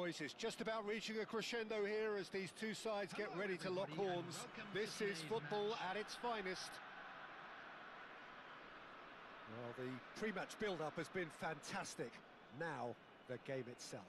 noises just about reaching a crescendo here as these two sides get ready to lock horns. This is football at its finest. Well, the pre-match build-up has been fantastic. Now, the game itself.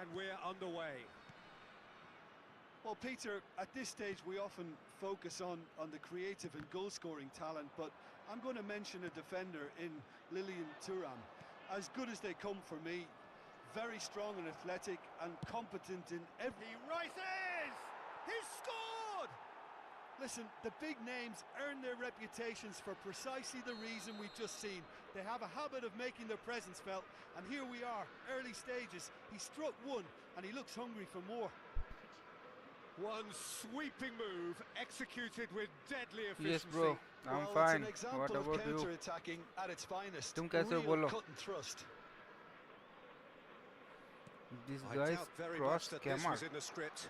And we're underway. Well, Peter, at this stage we often focus on the creative and goal-scoring talent, but I'm going to mention a defender in Lilian Thuram. As good as they come for me, very strong and athletic and competent in every... He races! He's scored! Listen, the big names earn their reputations for precisely the reason we've just seen. They have a habit of making their presence felt, and here we are, early stages. He struck one, and he looks hungry for more. One sweeping move, executed with deadly efficiency. Yes, bro. I'm Well, fine. it's an example What of about you? counter-attacking at its finest. तुम कैसे हो Real बोलो? cut and thrust. This I guy doubt very much crossed that this camera. was in the script.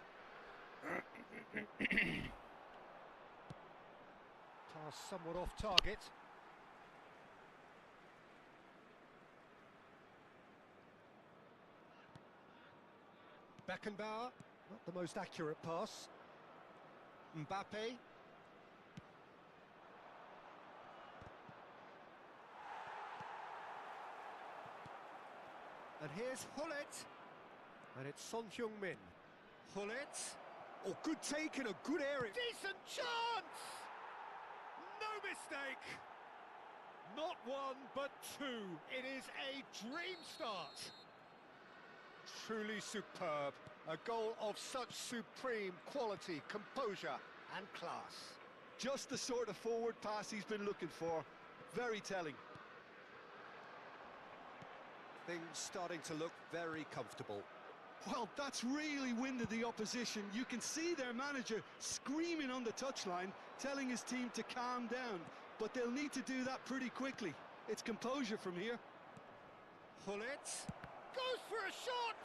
Pass somewhat off target. Beckenbauer, not the most accurate pass. Mbappe. And here's Hullet. And it's Son Heung-min. Hullet. Oh, good take in a good area. Decent chance! No mistake! Not one, but two. It is a dream start. Truly superb. A goal of such supreme quality, composure and class. Just the sort of forward pass he's been looking for. Very telling. Things starting to look very comfortable. Well, that's really winded the opposition. You can see their manager screaming on the touchline, telling his team to calm down. But they'll need to do that pretty quickly. It's composure from here. Hullet goes for a shot!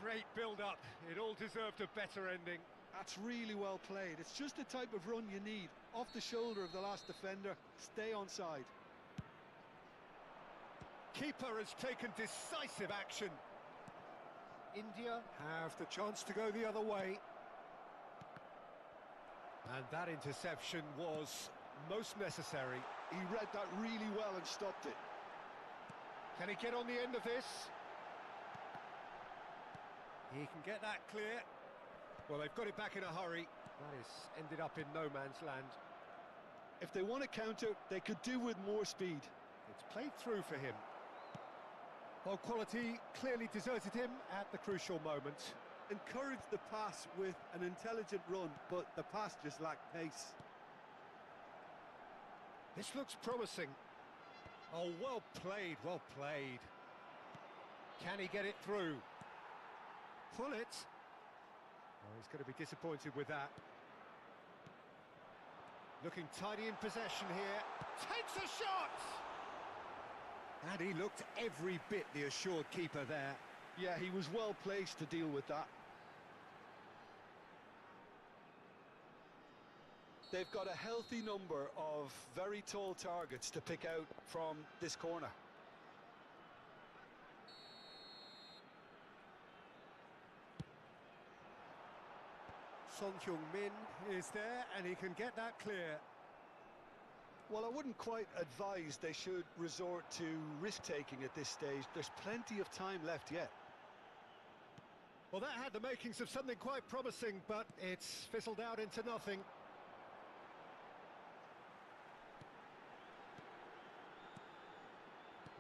Great build-up. It all deserved a better ending. That's really well played. It's just the type of run you need. Off the shoulder of the last defender, stay onside. Keeper has taken decisive action. India have the chance to go the other way. And that interception was most necessary. He read that really well and stopped it. Can he get on the end of this? He can get that clear. Well, they've got it back in a hurry. That is ended up in no man's land. If they want to counter, they could do with more speed. It's played through for him. Well, quality clearly deserted him at the crucial moment. Encouraged the pass with an intelligent run, but the pass just lacked pace. This looks promising. Oh, well played, well played. Can he get it through? Hullet. Oh, he's going to be disappointed with that. Looking tidy in possession here. Takes a shot! And he looked every bit the assured keeper there. Yeah, he was well placed to deal with that. They've got a healthy number of very tall targets to pick out from this corner. Son Heung-min is there, and he can get that clear. Well, I wouldn't quite advise they should resort to risk-taking at this stage. There's plenty of time left yet. Well, that had the makings of something quite promising, but it's fizzled out into nothing.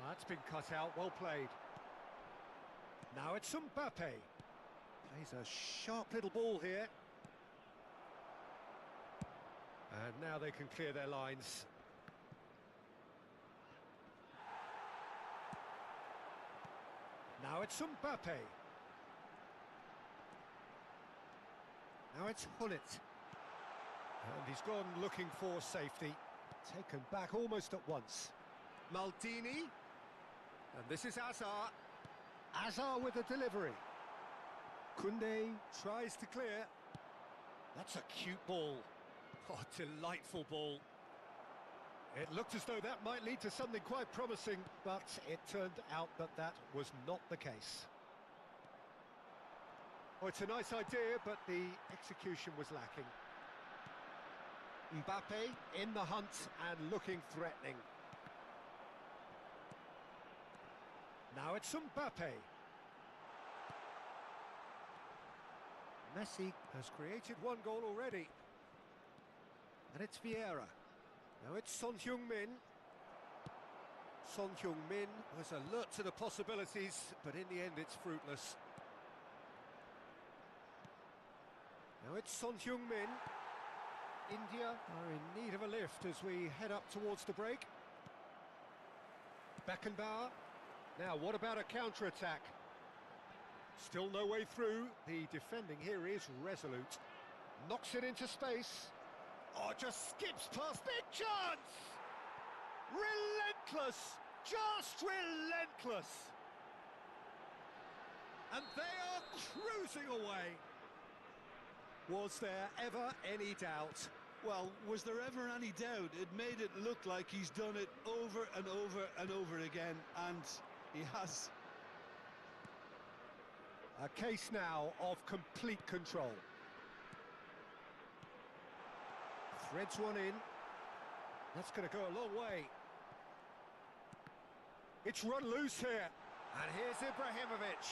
That's been cut out, well played. Now it's Mbappe. Plays a sharp little ball here. And now they can clear their lines. Now it's Mbappe. Now it's Hullet. And he's gone looking for safety. Taken back almost at once. Maldini. And this is Azar. Azar with the delivery. Koundé tries to clear. That's a cute ball. Oh, delightful ball. It looked as though that might lead to something quite promising, but it turned out that that was not the case. Oh, it's a nice idea, but the execution was lacking. Mbappe in the hunt and looking threatening. Now it's Mbappe. Messi has created one goal already. And it's Vieira. Now it's Son Heung-min. Son Heung-min was alert to the possibilities, but in the end it's fruitless. Now it's Son Heung-min. India are in need of a lift as we head up towards the break. Beckenbauer. Now what about a counter-attack? Still no way through. The defending here is resolute. Knocks it into space. Oh, just skips past. Big chance! Relentless! Just relentless! And they are cruising away. Was there ever any doubt? Well, was there ever any doubt? It made it look like he's done it over and over and over again, and he has. A case now of complete control. Threads one in. That's going to go a long way. It's run loose here. And here's Ibrahimovic.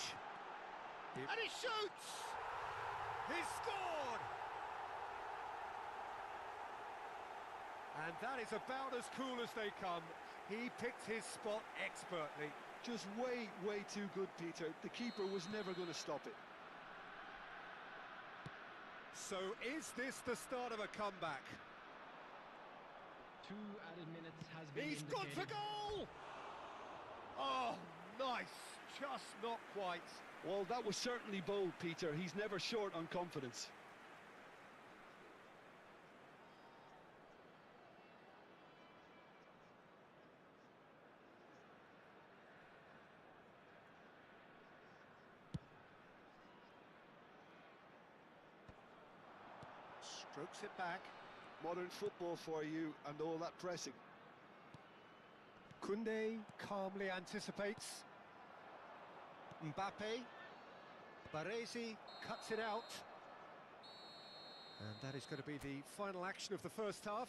And he shoots! He scored! And that is about as cool as they come. He picked his spot expertly. Just way, way too good, Peter. The keeper was never going to stop it. So is this the start of a comeback? 2 added minutes has been He's gone for goal! Oh, nice. Just not quite. Well, that was certainly bold, Peter. He's never short on confidence. Strokes it back. Modern football for you and all that pressing. Koundé calmly anticipates. Mbappe. Baresi cuts it out. And that is going to be the final action of the first half.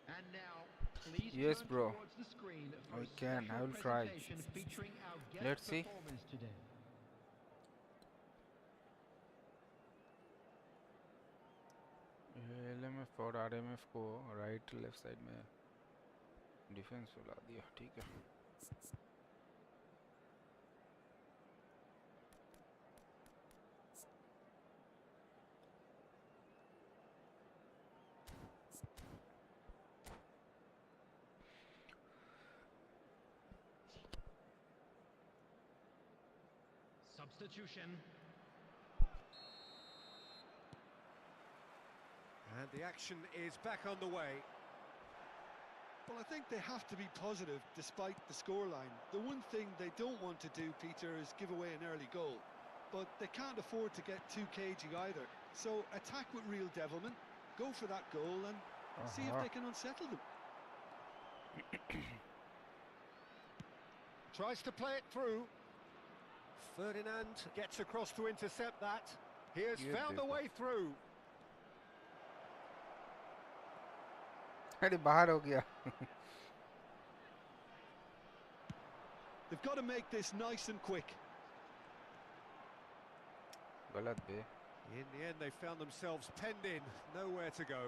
And now, please Yes, turn bro. towards the screen for I a can. special I will try. presentation featuring our guest Let's see. performance today. LMF और RMF को right left side में defence बुला दिया, ठीक है. Substitution. And the action is back underway. Well, I think they have to be positive despite the scoreline. The one thing they don't want to do, Peter, is give away an early goal. But they can't afford to get too cagey either. So attack with real devilment, go for that goal and see if they can unsettle them. Tries to play it through. Ferdinand gets across to intercept that. He has found a way through. अरे बाहर हो गया. They've got to make this nice and quick. गलत बे. In the end, they found themselves penned in, nowhere to go.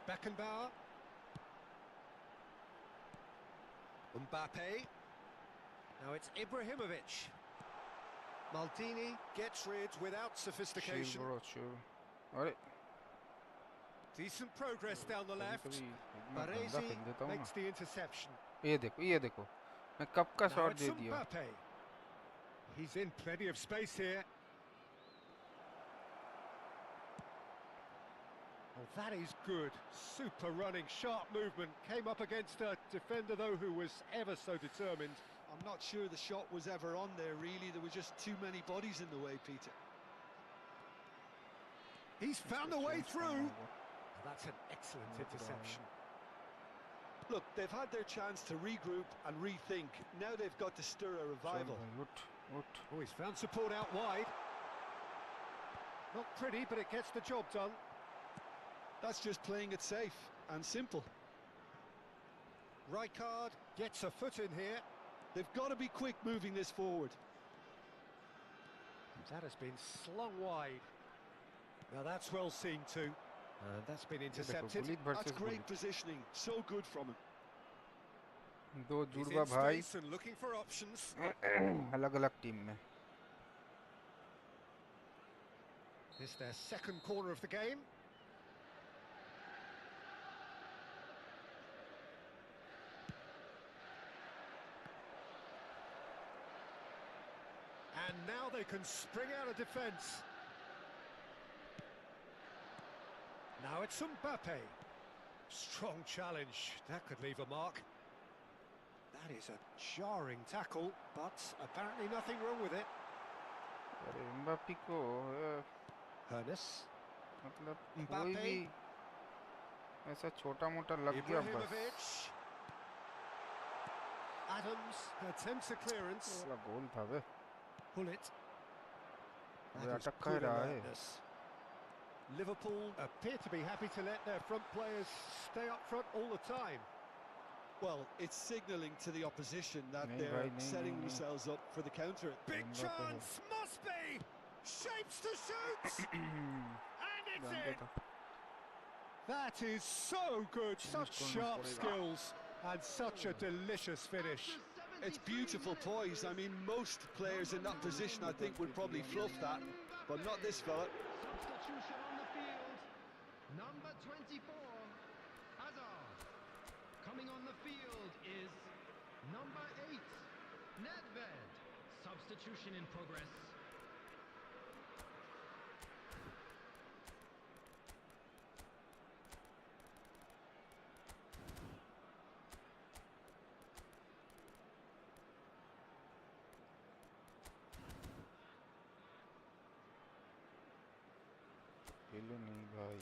Beckenbauer. Mbappe. Now it's Ibrahimovic. Maldini gets rid without sophistication. Sure. अरे Decent progress down the left. Baresi makes the interception. ये देखो मैं कब का Now shot it's दे दिया? Mbappe. He's in plenty of space here. Oh, that is good. Super running, sharp movement. Came up against a defender, though, who was ever so determined. I'm not sure the shot was ever on there, really. There were just too many bodies in the way, Peter. He's found a way through. होगा. Oh, that's an excellent interception. Look, they've had their chance to regroup and rethink. Now they've got to stir a चल revival. भाई उठ उठ. Oh, he's found support out wide. Not pretty, but it gets the job done. That's just playing it safe and simple. Rijkaard gets a foot in here. They've got to be quick moving this forward. That has been slung wide. Now that's well seen too. That's been intercepted. bullied That's versus great bullied. positioning. So good from him. दो He's जुड़वा in भाई space and looking for options. अलग-अलग team में. This is their second corner of the game. And now they can spring out of defence. Now it's Mbappe. Strong challenge. That could leave a mark. That is a jarring tackle, but apparently nothing wrong with it. अरे एम्बापी को Hernes. मतलब कोई Mbappe. भी ऐसा छोटा मोटा लग गया बस. Ibrahimovic. Adams attempts a clearance. वाला गोल था बे. Pull it. Way That is अटक का good रहा है. alertness. Liverpool appear to be happy to let their front players stay up front all the time. Well, it's signalling to the opposition that नहीं they're भाई, नहीं, setting नहीं, नहीं. themselves up for the counter. Big Mbappe chance, must be! Shapes to shoot! And it's जानता in! था. That is so good, such corner sharp पड़ेगा. skills, and such a delicious finish. It's beautiful poise. I mean, most players in that position, I think, would probably fluff that, but not this fella. Substitution on the field. Number 24, Hazard. Coming on the field is number 8, Nedved. Substitution in progress. खेलो नहीं भाई.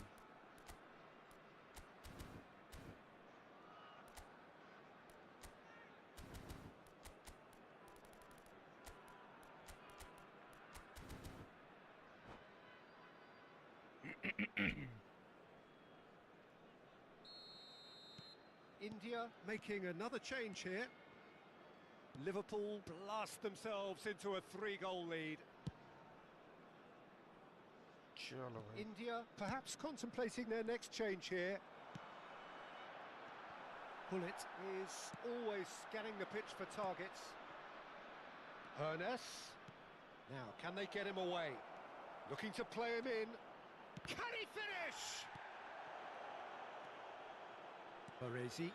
India making another change here. Liverpool blast themselves into a 3-goal lead. चलो भाई. India perhaps contemplating their next change here. Pullet is always scanning the pitch for targets. Hernes. Now, can they get him away? Looking to play him in. Can he finish? Baresi.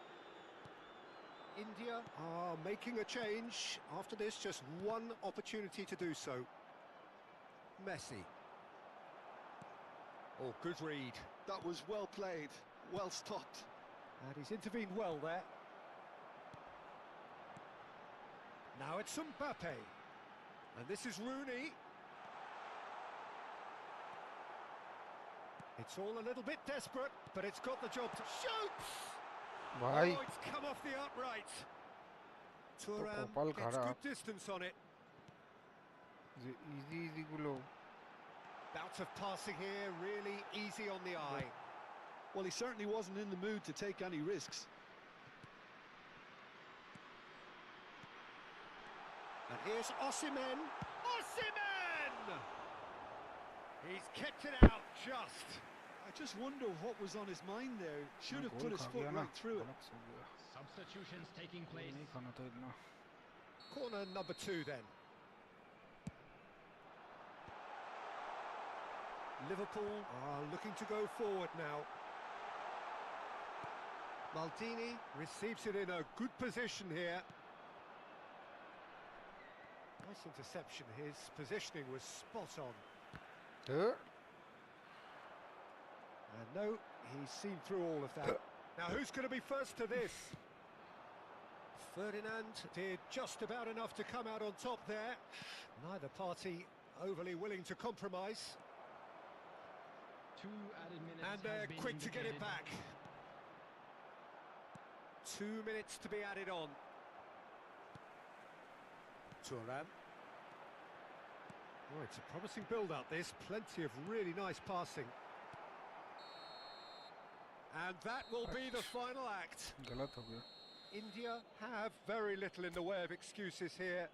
India are making a change. After this, just one opportunity to do so. Messi. Oh, good read. That was well played, well stopped. And he's intervened well there. Now it's Mbappe. And this is Rooney. It's all a little bit desperate, but it's got the job to shoot! भाई. Oh, it's come off the upright. Thuram कपाल gets खराब. good distance on it. easy Gulo. Bout of passing here, really easy on the eye. Well, he certainly wasn't in the mood to take any risks. And here's Osimhen. Osimhen! He's kept it out just. I just wonder what was on his mind there. Should have goal put his खा foot गया ना. right through it. गलत से हो गया. Substitutions taking place. नहीं खाना था इतना. Corner number 2 then. Liverpool are looking to go forward now. Maldini receives it in a good position here. Nice interception. His positioning was spot on. Huh? And no, he's seen through all of that. Now, who's going to be first to this? Ferdinand did just about enough to come out on top there. Neither party overly willing to compromise. 2 added minutes And has they're been quick to get it indicated. back. 2 minutes to be added on. Thuram. Oh, it's a promising build-up, this. Plenty of really nice passing. And that will be the final act. गलत हो गया. India have very little in the way of excuses here,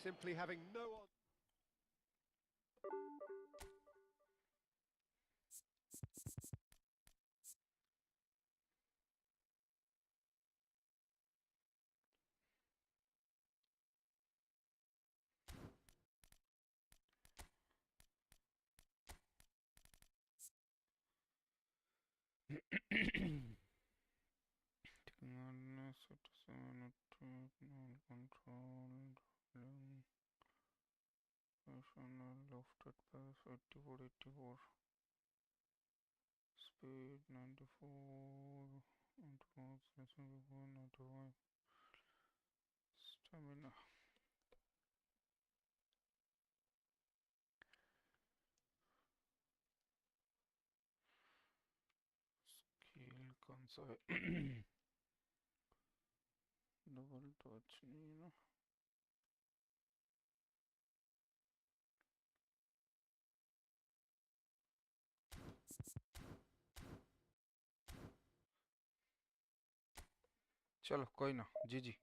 simply having no one. Citizen control personal lofted pass 84 speed 94 intervals lesson before 95 stamina. Skill कौन सा है? Double touch नहीं है ना. चलो कोई ना. जी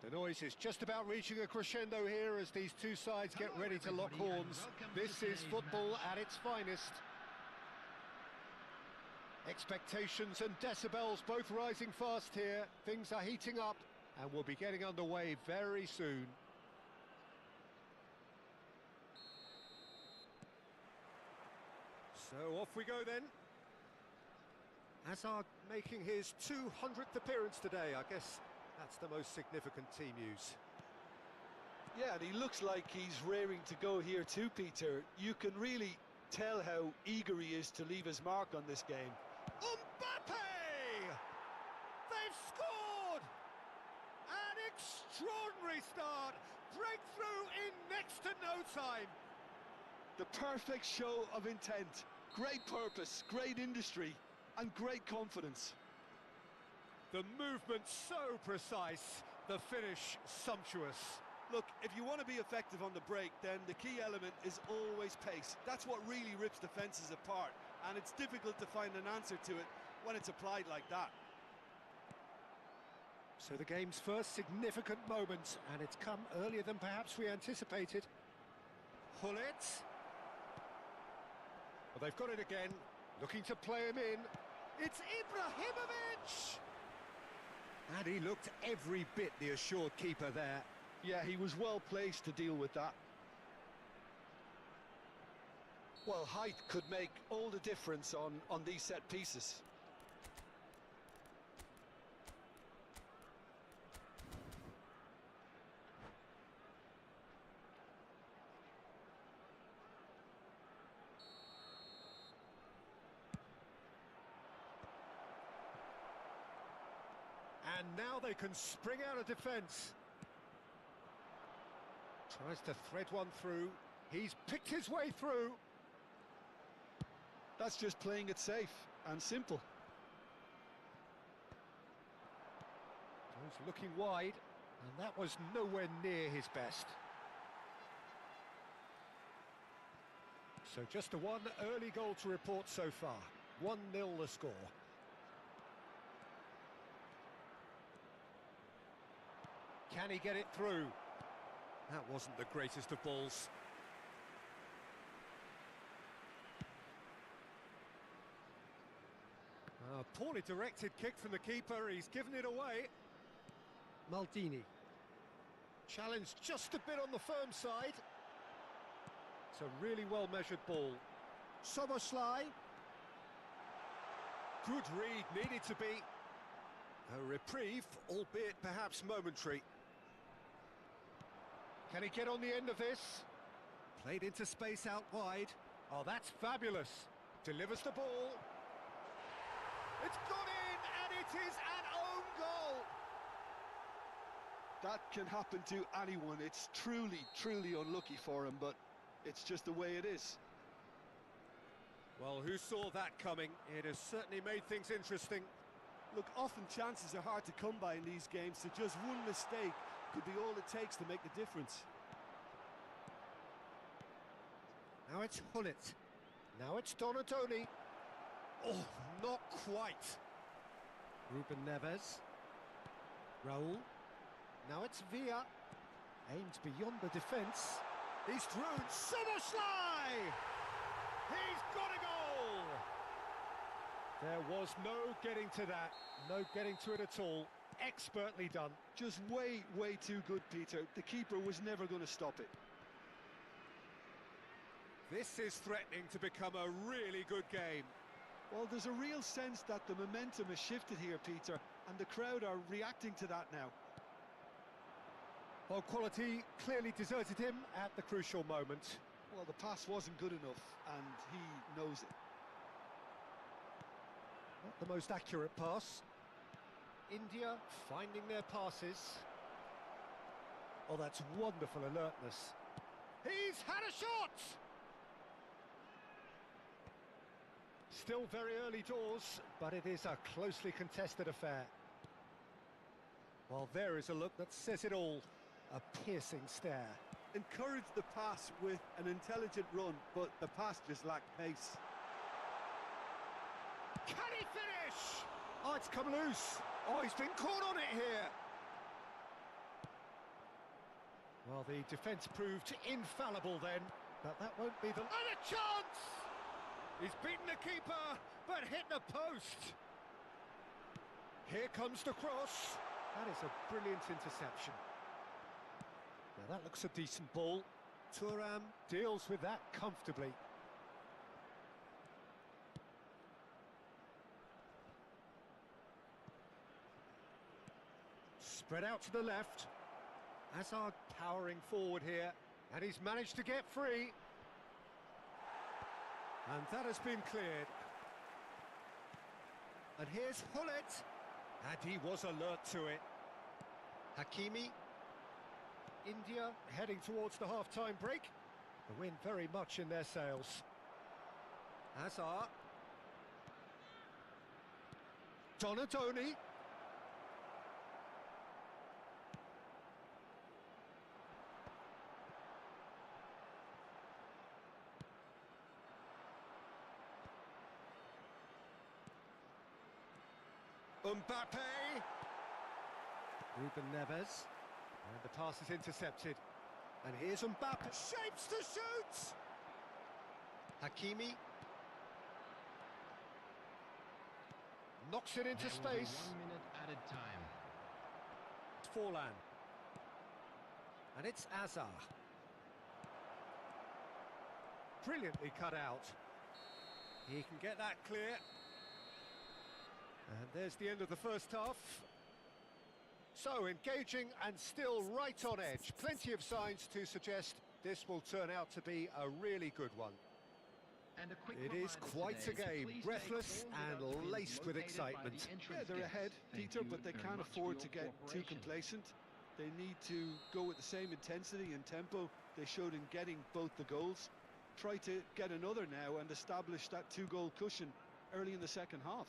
The noise is just about reaching a crescendo here as these two sides get ready to lock horns. This is football at its finest. Expectations and decibels both rising fast here. Things are heating up and we'll be getting underway very soon. So off we go then. Hazard making his 200th appearance today. I guess that's the most significant team news. Yeah, and he looks like he's raring to go here too, Peter. You can really tell how eager he is to leave his mark on this game. Mbappe! They've scored! An extraordinary start. Breakthrough in next to no time. The perfect show of intent. Great purpose, great industry, and great confidence. The movement so precise, the finish sumptuous. Look, if you want to be effective on the break, then the key element is always pace. That's what really rips defences apart, and it's difficult to find an answer to it when it's applied like that. So the game's first significant moment, and it's come earlier than perhaps we anticipated. Hullet. Well, they've got it again, looking to play him in. It's Ibrahimovic! And he looked every bit the assured keeper there. Yeah, he was well placed to deal with that. Well, height could make all the difference on these set pieces. And now they can spring out of defence. Tries to thread one through. He's picked his way through. That's just playing it safe and simple. He's looking wide, and that was nowhere near his best. So just a one early goal to report so far. 1-0 the score. Can he get it through? That wasn't the greatest of balls. Poorly directed kick from the keeper, he's given it away. Maldini. Challenged just a bit on the firm side. It's a really well-measured ball. Soboslai. Good read, needed to be. A reprieve, albeit perhaps momentary. Can he get on the end of this? Played into space out wide. Oh, that's fabulous. Delivers the ball. It's gone in, and it is an own goal. That can happen to anyone. It's truly, truly unlucky for him, but it's just the way it is. Well, who saw that coming? It has certainly made things interesting. Look, often chances are hard to come by in these games, so just one mistake could be all it takes to make the difference. Now it's Hullet. Now it's Donatoni. Oh, not quite. Ruben Neves. Raul. Now it's Villa. Aimed beyond the defence. He's through. Soboslai! He's got a goal! There was no getting to that. No getting to it at all. Expertly done. Just way, way too good, Peter. The keeper was never going to stop it. This is threatening to become a really good game. Well, there's a real sense that the momentum has shifted here, Peter, and the crowd are reacting to that now. Well, quality clearly deserted him at the crucial moment. Well, the pass wasn't good enough, and he knows it. Not the most accurate pass. India finding their passes. Oh, that's wonderful alertness. He's had a shot! Still very early doors, but it is a closely contested affair. Well, there is a look that says it all. A piercing stare. Encouraged the pass with an intelligent run, but the pass just lacked pace. Can he finish? Oh, it's come loose. Oh, he's been caught on it here. Well, the defence proved infallible then, but that won't be the... And a chance! He's beaten the keeper, but hit the post. Here comes the cross. That is a brilliant interception. Now that looks a decent ball. Thuram deals with that comfortably. Spread out to the left. Hazard powering forward here, and he's managed to get free. And that has been cleared. And here's Hullet. And he was alert to it. Hakimi. India heading towards the half-time break. The wind very much in their sails. Hazard. Donadoni. Mbappe. Ruben Neves. And the pass is intercepted. And here's Mbappe. Shapes to shoot! Hakimi. Knocks it into space. 1 minute added time. Forlan. And it's Hazard. Brilliantly cut out. He can get that clear. And there's the end of the first half. So, engaging and still right on edge. Plenty of signs to suggest this will turn out to be a really good one. And a quick It is quite a game, breathless and laced with excitement. Yeah, they're ahead, Peter, but they can't afford to get too complacent. They need to go with the same intensity and tempo they showed in getting both the goals. Try to get another now and establish that two-goal cushion early in the second half.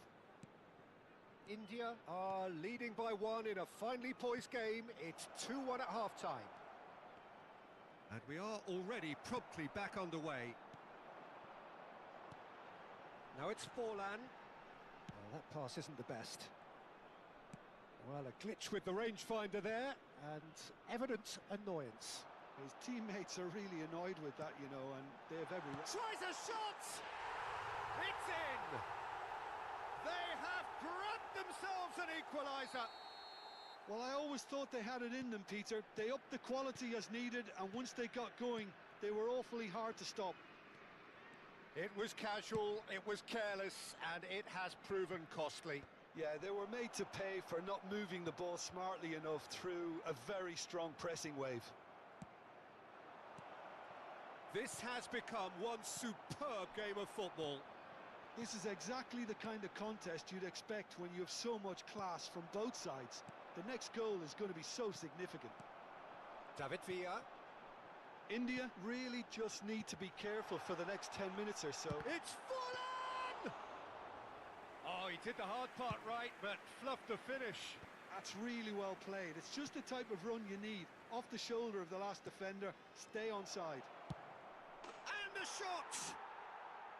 India are leading by 1 in a finely poised game. It's 2-1 at half-time. And we are already promptly back underway. Now it's Forlan. Oh, that pass isn't the best. Well, a glitch with the rangefinder there, and evident annoyance. His teammates are really annoyed with that, you know, and they have every... Tries a shot! It's in! They have grabbed themselves an equaliser. Well, I always thought they had it in them, Peter. They upped the quality as needed, and once they got going, they were awfully hard to stop. It was casual, it was careless, and it has proven costly. Yeah, they were made to pay for not moving the ball smartly enough through a very strong pressing wave. This has become one superb game of football. This is exactly the kind of contest you'd expect when you have so much class from both sides. The next goal is going to be so significant. David Villa. India really just need to be careful for the next 10 minutes or so. It's Fulham! Oh, he did the hard part right, but fluffed the finish. That's really well played. It's just the type of run you need. Off the shoulder of the last defender, stay onside. And the shot!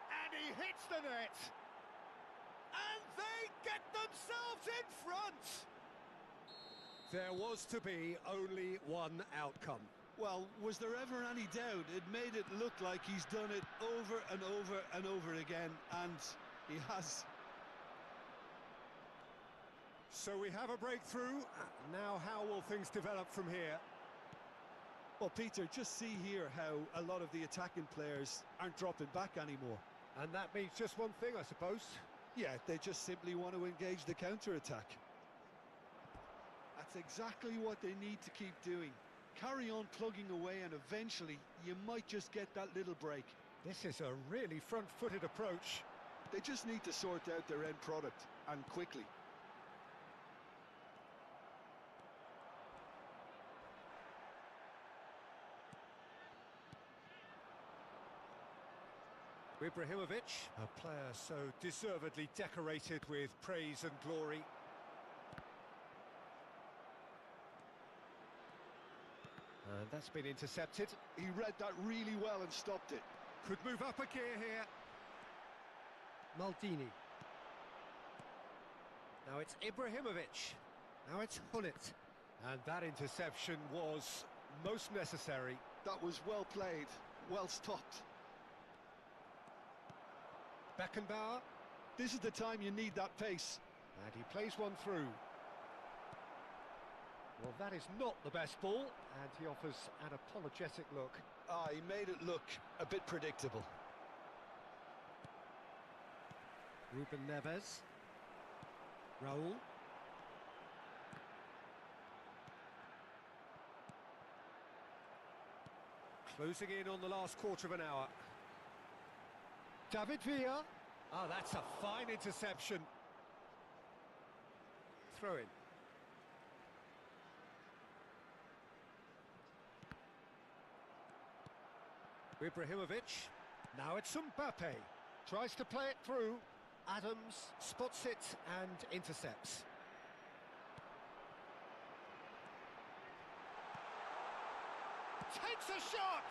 And he hits the net! And they get themselves in front! There was to be only one outcome. Well, was there ever any doubt? It made it look like he's done it over and over and over again, and he has. So we have a breakthrough. Now how will things develop from here? Well, Peter, just see here how a lot of the attacking players aren't dropping back anymore. And that means just one thing, I suppose. Yeah, they just simply want to engage the counter-attack. That's exactly what they need to keep doing. Carry on plugging away, and eventually you might just get that little break. This is a really front-footed approach. They just need to sort out their end product, and quickly. Ibrahimovic, a player so deservedly decorated with praise and glory. And that's been intercepted. He read that really well and stopped it. Could move up a gear here. Maldini. Now it's Ibrahimovic. Now it's Hullet. And that interception was most necessary. That was well played, well stopped. Beckenbauer, This is the time you need that pace. and he plays one through. Well, that is not the best ball, and he offers an apologetic look. Ah, he made it look a bit predictable. Ruben Neves. Raul. Closing in on the last quarter of an hour. David Villa. Ah, that's a fine interception. Throw in. Ibrahimovic. Now it's Mbappe. Tries to play it through. Adams spots it and intercepts. Takes a shot!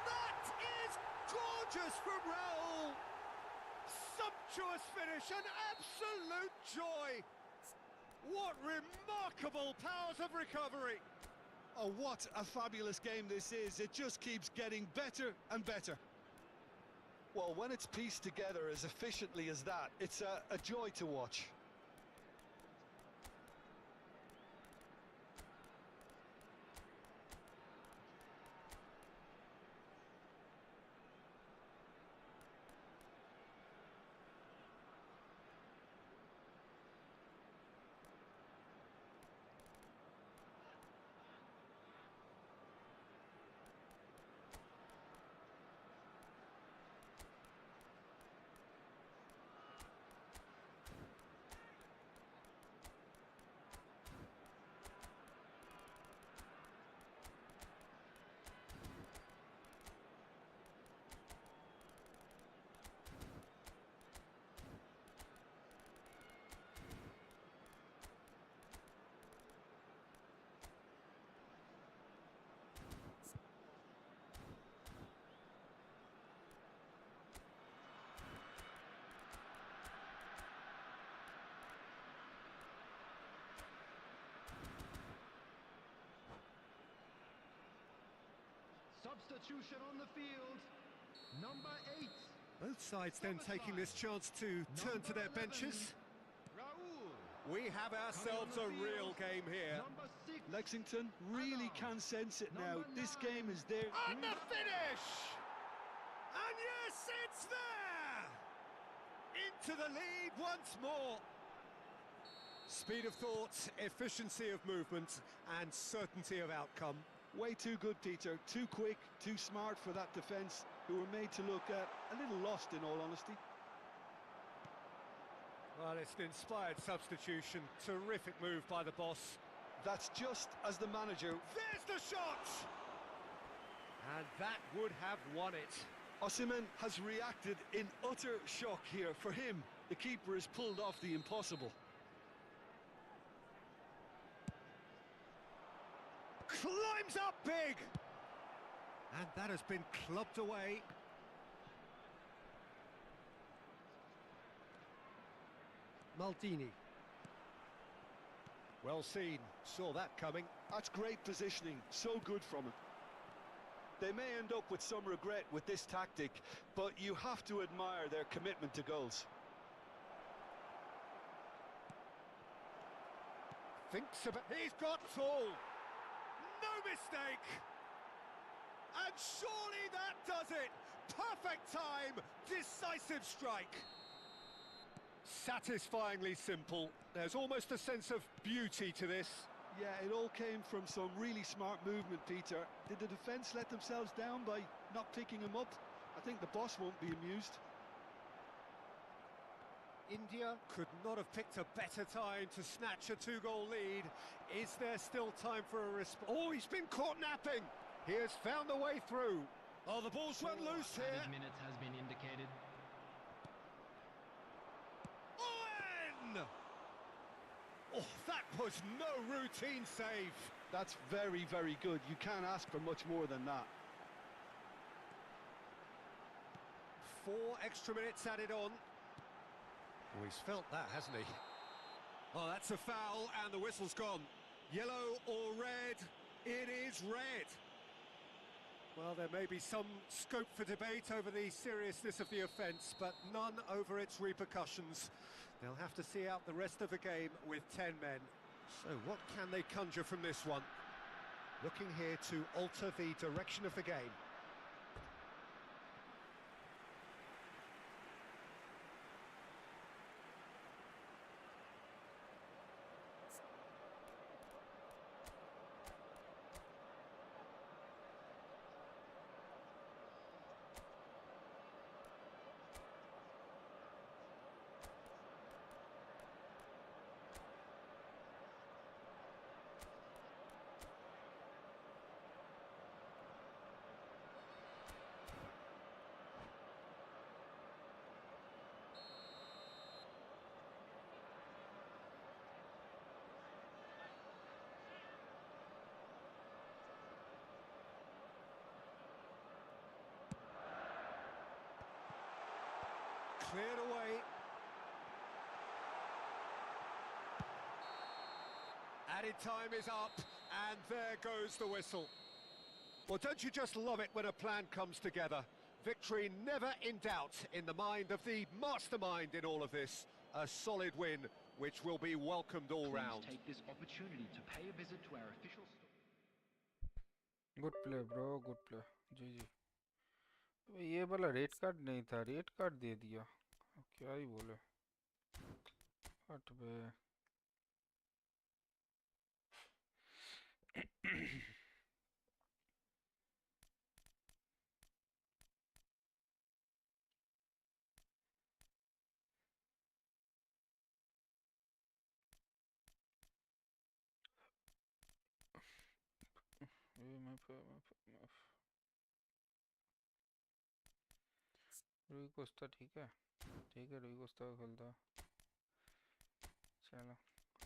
That is gorgeous from Raul! Sumptuous finish, an absolute joy! What remarkable powers of recovery! Oh, what a fabulous game this is. It just keeps getting better and better. Well, when it's pieced together as efficiently as that, it's a joy to watch. Substitution on the field. Number 8. Both sides then taking this chance to turn to their benches. Raul. We have ourselves a real game here. Number 6. Lexington really can sense it now. This game is there. And the finish! And yes, it's there! Into the lead once more. Speed of thought, efficiency of movement, and certainty of outcome. Way too good, Peter. Too quick, too smart for that defence, who were made to look a little lost, in all honesty. Well, it's an inspired substitution. Terrific move by the boss. That's just as the manager. There's the shot! And that would have won it. Osimhen has reacted in utter shock here. For him, the keeper has pulled off the impossible. Climbs up big! And that has been clubbed away. Maldini. Well seen, saw that coming. That's great positioning, so good from him. They may end up with some regret with this tactic, but you have to admire their commitment to goals. Thinks about... He's got full! No mistake! And surely that does it! Perfect time! Decisive strike! Satisfyingly simple. There's almost a sense of beauty to this. Yeah, it all came from some really smart movement, Peter. Did the defence let themselves down by not picking him up? I think the boss won't be amused. India could not have picked a better time to snatch a two-goal lead. Is there still time for a response? Oh, he's been caught napping! He has found the way through. Oh, the ball's run loose here. Added minutes has been indicated. Owen! Oh, that was no routine save. That's very, very good. You can't ask for much more than that. 4 extra minutes added on. Oh, he's felt that, hasn't he? Oh, that's a foul, and the whistle's gone. Yellow or red? It is red. Well, there may be some scope for debate over the seriousness of the offence, but none over its repercussions. They'll have to see out the rest of the game with 10 men. So what can they conjure from this one? Looking here to alter the direction of the game. Cleared away. Added time is up, and there goes the whistle. Well, don't you just love it when a plan comes together? Victory never in doubt in the mind of the mastermind in all of this. A solid win, which will be welcomed all round. Please take this opportunity to pay a visit to our official store. Good play bro, good play. G G. अबे ये वाला red card नहीं था, red card दे दिया। अब क्या ही बोले। हट बे। रुई कोस्टा ठीक है, ठीक है, रुई कोस्टा का खेलता। चलो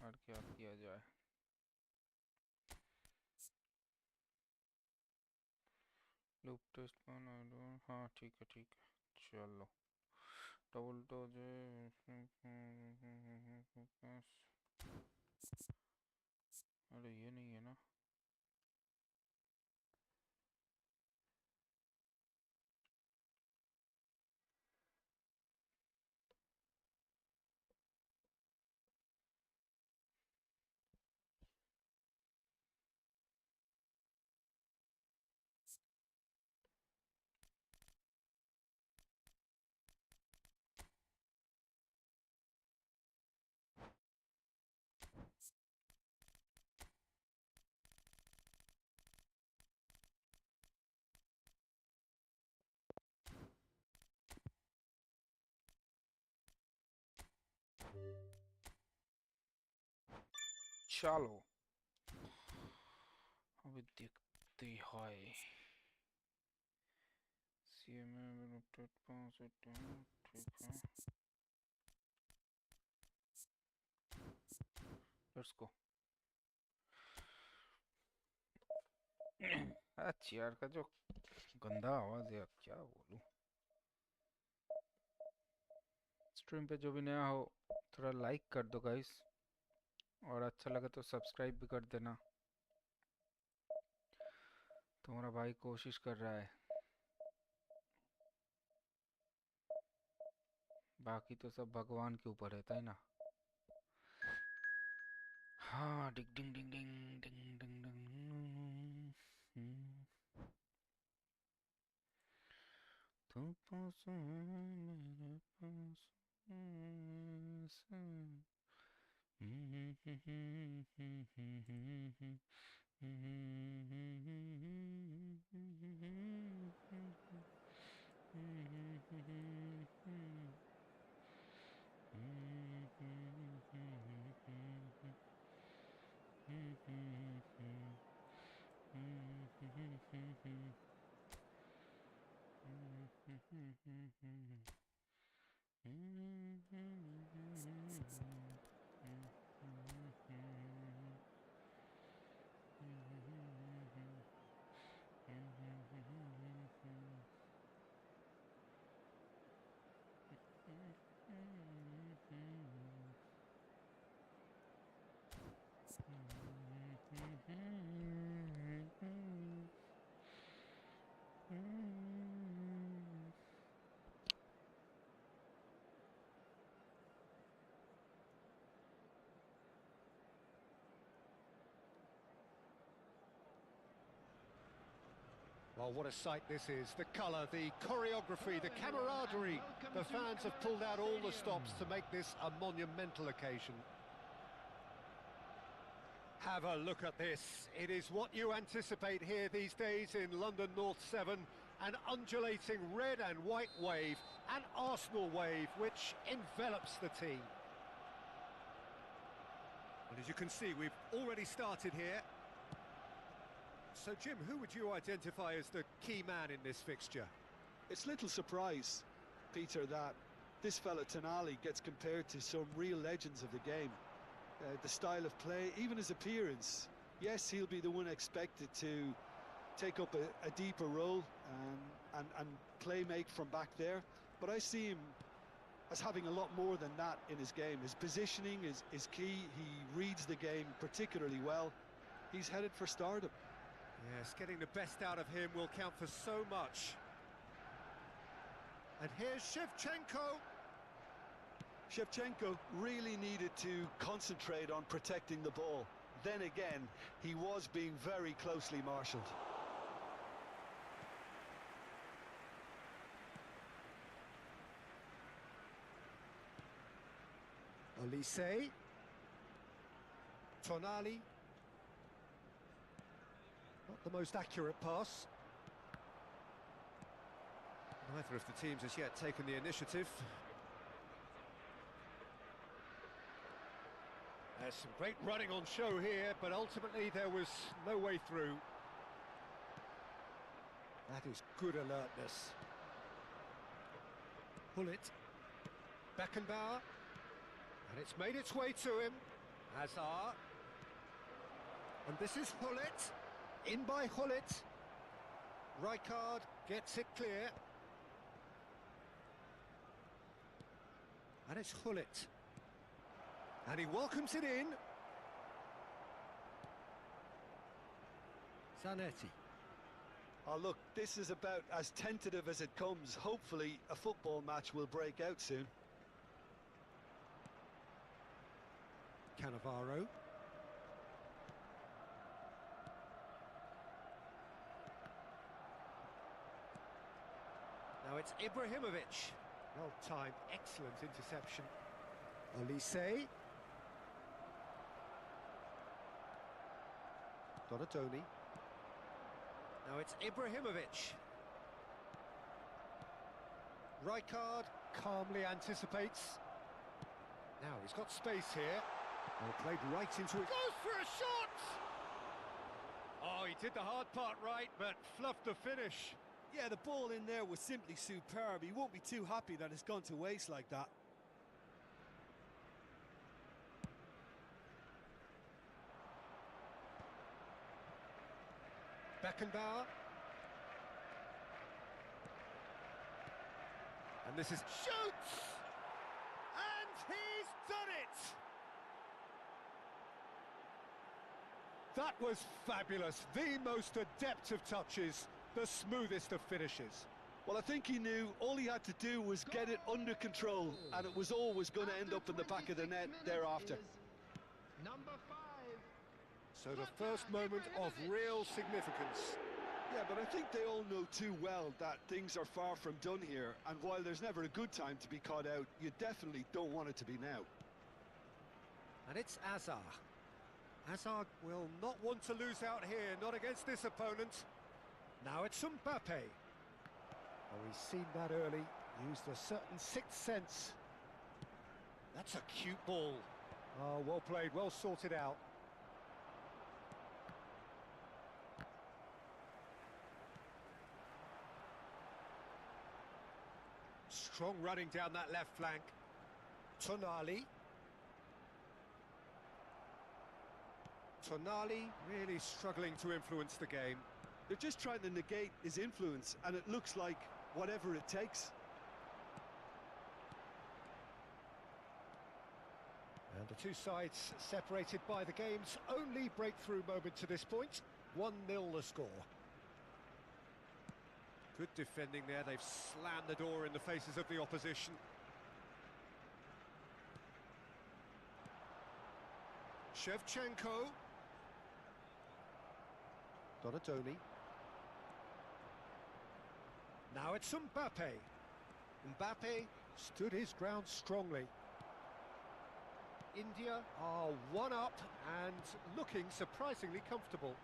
और क्या किया जाए। लूप टेस्ट पर हाँ ठीक है, ठीक है, चलो। डबल तो जो अरे ये नहीं है ना। चलो अभी देखते हैं। सीएमए ठीक है, लेट्स गो। चेयर का जो गंदा आवाज है, क्या बोलूं। स्ट्रीम पे जो भी नया हो थोड़ा लाइक कर दो गाइस, और अच्छा लगे तो सब्सक्राइब भी कर देना। तुम्हारा भाई कोशिश कर रहा है, बाकी तो सब भगवान के ऊपर रहता है ना। हाँ डिंग डिंग डिंग डिंग डिंग डिंग डिंग। तुम पास मेरे पास Oh, what a sight this is. The colour, the choreography, the camaraderie. The fans have pulled out all the stops to make this a monumental occasion. Have a look at this. It is what you anticipate here these days in London North 7. An undulating red and white wave, an Arsenal wave, which envelops the team. And as you can see, we've already started here. So, Jim, who would you identify as the key man in this fixture? It's little surprise, Peter, that this fella Tonali gets compared to some real legends of the game. The style of play, even his appearance. Yes, he'll be the one expected to take up a deeper role and play make from back there. But I see him as having a lot more than that in his game. His positioning is key. He reads the game particularly well. He's headed for stardom. Yes, getting the best out of him will count for so much. And here's Shevchenko. Shevchenko really needed to concentrate on protecting the ball. Then again, he was being very closely marshalled. Olise. Tonali. Not the most accurate pass. Neither of the teams has yet taken the initiative. There's some great running on show here, but ultimately there was no way through. That is good alertness. Hullet. Beckenbauer. And it's made its way to him. Hazard. And this is Hullet. In by Hullet. Rijkaard gets it clear. And it's Hullet. And he welcomes it in. Zanetti. Oh, look, this is about as tentative as it comes. Hopefully, a football match will break out soon. Cannavaro. Now it's Ibrahimovic. Well timed, excellent interception. Olise. Donatoni. Now it's Ibrahimovic. Rijkaard calmly anticipates. Now he's got space here. Well, played right into it. Goes for a shot! Oh, he did the hard part right, but fluffed the finish. Yeah, the ball in there was simply superb. He won't be too happy that it's gone to waste like that. Beckenbauer. And this is... Shoots! And he's done it! That was fabulous. The most adept of touches. The smoothest of finishes. Well, I think he knew all he had to do was get it under control, and it was always going to end up in the back of the net thereafter. Number 5. So the first moment of real significance. Yeah, but I think they all know too well that things are far from done here, and while there's never a good time to be caught out, you definitely don't want it to be now. And it's Hazard. Hazard will not want to lose out here, not against this opponent. Now it's Mbappe. Oh, he's seen that early, used a certain sixth sense. That's a cute ball. Oh, well played, well sorted out. Strong running down that left flank. Tonali. Tonali really struggling to influence the game. They're just trying to negate his influence, and it looks like whatever it takes. And the two sides separated by the game's only breakthrough moment to this point. 1-0 the score. Good defending there, they've slammed the door in the faces of the opposition. Shevchenko. Donatoni. Now it's Mbappe. Mbappe stood his ground strongly. India are one up and looking surprisingly comfortable.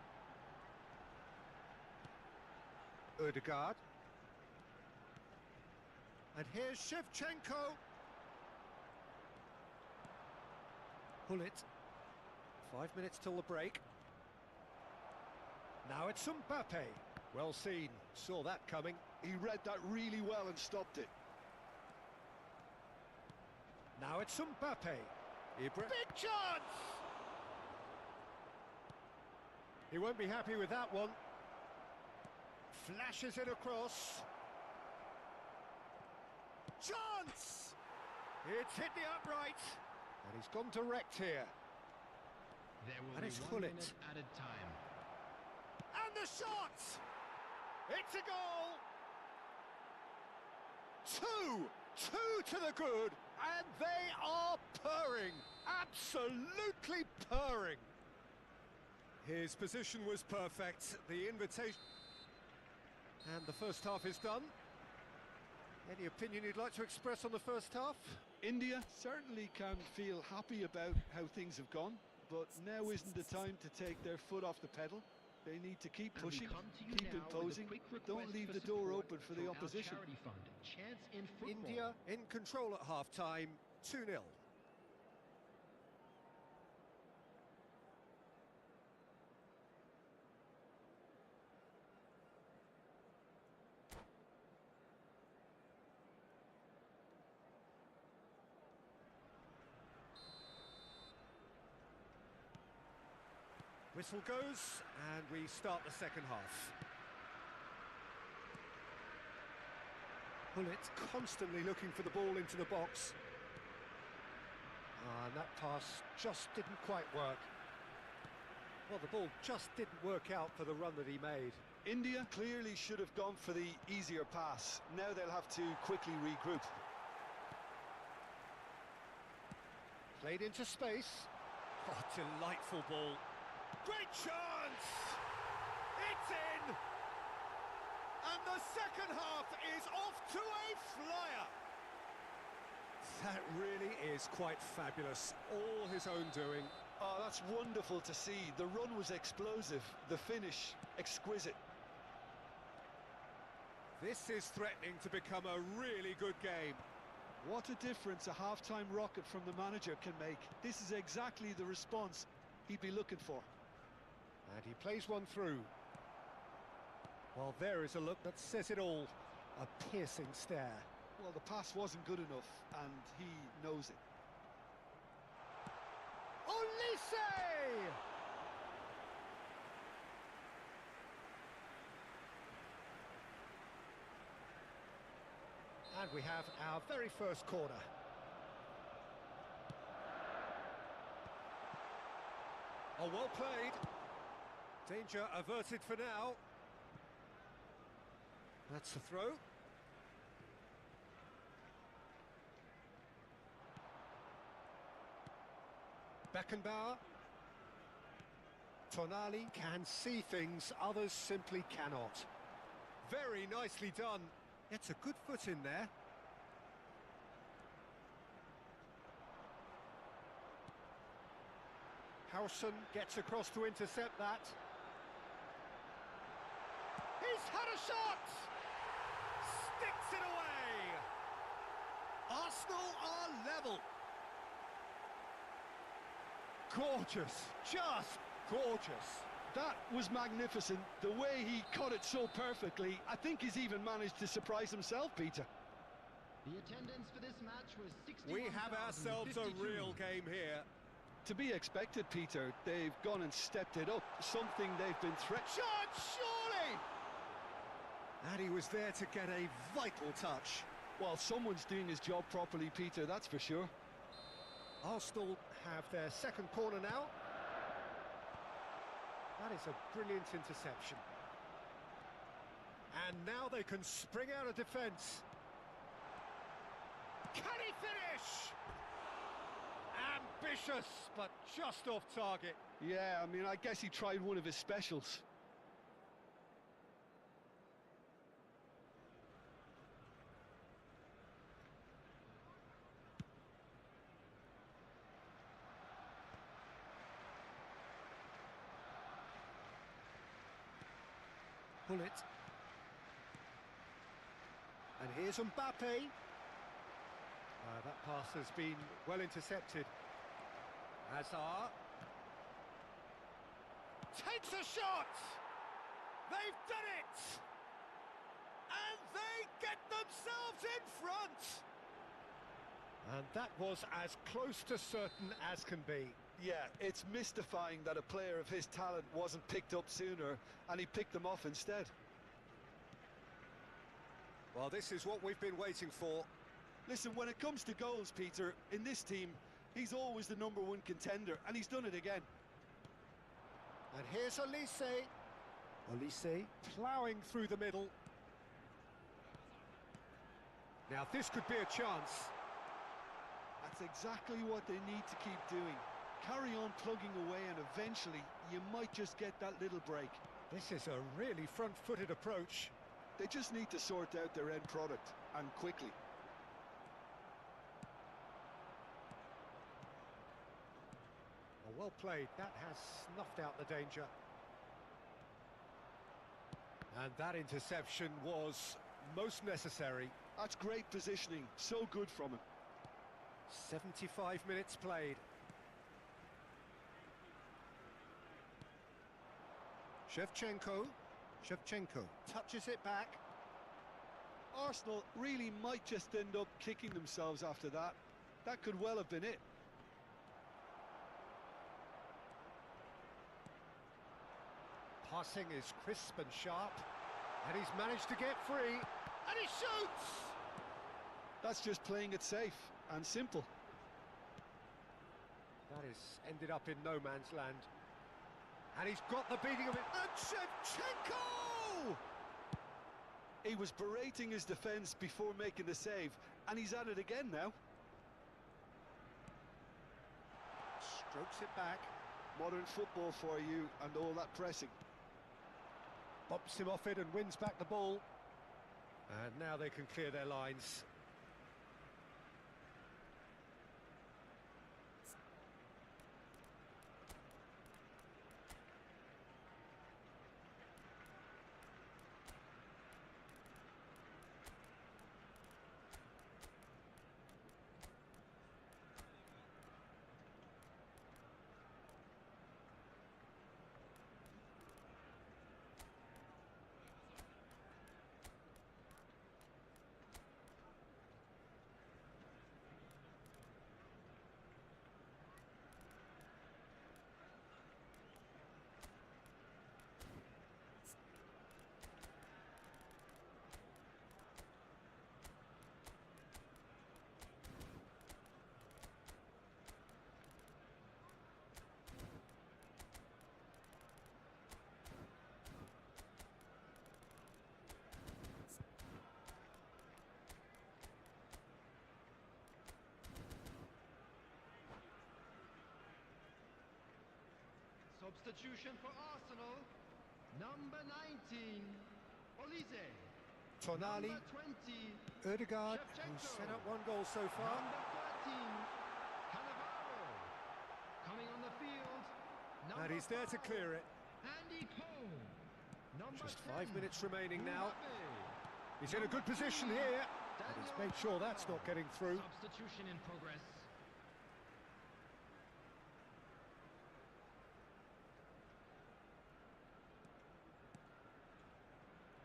Odegaard. And here's Shevchenko. Hullet. 5 minutes till the break. Now it's Mbappe. Well seen, saw that coming. He read that really well and stopped it. Now it's Mbappe. Big chance! He won't be happy with that one. Flashes it across. Chance! It's hit the upright. And he's gone direct here. There will And be it's 1 Hullet. minute added time. And the shot! It's a goal! Two to the good, and they are purring, absolutely purring. His position was perfect, the invitation, and the first half is done. Any opinion you'd like to express on the first half? India certainly can feel happy about how things have gone, but now isn't the time to take their foot off the pedal. They need to keep And we pushing, come to you keep now with a imposing, quick don't request leave for the door support open for from the our opposition. charity fund, Chance in Football. India in control at half-time, 2-0. Whistle goes, and we start the second half. Hullet constantly looking for the ball into the box. And that pass just didn't quite work. Well, the ball just didn't work out for the run that he made. India clearly should have gone for the easier pass. Now they'll have to quickly regroup. Played into space. Oh, delightful ball. Great chance! It's in! And the second half is off to a flyer! That really is quite fabulous. All his own doing. Oh, that's wonderful to see. The run was explosive, the finish exquisite. This is threatening to become a really good game. What a difference a half-time rocket from the manager can make. This is exactly the response he'd be looking for. And he plays one through. Well, there is a look that says it all. A piercing stare. Well, the pass wasn't good enough, and he knows it. Olise! And we have our very first corner. Oh, well played. Danger averted for now. That's the throw. Beckenbauer. Tonali can see things others simply cannot. Very nicely done. It's a good foot in there. Howson gets across to intercept that. He's had a shot! Sticks it away! Arsenal are level. Gorgeous, just gorgeous. That was magnificent. The way he caught it so perfectly, I think he's even managed to surprise himself, Peter. The attendance for this match was 61,052. We have ourselves a real game here. To be expected, Peter. They've gone and stepped it up, something they've been threatened. Shot, surely! And he was there to get a vital touch. Well, someone's doing his job properly, Peter, that's for sure. Arsenal have their second corner now. That is a brilliant interception. And now they can spring out of defence. Can he finish? Ambitious, but just off target. Yeah, I mean, I guess he tried one of his specials. Pull it. And here's Mbappe. That pass has been well intercepted. Hazard. Takes a shot! They've done it! And they get themselves in front! And that was as close to certain as can be. Yeah, it's mystifying that a player of his talent wasn't picked up sooner, and he picked them off instead. Well, this is what we've been waiting for. Listen, when it comes to goals, Peter, in this team, he's always the #1 contender, and he's done it again. And here's Olise. Olise ploughing through the middle. Now this could be a chance. That's exactly what they need to keep doing. Carry on plugging away, and eventually you might just get that little break. This is a really front-footed approach. They just need to sort out their end product, and quickly. Well played, that has snuffed out the danger. And that interception was most necessary. That's great positioning, so good from him. 75 minutes played. Shevchenko touches it back. Arsenal really might just end up kicking themselves after that. That could well have been it. Passing is crisp and sharp, and he's managed to get free, and he shoots! That's just playing it safe and simple. That has ended up in no man's land. And he's got the beating of it. And Shevchenko! He was berating his defence before making the save, and he's at it again now. Strokes it back. Modern football for you, and all that pressing. Bumps him off it and wins back the ball. And now they can clear their lines. Substitution for Arsenal. Number 19, Olise. Tonali, Number 20, Ødegaard, Shevchenko. who's set up one goal so far. Number 13, Cannavaro. Coming on the field. Number And he's there to 5, clear it. Andy Cole. Number Just 10, 5 minutes remaining now. Mbappe. He's in a good position here. And he's made sure that's not getting through. Substitution in progress.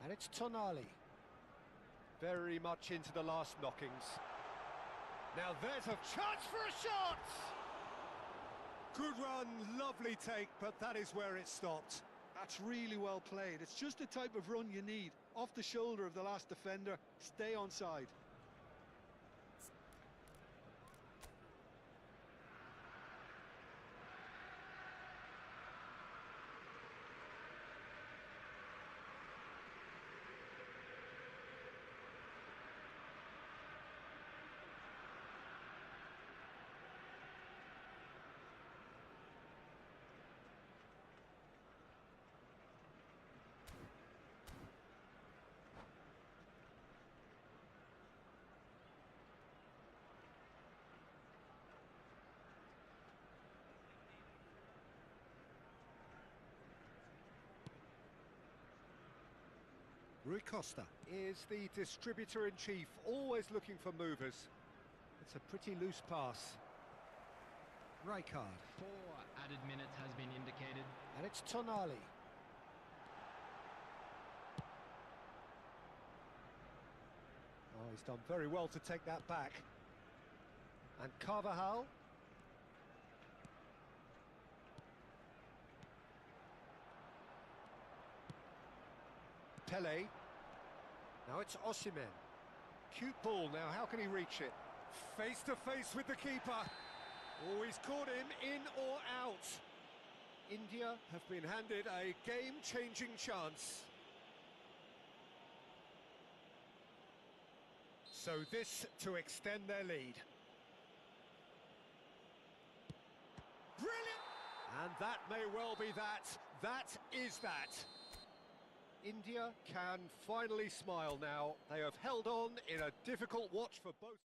And it's Tonali. Very much into the last knockings. Now there's a chance for a shot! Good run, lovely take, but that is where it stopped. That's really well played. It's just the type of run you need. Off the shoulder of the last defender, stay onside. Rui Costa is the distributor-in-chief, always looking for movers. It's a pretty loose pass. Rijkaard. 4 added minutes has been indicated. And it's Tonali. Oh, he's done very well to take that back. And Carvajal. Pele. Now it's Osimhen. Cute ball now, how can he reach it? Face to face with the keeper. Oh, he's caught him in or out. India have been handed a game-changing chance. So this to extend their lead. Brilliant! And that may well be that. That is that. India can finally smile now. They have held on in a difficult watch for both.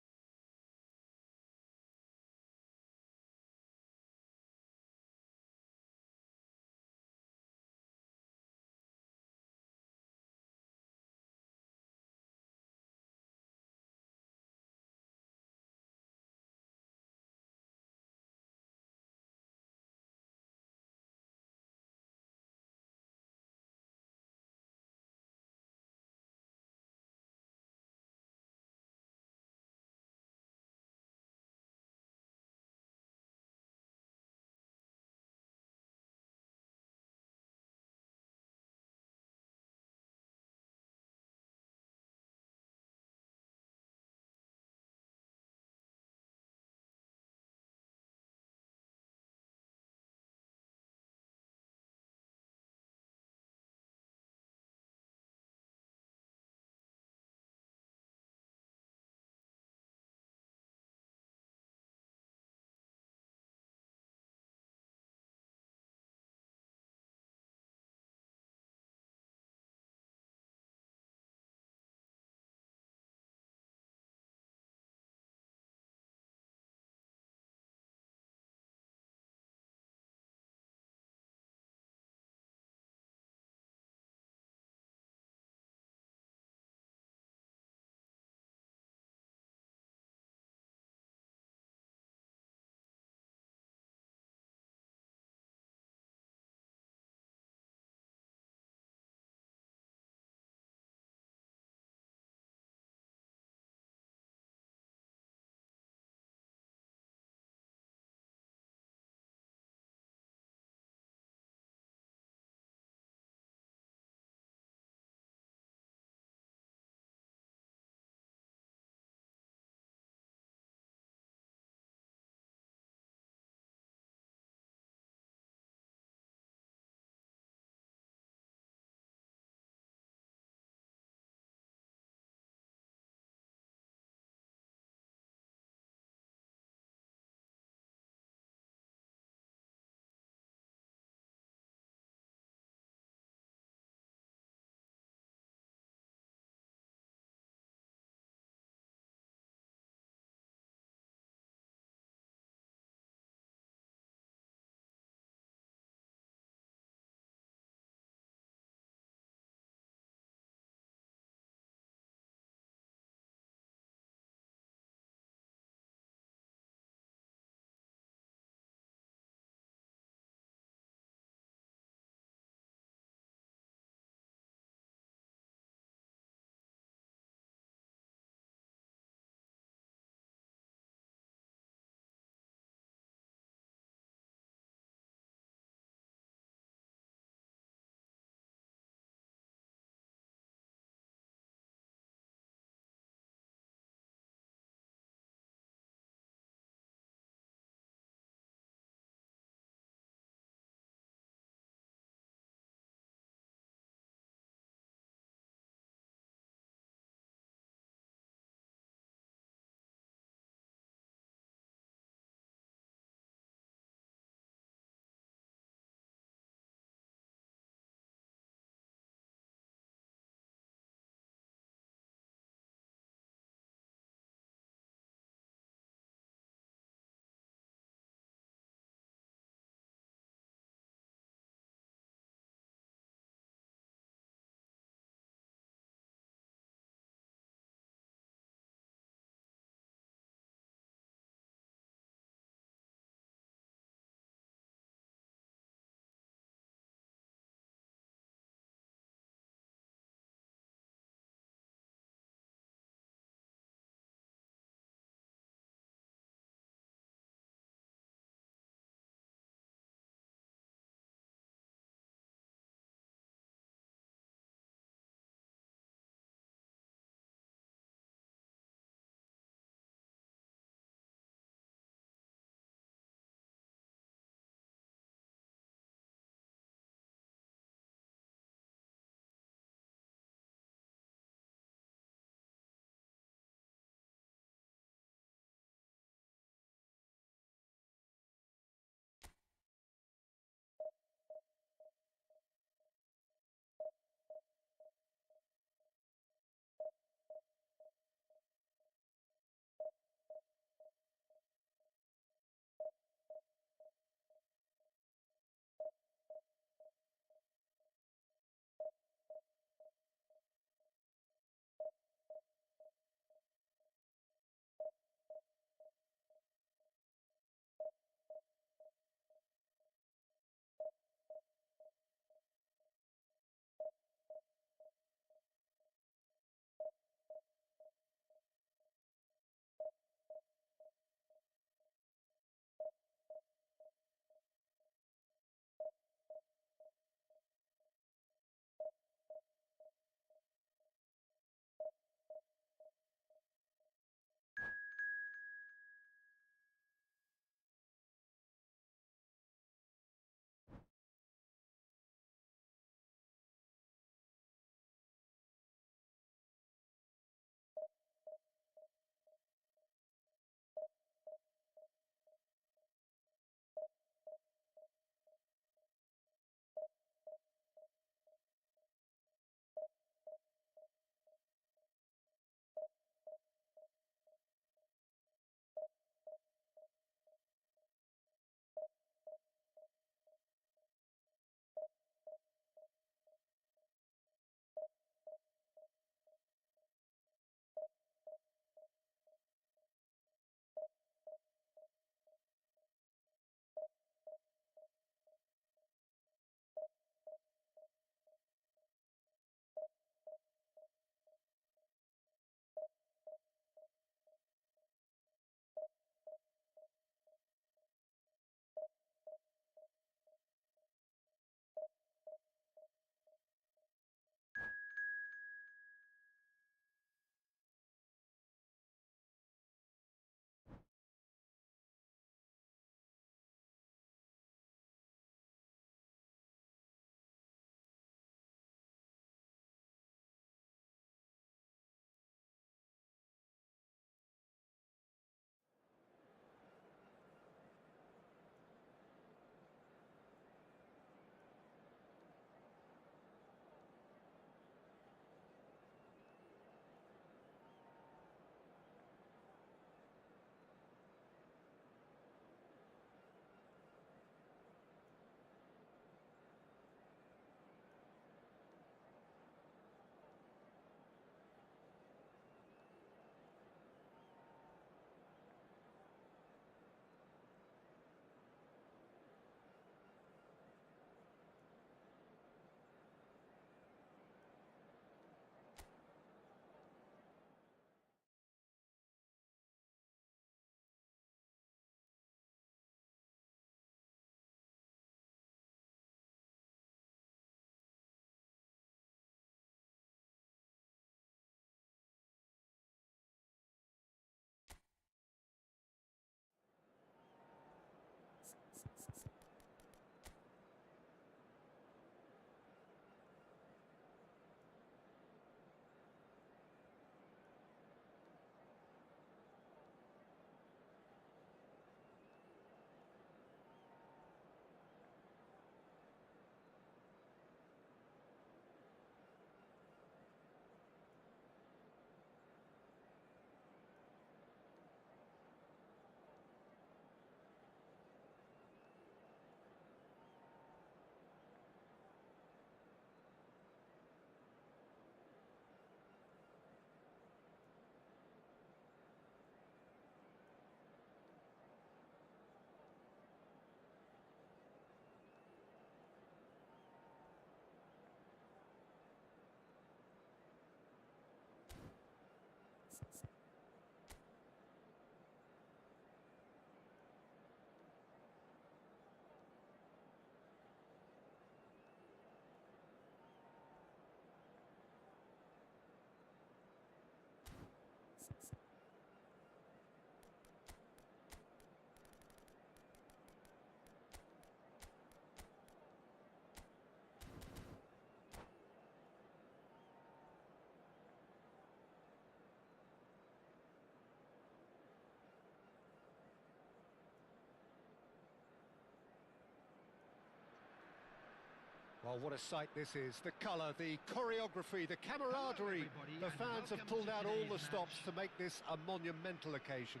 Well, what a sight this is. The colour, the choreography, the camaraderie. The fans have pulled out all the stops to make this a monumental occasion.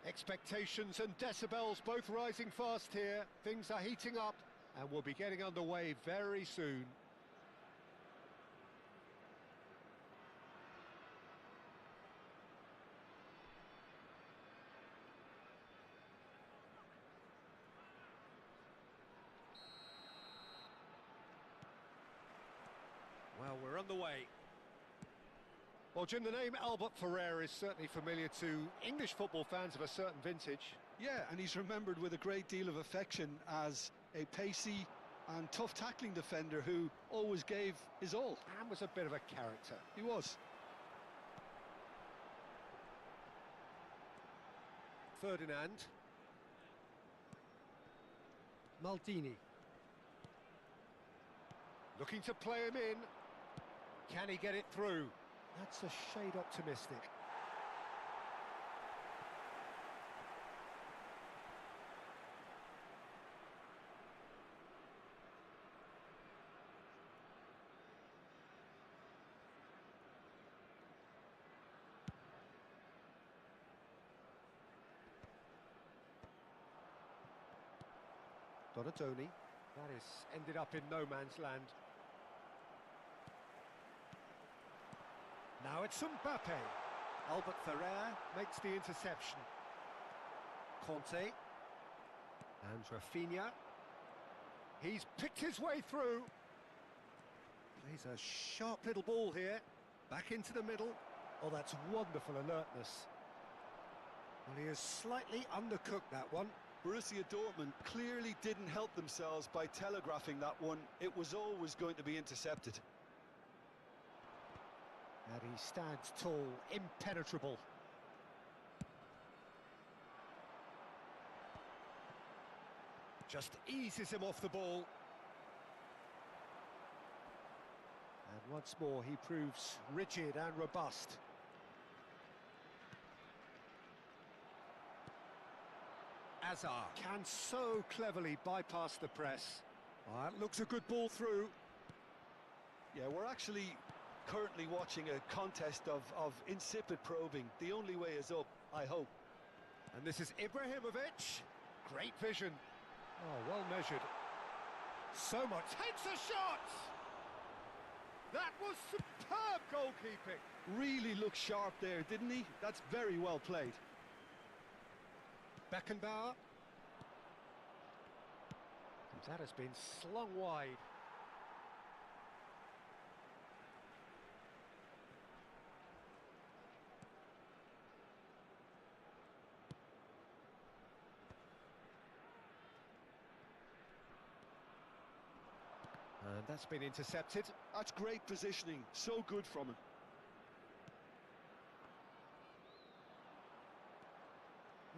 Expectations and decibels both rising fast here. Things are heating up and we'll be getting underway very soon. Well, we're underway. Well, Jim, the name Albert Ferrer is certainly familiar to English football fans of a certain vintage. Yeah, and he's remembered with a great deal of affection as a pacey and tough tackling defender who always gave his all. And was a bit of a character. He was. Ferdinand. Maldini. Looking to play him in. Can he get it through? That's a shade optimistic. Donatoni. That is ended up in no man's land. Now it's Mbappe. Albert Ferrer makes the interception. Conte. And Rafinha. He's picked his way through. Plays a sharp little ball here. Back into the middle. Oh, that's wonderful alertness. Well, he has slightly undercooked that one. Borussia Dortmund clearly didn't help themselves by telegraphing that one. It was always going to be intercepted. And he stands tall, impenetrable. Just eases him off the ball. And once more he proves rigid and robust. Azar can so cleverly bypass the press. Oh, that looks a good ball through. Yeah, we're actually currently watching a contest of insipid probing. The only way is up, I hope. And this is Ibrahimovic. Great vision. Oh, well measured. So much. Takes a shot! That was superb goalkeeping. Really looked sharp there, didn't he? That's very well played. Beckenbauer. And that has been slung wide. And that's been intercepted. That's great positioning. So good from him.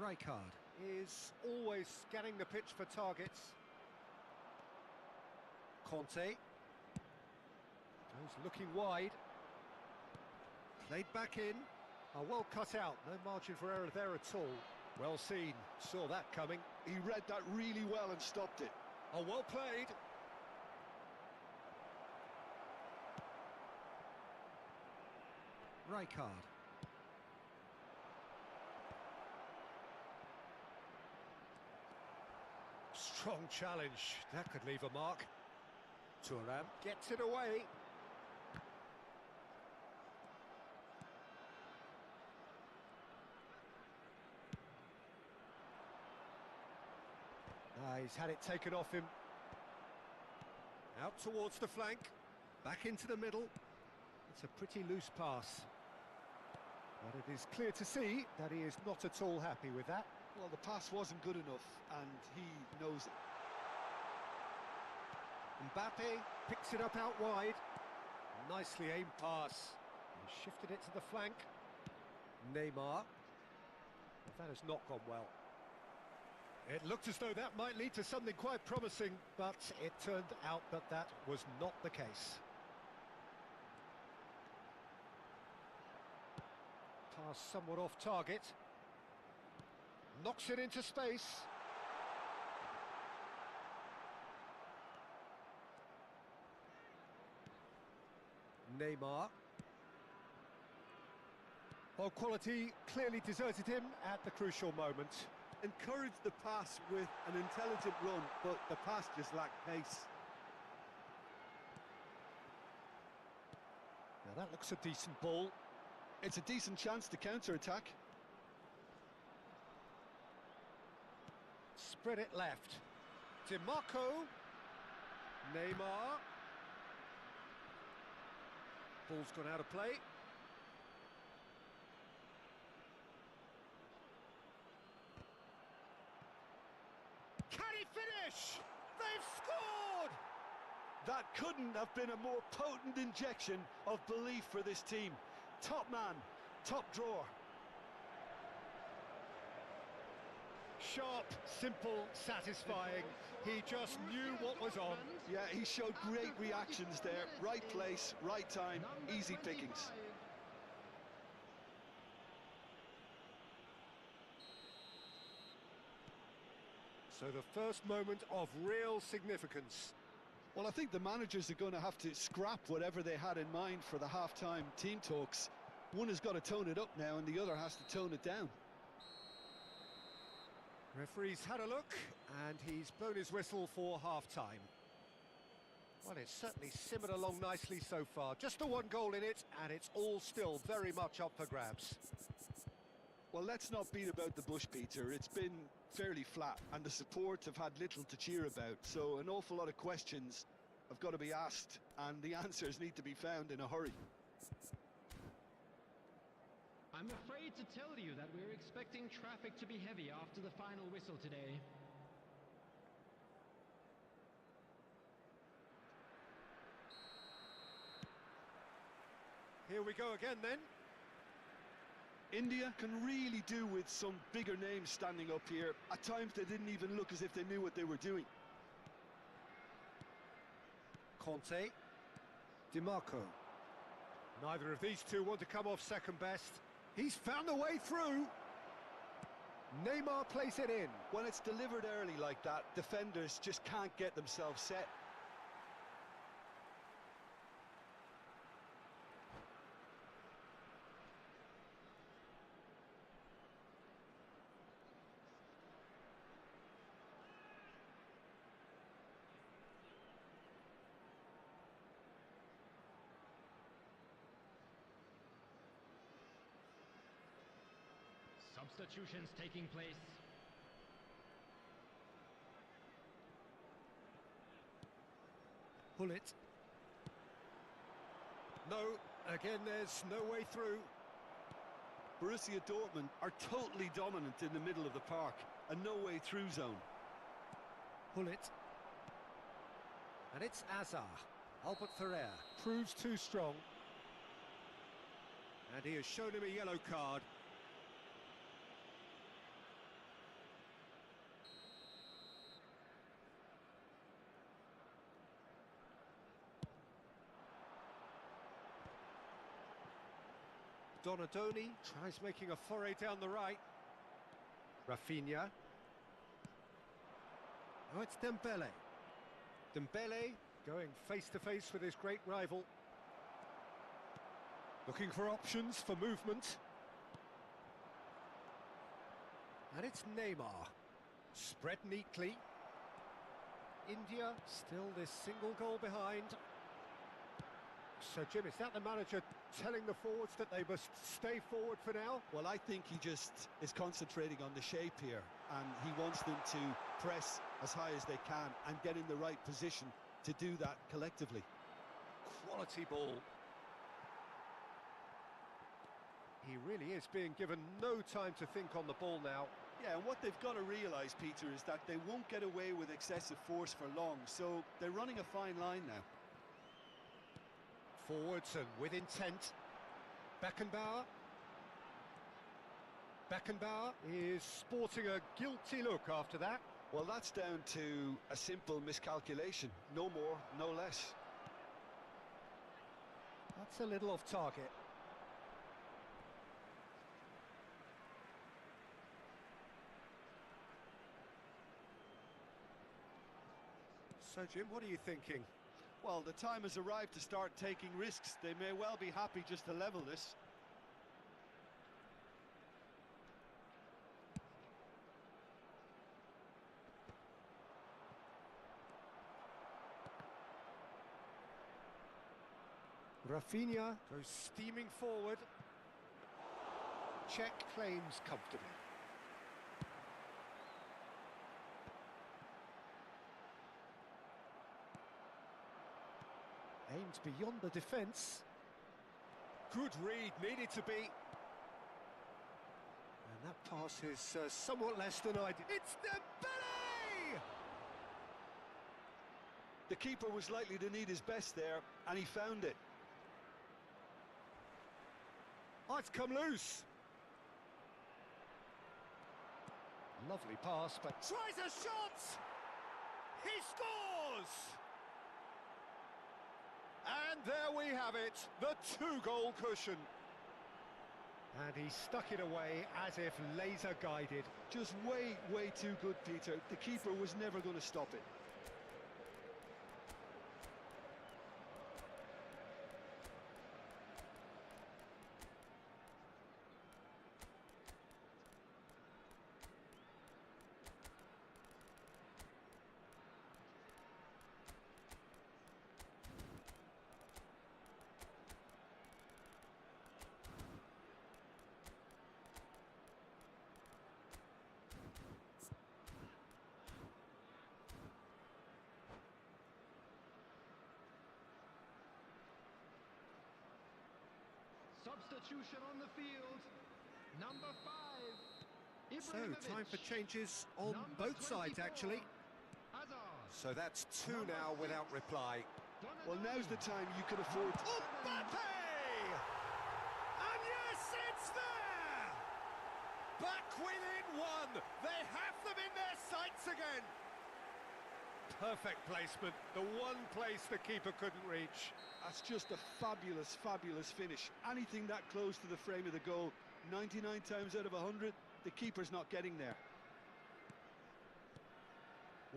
Rijkaard is always scanning the pitch for targets. Conte goes looking wide. Played back in. Oh, well cut out. No margin for error there at all. Well seen. Saw that coming. He read that really well and stopped it. Oh, well played. Rijkaard. Strong challenge. That could leave a mark. Thuram gets it away. He's had it taken off him. Out towards the flank. Back into the middle. That's a pretty loose pass. But it is clear to see that he is not at all happy with that. Well, the pass wasn't good enough, and he knows it. Mbappe picks it up out wide. Nicely aimed pass. He shifted it to the flank. Neymar. Well, that has not gone well. It looked as though that might lead to something quite promising, but it turned out that that was not the case. Pass somewhat off target. Knocks it into space. Neymar. Well, quality clearly deserted him at the crucial moment. Encouraged the pass with an intelligent run, but the pass just lacked pace. Now that looks a decent ball. It's a decent chance to counter-attack. Spread it left. DiMarco. Neymar. Ball's gone out of play. Can he finish? They've scored! That couldn't have been a more potent injection of belief for this team. Top man, top drawer. Sharp, simple, satisfying. He just knew what was on. Yeah, he showed great reactions there. Right place, right time, easy pickings. So the first moment of real significance. Well, I think the managers are going to have to scrap whatever they had in mind for the half-time team talks. One has got to tone it up now and the other has to tone it down. Referee's had a look and he's blown his whistle for half-time. Well, it's certainly simmered along nicely so far. Just the one goal in it and it's all still very much up for grabs. Well, let's not beat about the bush, Peter. It's been fairly flat and the support have had little to cheer about. So an awful lot of questions have got to be asked and the answers need to be found in a hurry. I'm afraid to tell you that we're expecting traffic to be heavy after the final whistle today. Here we go again then. India can really do with some bigger names standing up here. At times they didn't even look as if they knew what they were doing. Conte. DiMarco. Neither of these two want to come off second best. He's found a way through. Neymar plays it in. When it's delivered early like that, defenders just can't get themselves set. Substitutions taking place. Pull it. No, again there's no way through. Borussia Dortmund are totally dominant in the middle of the park. A no way through zone. Pull it. And it's Azar. Albert Ferrer proves too strong. And he has shown him a yellow card. Donadoni tries making a foray down the right. Rafinha. Oh, it's Dembele. Dembele going face-to-face with his great rival. Looking for options for movement. And it's Neymar. Spread neatly. India still this single goal behind. So, Jim, is that the manager telling the forwards that they must stay forward for now? Well, I think he just is concentrating on the shape here and he wants them to press as high as they can and get in the right position to do that collectively. Quality ball. He really is being given no time to think on the ball now. Yeah, and what they've got to realise, Peter, is that they won't get away with excessive force for long, so they're running a fine line now. Forwards and with intent. Beckenbauer. Beckenbauer is sporting a guilty look after that. Well, that's down to a simple miscalculation. No more, no less. That's a little off target. So, Jim, what are you thinking? Well, the time has arrived to start taking risks. They may well be happy just to level this. Rafinha goes steaming forward. Check claims comfortably. Aimed beyond the defence. Good read, needed to be. And that pass is somewhat less than ideal. It's Dembele! The keeper was likely to need his best there, and he found it. Oh, it's come loose. Lovely pass, but tries a shot! He scores! And there we have it, the two-goal cushion. And he stuck it away as if laser-guided. Just way too good, Peter. The keeper was never going to stop it. Substitution on the field. Number 5. So, time for changes on Number both sides, 24. actually. Hazard. So that's two now without reply. Well, now's the time you can afford to... Mbappe! And yes, it's there! Back within one! They have them in their sights again! Perfect placement, the one place the keeper couldn't reach. That's just a fabulous finish. Anything that close to the frame of the goal, 99 times out of 100, the keeper's not getting there.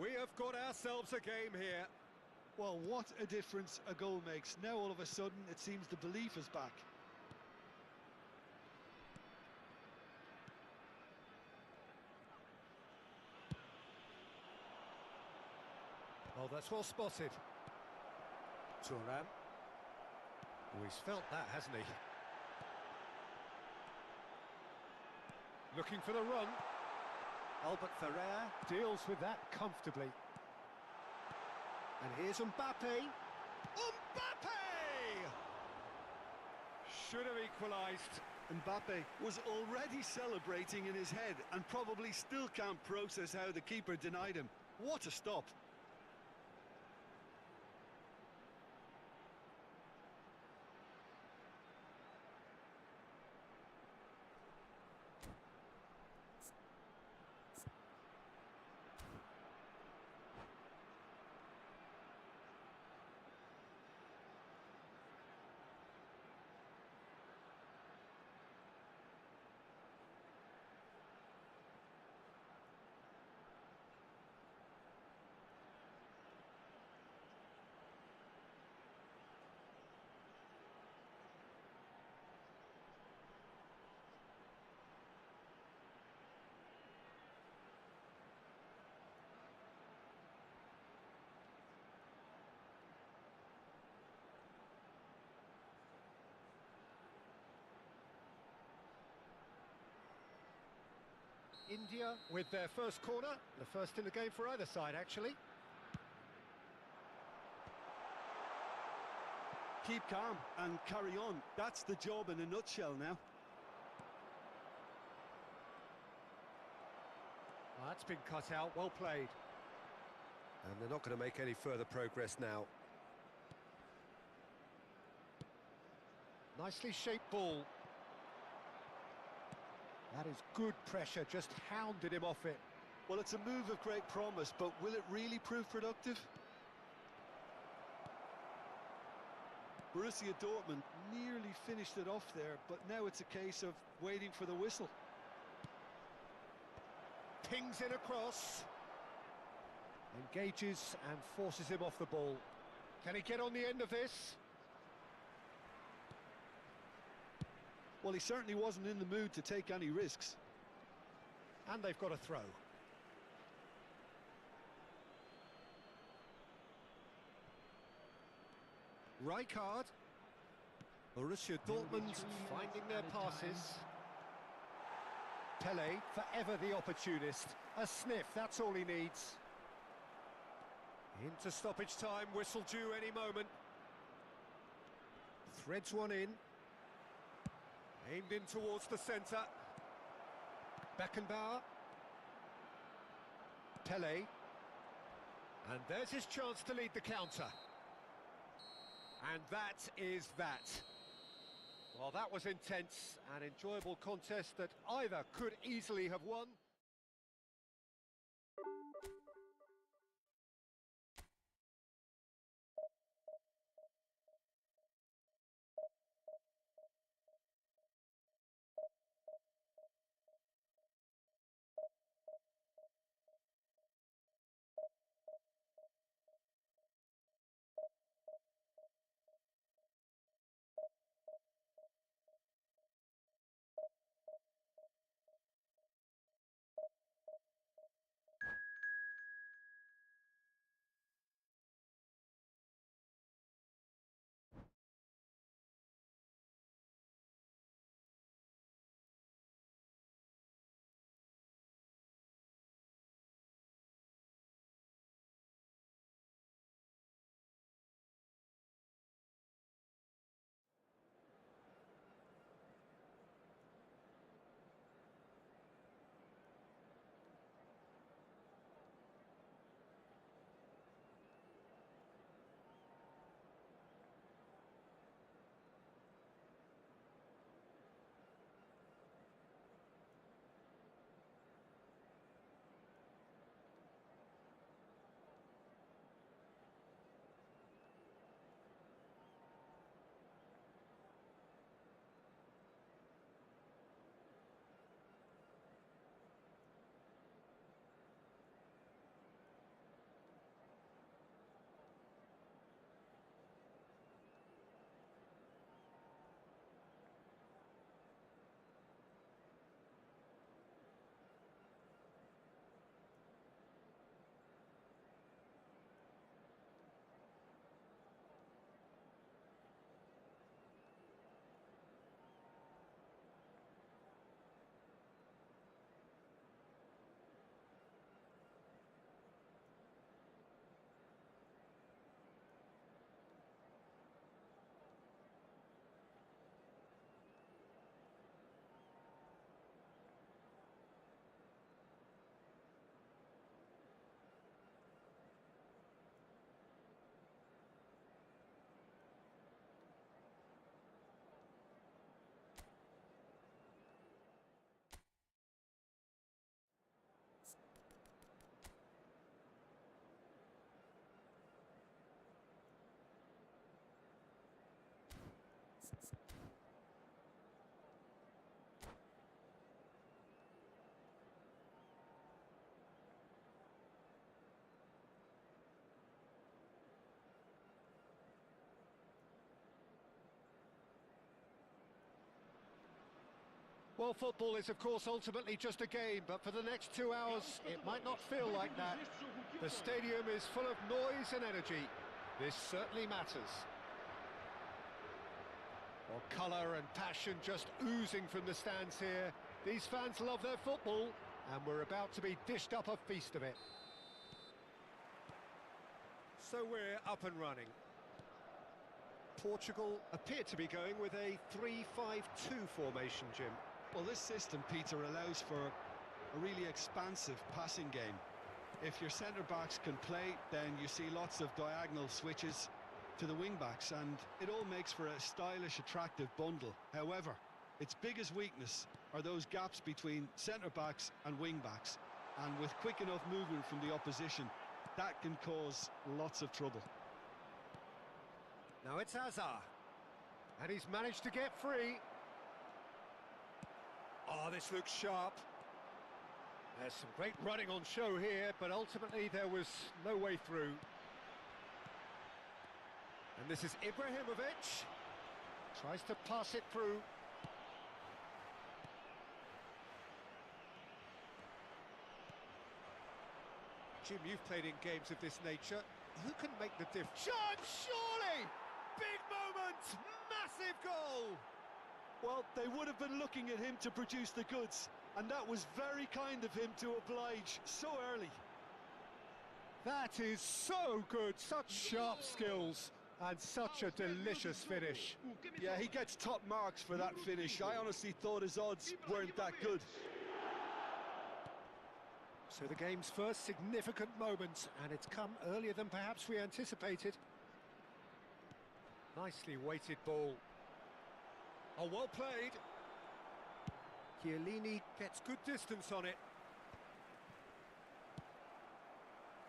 We have got ourselves a game here. Well, what a difference a goal makes. Now all of a sudden it seems the belief is back. Oh, that's well spotted. Thuram. Oh, he's felt that, hasn't he? Looking for the run. Albert Ferrer deals with that comfortably. And here's Mbappe. Mbappe! Should have equalised. Mbappe was already celebrating in his head and probably still can't process how the keeper denied him. What a stop. India with their first corner, the first in the game for either side, actually. Keep calm and carry on. That's the job in a nutshell now. That's been cut out, well played. And they're not going to make any further progress now. Nicely shaped ball. That is good pressure, just hounded him off it. Well, it's a move of great promise, but will it really prove productive? Borussia Dortmund nearly finished it off there, but now it's a case of waiting for the whistle. Pings it across. Engages and forces him off the ball. Can he get on the end of this? Well, he certainly wasn't in the mood to take any risks. And they've got a throw. Rijkaard. Borussia Dortmund finding their passes. Pele, forever the opportunist. A sniff, that's all he needs. Into stoppage time, whistle due any moment. Threads one in. Aimed in towards the centre. Beckenbauer. Pele. And there's his chance to lead the counter. And that is that. Well, that was intense, an enjoyable contest that either could easily have won. Well, football is, of course, ultimately just a game, but for the next 2 hours, it might not feel like that. The stadium is full of noise and energy. This certainly matters. Well, colour and passion just oozing from the stands here. These fans love their football, and we're about to be dished up a feast of it. So we're up and running. Portugal appear to be going with a 3-5-2 formation, Jim. Well, this system, Peter, allows for a really expansive passing game. If your centre-backs can play, then you see lots of diagonal switches to the wing-backs, and it all makes for a stylish, attractive bundle. However, its biggest weakness are those gaps between centre-backs and wing-backs, and with quick enough movement from the opposition, that can cause lots of trouble. Now it's Hazard, and he's managed to get free. Oh, this looks sharp. There's some great running on show here, but ultimately there was no way through. And this is Ibrahimovic. Tries to pass it through. Jim, you've played in games of this nature. Who can make the difference? Chance, surely! Big moment! Massive goal! Well, they would have been looking at him to produce the goods, and that was very kind of him to oblige so early. That is so good, such sharp skills, and such a delicious finish. Yeah, he gets top marks for that finish. I honestly thought his odds weren't that good. So the game's first significant moment, and it's come earlier than perhaps we anticipated. Nicely weighted ball. Oh, well played. Chiellini gets good distance on it.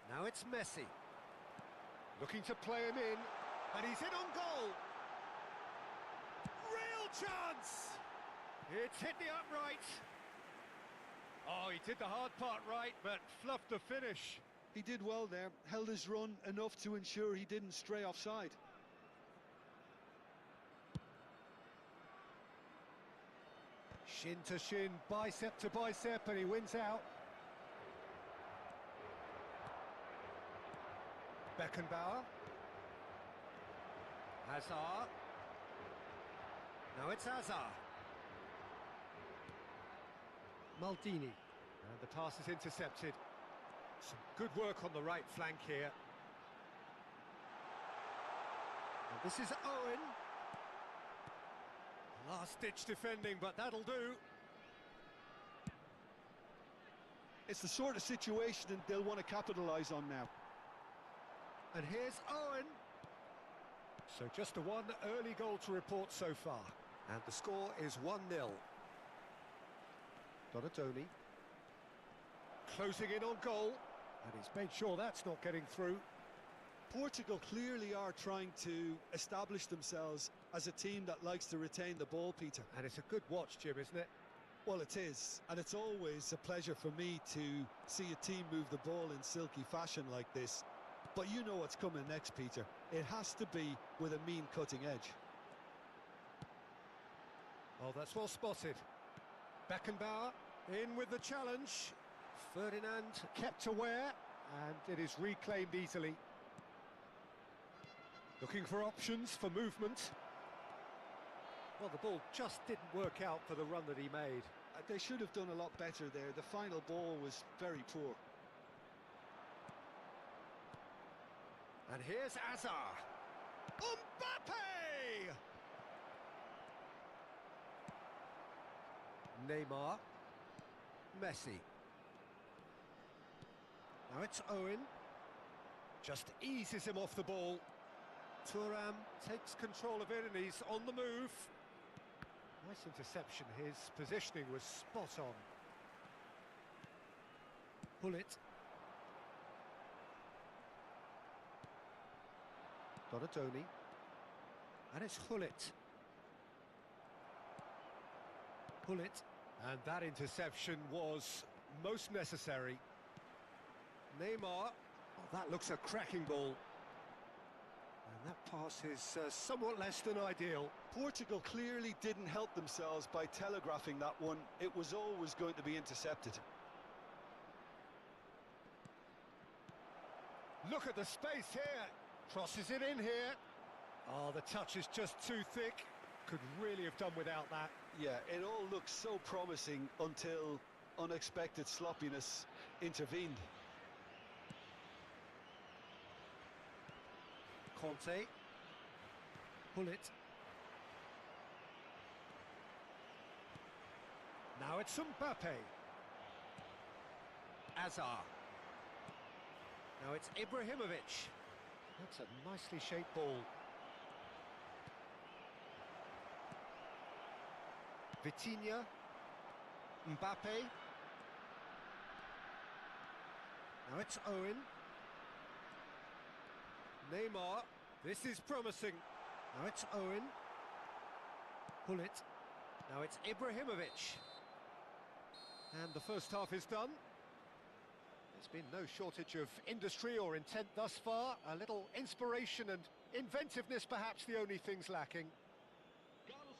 Now it's Messi. Looking to play him in, and he's in on goal. Real chance! It's hit the upright. Oh, he did the hard part right, but fluffed the finish. He did well there, held his run enough to ensure he didn't stray offside. Shin to shin, bicep to bicep, and he wins out. Beckenbauer. Hazard. Now it's Hazard. Maldini. And the pass is intercepted. Some good work on the right flank here. And this is Owen. Last-ditch defending, but that'll do. It's the sort of situation they'll want to capitalise on now. And here's Owen. So just the one early goal to report so far. And the score is 1-0. Donatoni. Closing in on goal. And he's made sure that's not getting through. Portugal clearly are trying to establish themselves as a team that likes to retain the ball, Peter. And it's a good watch, Jim, isn't it? Well, it is. And it's always a pleasure for me to see a team move the ball in silky fashion like this. But you know what's coming next, Peter. It has to be with a mean cutting edge. Oh, that's well spotted. Beckenbauer in with the challenge. Ferdinand kept aware, and it is reclaimed easily. Looking for options for movement. Well, the ball just didn't work out for the run that he made. They should have done a lot better there. The final ball was very poor. And here's Hazard. Mbappe! Neymar. Messi. Now it's Owen. Just eases him off the ball. Thuram takes control of it and he's on the move. Nice interception. His positioning was spot on. Bullet. Donatoni. And it's Hullet. Hullet. And that interception was most necessary. Neymar. Oh, that looks a cracking ball. And that pass is somewhat less than ideal. Portugal clearly didn't help themselves by telegraphing that one. It was always going to be intercepted. Look at the space here. Crosses it in here. Oh, the touch is just too thick. Could really have done without that. Yeah, it all looked so promising until unexpected sloppiness intervened. Conte. Pull it. Now it's Mbappe. Azar. Now it's Ibrahimovic. That's a nicely shaped ball. Vitinha. Mbappe. Now it's Owen. Neymar. This is promising. Now it's Owen. Pull it. Now it's Ibrahimovic. And the first half is done. There's been no shortage of industry or intent thus far. A little inspiration and inventiveness, perhaps the only things lacking.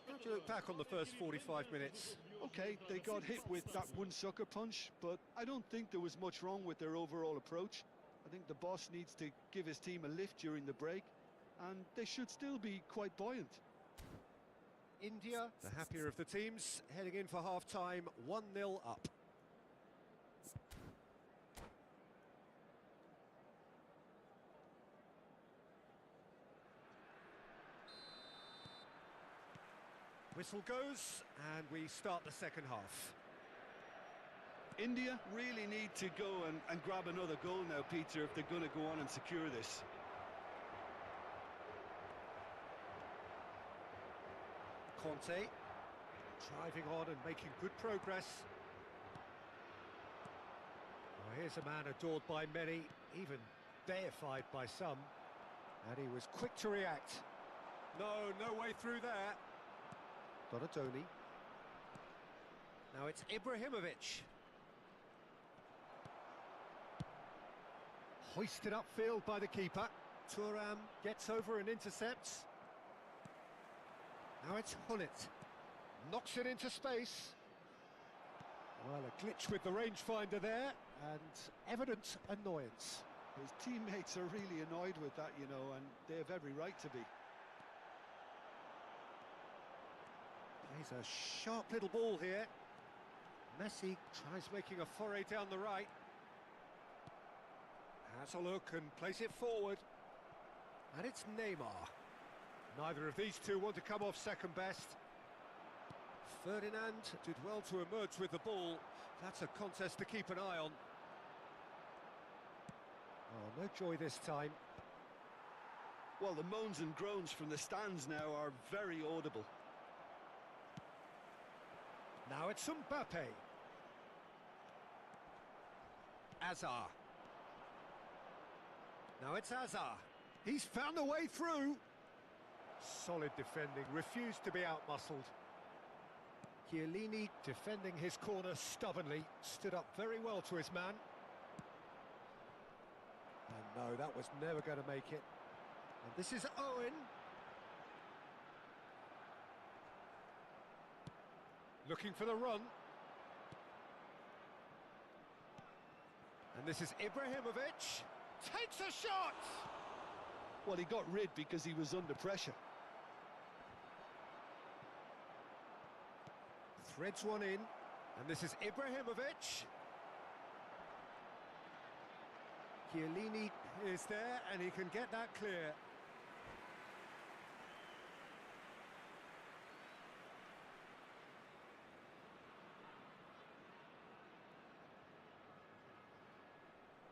How do you look back on the first 45 minutes? Okay, they got hit with that one sucker punch, but I don't think there was much wrong with their overall approach. I think the boss needs to give his team a lift during the break, and they should still be quite buoyant. India, the happier of the teams, heading in for half-time, 1-0 up. Whistle goes, and we start the second half. India really need to go and grab another goal now, Peter, if they're going to go on and secure this. Conte, driving on and making good progress. Oh, here's a man adored by many, even deified by some. And he was quick to react. No way through there. Donatoni. Now it's Ibrahimovic. Hoisted upfield by the keeper. Thuram gets over and intercepts. Now it's Hullet. Knocks it into space. Well, a glitch with the rangefinder there, and evident annoyance. His teammates are really annoyed with that, you know, and they have every right to be. Plays a sharp little ball here. Messi tries making a foray down the right. Has a look and plays it forward. And it's Neymar. Neither of these two want to come off second best. Ferdinand did well to emerge with the ball. That's a contest to keep an eye on. Oh, no joy this time. Well, the moans and groans from the stands now are very audible. Now it's Mbappe. Azar. Now it's Azar. He's found a way through. Solid defending, refused to be outmuscled. Chiellini defending his corner stubbornly, stood up very well to his man. And no, that was never going to make it. And this is Owen. Looking for the run. And this is Ibrahimovic. Takes a shot! Well, he got rid because he was under pressure. Threads one in, and this is Ibrahimovic. Chiellini is there, and he can get that clear.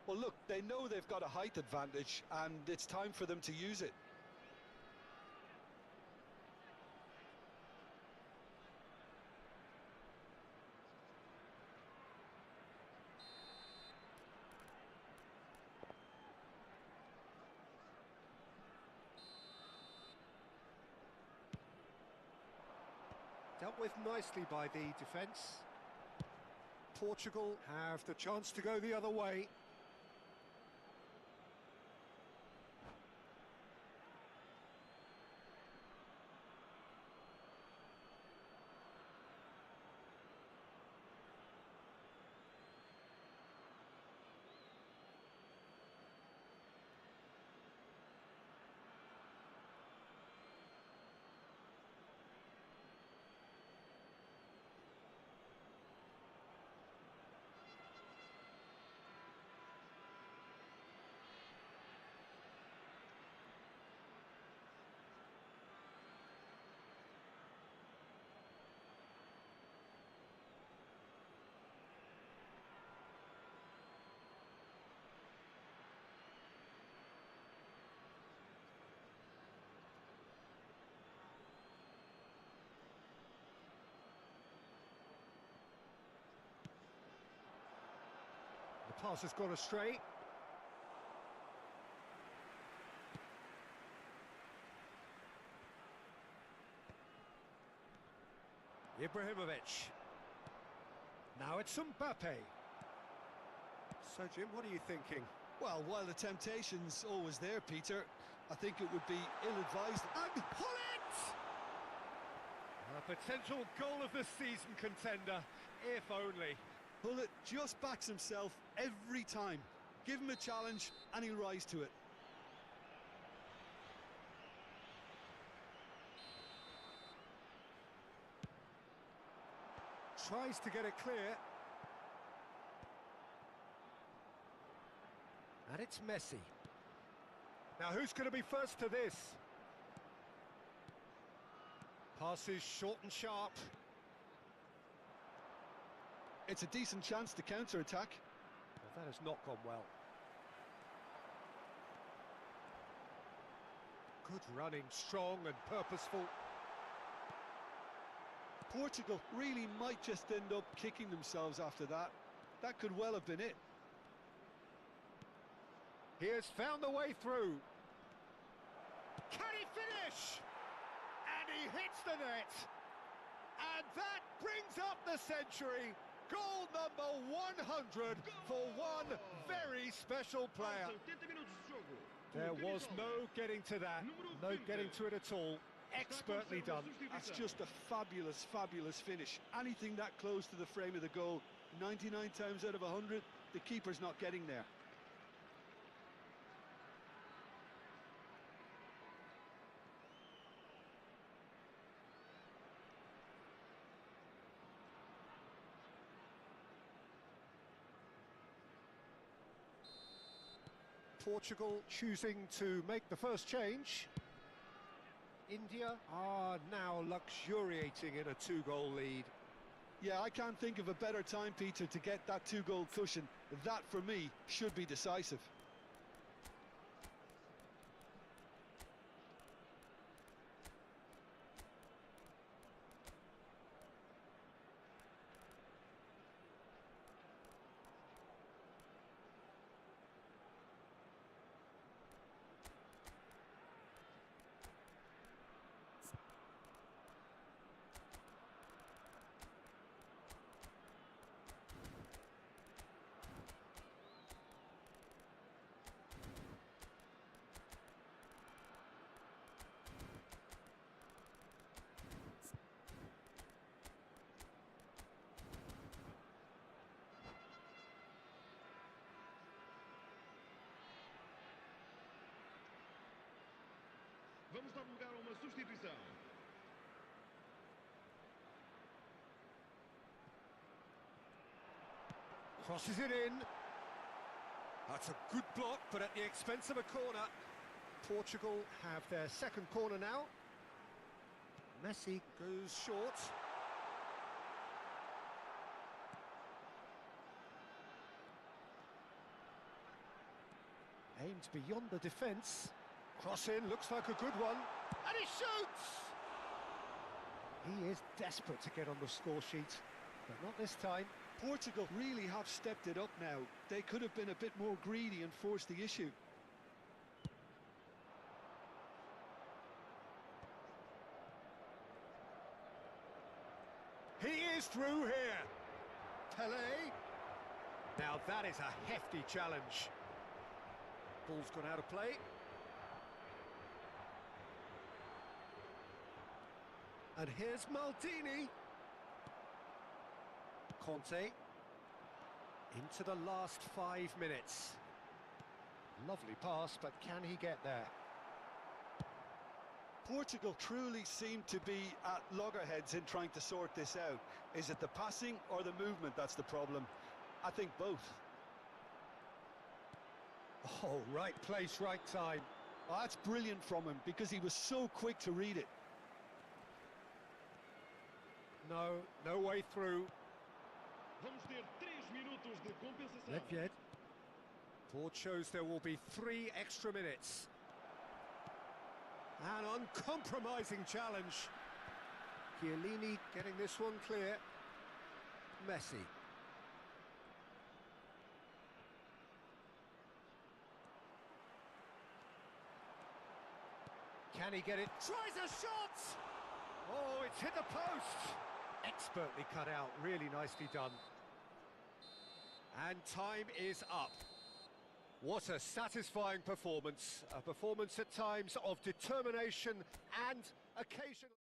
Well, look, they know they've got a height advantage, and it's time for them to use it. Dealt with nicely by the defence. Portugal have the chance to go the other way. pass has gone astray. Ibrahimovic. Now it's Mbappe. So, Jim, what are you thinking? Well, while the temptation's always there, Peter, I think it would be ill-advised. And Hullet! A potential goal of the season contender, if only. Hullet just backs himself every time. Give him a challenge and he'll rise to it. Tries to get it clear. And it's Messi. Now who's going to be first to this? Passes short and sharp. It's a decent chance to counter-attack. Well, that has not gone well. Good running, strong and purposeful. Portugal really might just end up kicking themselves after that. That could well have been it. He has found the way through. Can he finish? And he hits the net. And that brings up the century. Goal number 100 for one very special player. There was no getting to that, no getting to it at all. Expertly done. That's just a fabulous, fabulous finish. Anything that close to the frame of the goal, 99 times out of 100, the keeper's not getting there. Portugal choosing to make the first change. India are now luxuriating in a two-goal lead. Yeah, I can't think of a better time, Peter, to get that two-goal cushion. That, for me, should be decisive. Vamos dar lugar a uma substituição. Crosses it in. That's a good block, but at the expense of a corner. Portugal have their second corner now. Messi goes short. Aimed beyond the defence. Cross in, looks like a good one. And he shoots! He is desperate to get on the score sheet, but not this time. Portugal really have stepped it up now. They could have been a bit more greedy and forced the issue. He is through here. Pelé. Now that is a hefty challenge. Ball's gone out of play. And here's Maldini. Conte. Into the last 5 minutes. Lovely pass, but can he get there? Portugal truly seem to be at loggerheads in trying to sort this out. Is it the passing or the movement that's the problem? I think both. Oh, right place, right time. Oh, that's brilliant from him because he was so quick to read it. No way through. Vamos ter 3 minutos de compensação. Ledvied. Board shows there will be 3 extra minutes. An uncompromising challenge. Chiellini getting this one clear. Messi. Can he get it? Tries a shot! Oh, it's hit the post! Expertly cut out, really nicely done. And time is up. What a satisfying performance. A performance at times of determination and occasional.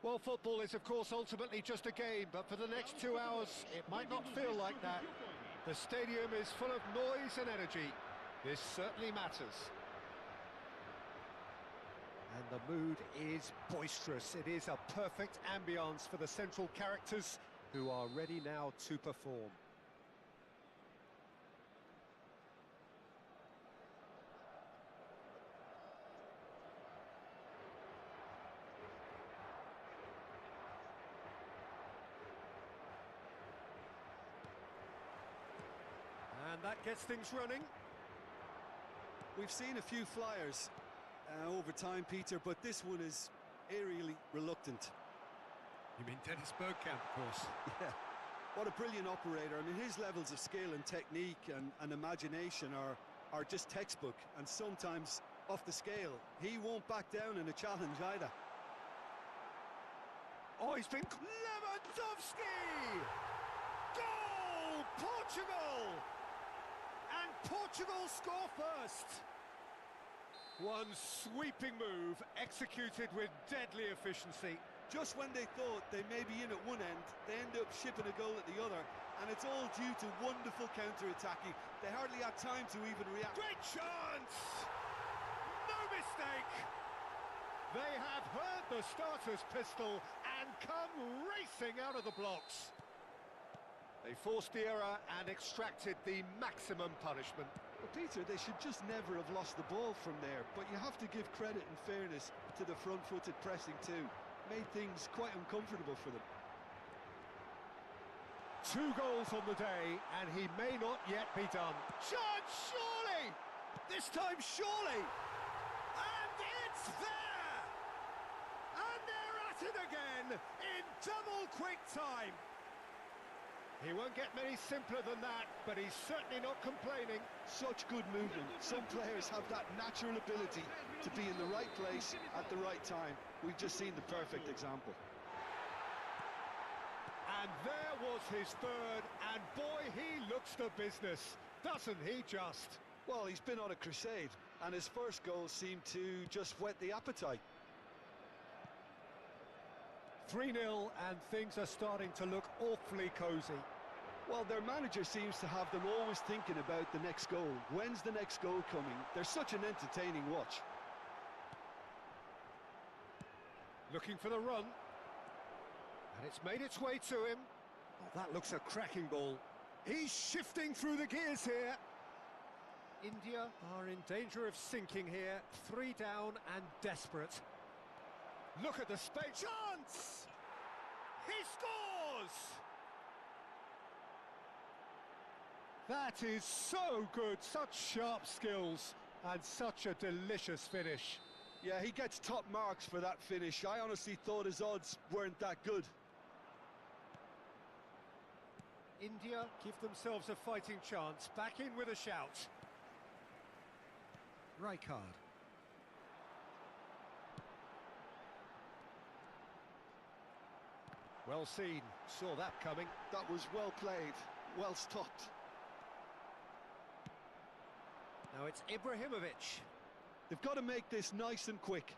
Well, football is, of course, ultimately just a game, but for the next 2 hours, it might not feel like that. The stadium is full of noise and energy. This certainly matters. And the mood is boisterous. It is a perfect ambience for the central characters who are ready now to perform. And that gets things running. We've seen a few flyers over time, Peter, but this one is eerily reluctant. You mean Dennis Bergkamp, of course. Yeah, what a brilliant operator. I mean, his levels of skill and technique and imagination are just textbook, and sometimes off the scale. He won't back down in a challenge either. Oh, he's been... Lewandowski! Goal! Portugal! And Portugal score first. One sweeping move, executed with deadly efficiency. Just when they thought they may be in at one end, they end up shipping a goal at the other, and it's all due to wonderful counter-attacking. They hardly had time to even react. Great chance! No mistake! They have heard the starter's pistol and come racing out of the blocks. They forced the error and extracted the maximum punishment. Well, Peter, they should just never have lost the ball from there, but you have to give credit and fairness to the front-footed pressing too. Made things quite uncomfortable for them. 2 goals on the day, and he may not yet be done. Chance, surely! This time, surely! And it's there! And they're at it again in double quick time. He won't get many simpler than that, but he's certainly not complaining. Such good movement. Some players have that natural ability to be in the right place at the right time. We've just seen the perfect example. And there was his third, and boy, he looks the business, doesn't he just? Well, he's been on a crusade, and his first goal seemed to just whet the appetite. 3-0, and things are starting to look awfully cosy. Well, their manager seems to have them always thinking about the next goal. When's the next goal coming? They're such an entertaining watch. Looking for the run. And it's made its way to him. Oh, that looks a cracking ball. He's shifting through the gears here. India are in danger of sinking here. 3 down and desperate. Look at the space. Chance! He scores! That is so good. Such sharp skills and such a delicious finish. Yeah, he gets top marks for that finish. I honestly thought his odds weren't that good. India give themselves a fighting chance. Back in with a shout. Rijkaard. Well seen. Saw that coming. That was well played. Well stopped. Now it's Ibrahimovic. They've got to make this nice and quick.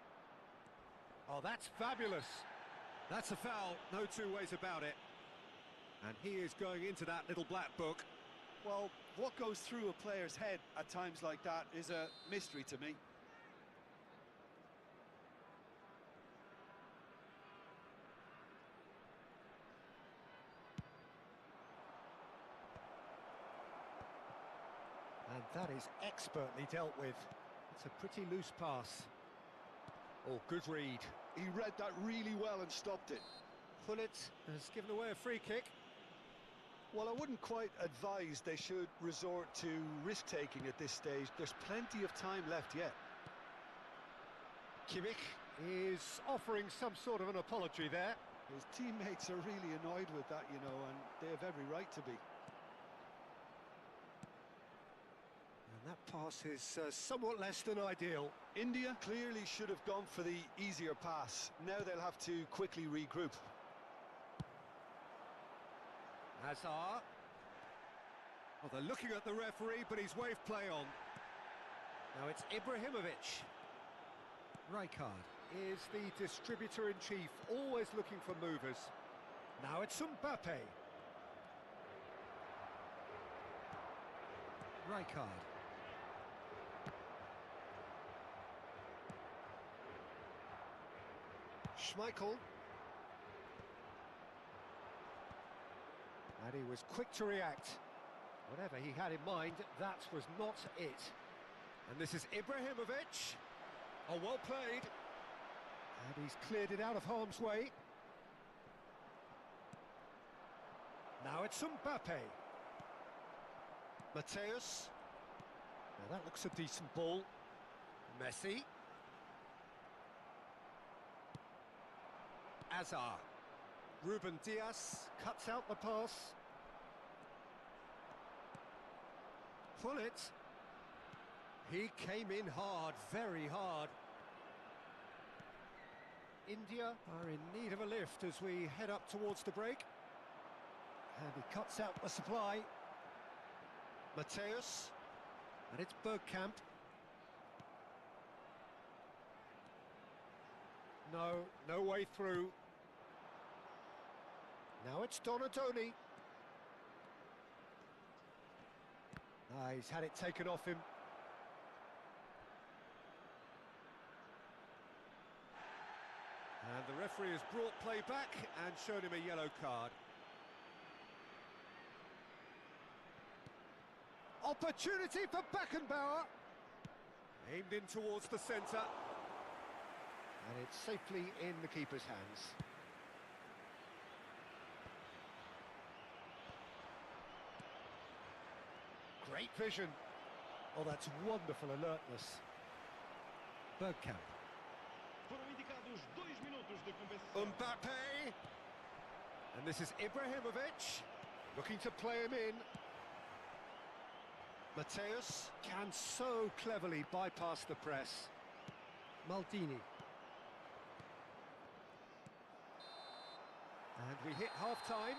Oh, that's fabulous. That's a foul. No 2 ways about it. And he is going into that little black book. Well, what goes through a player's head at times like that is a mystery to me. And that is expertly dealt with. It's a pretty loose pass. Oh, good read. He read that really well and stopped it. Pullet has given away a free kick. Well, I wouldn't quite advise they should resort to risk-taking at this stage. There's plenty of time left yet. Kimmich is offering some sort of an apology there. His teammates are really annoyed with that, you know, and they have every right to be. And that pass is somewhat less than ideal. India clearly should have gone for the easier pass. Now they'll have to quickly regroup. Hazard. Well, they're looking at the referee, but he's waved play on. Now it's Ibrahimovic. Rijkaard is the distributor-in-chief, always looking for movers. Now it's Mbappe. Rijkaard. Schmeichel. And he was quick to react. Whatever he had in mind, that was not it. And this is Ibrahimovic. Oh, well played. And he's cleared it out of harm's way. Now it's Mbappe. Mateus. Now that looks a decent ball. Messi. Hazard. Ruben Diaz cuts out the pass. Pullet. He came in hard, very hard. India are in need of a lift as we head up towards the break. And he cuts out the supply. Mateus. And it's Bergkamp. No way through. Now it's Donadoni. He's had it taken off him. And the referee has brought play back and shown him a yellow card. Opportunity for Beckenbauer. Aimed in towards the centre. And it's safely in the keeper's hands. Great vision. Oh, that's wonderful alertness. Bergkamp. Foram indicados 2 minutos de compensação. Mbappe. And this is Ibrahimovic. Looking to play him in. Mateus can so cleverly bypass the press. Maldini. And we hit half-time.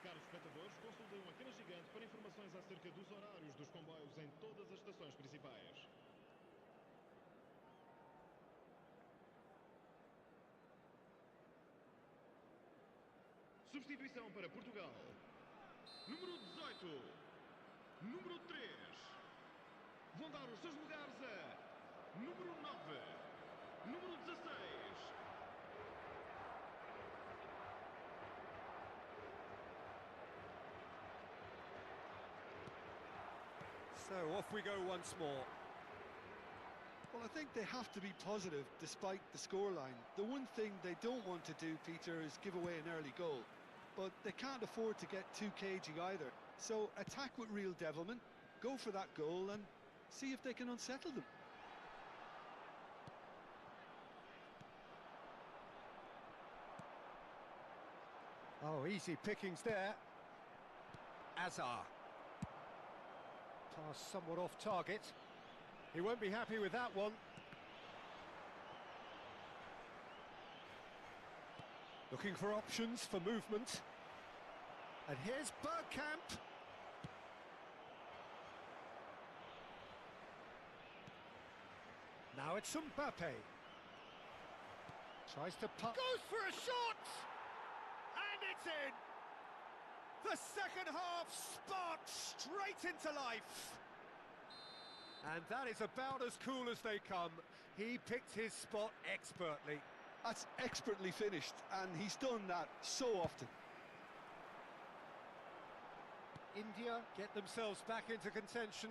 Caros espectadores, consultem uma quina gigante para informações acerca dos horários dos comboios em todas as estações principais. Substituição para Portugal. Número 18. Número 3. Vão dar os seus lugares a número 9. Número 16. So off we go once more. Well, I think they have to be positive despite the scoreline. The one thing they don't want to do, Peter, is give away an early goal. But they can't afford to get too cagey either. So attack with real devilment, go for that goal and see if they can unsettle them. Oh, easy pickings there. Azar. Pass somewhat off target. He won't be happy with that one. Looking for options for movement. And here's Bergkamp. Now it's Mbappe. Tries to put. Goes for a shot! And it's in! The second half sparks straight into life. And that is about as cool as they come. He picked his spot expertly. That's expertly finished, and he's done that so often. India get themselves back into contention.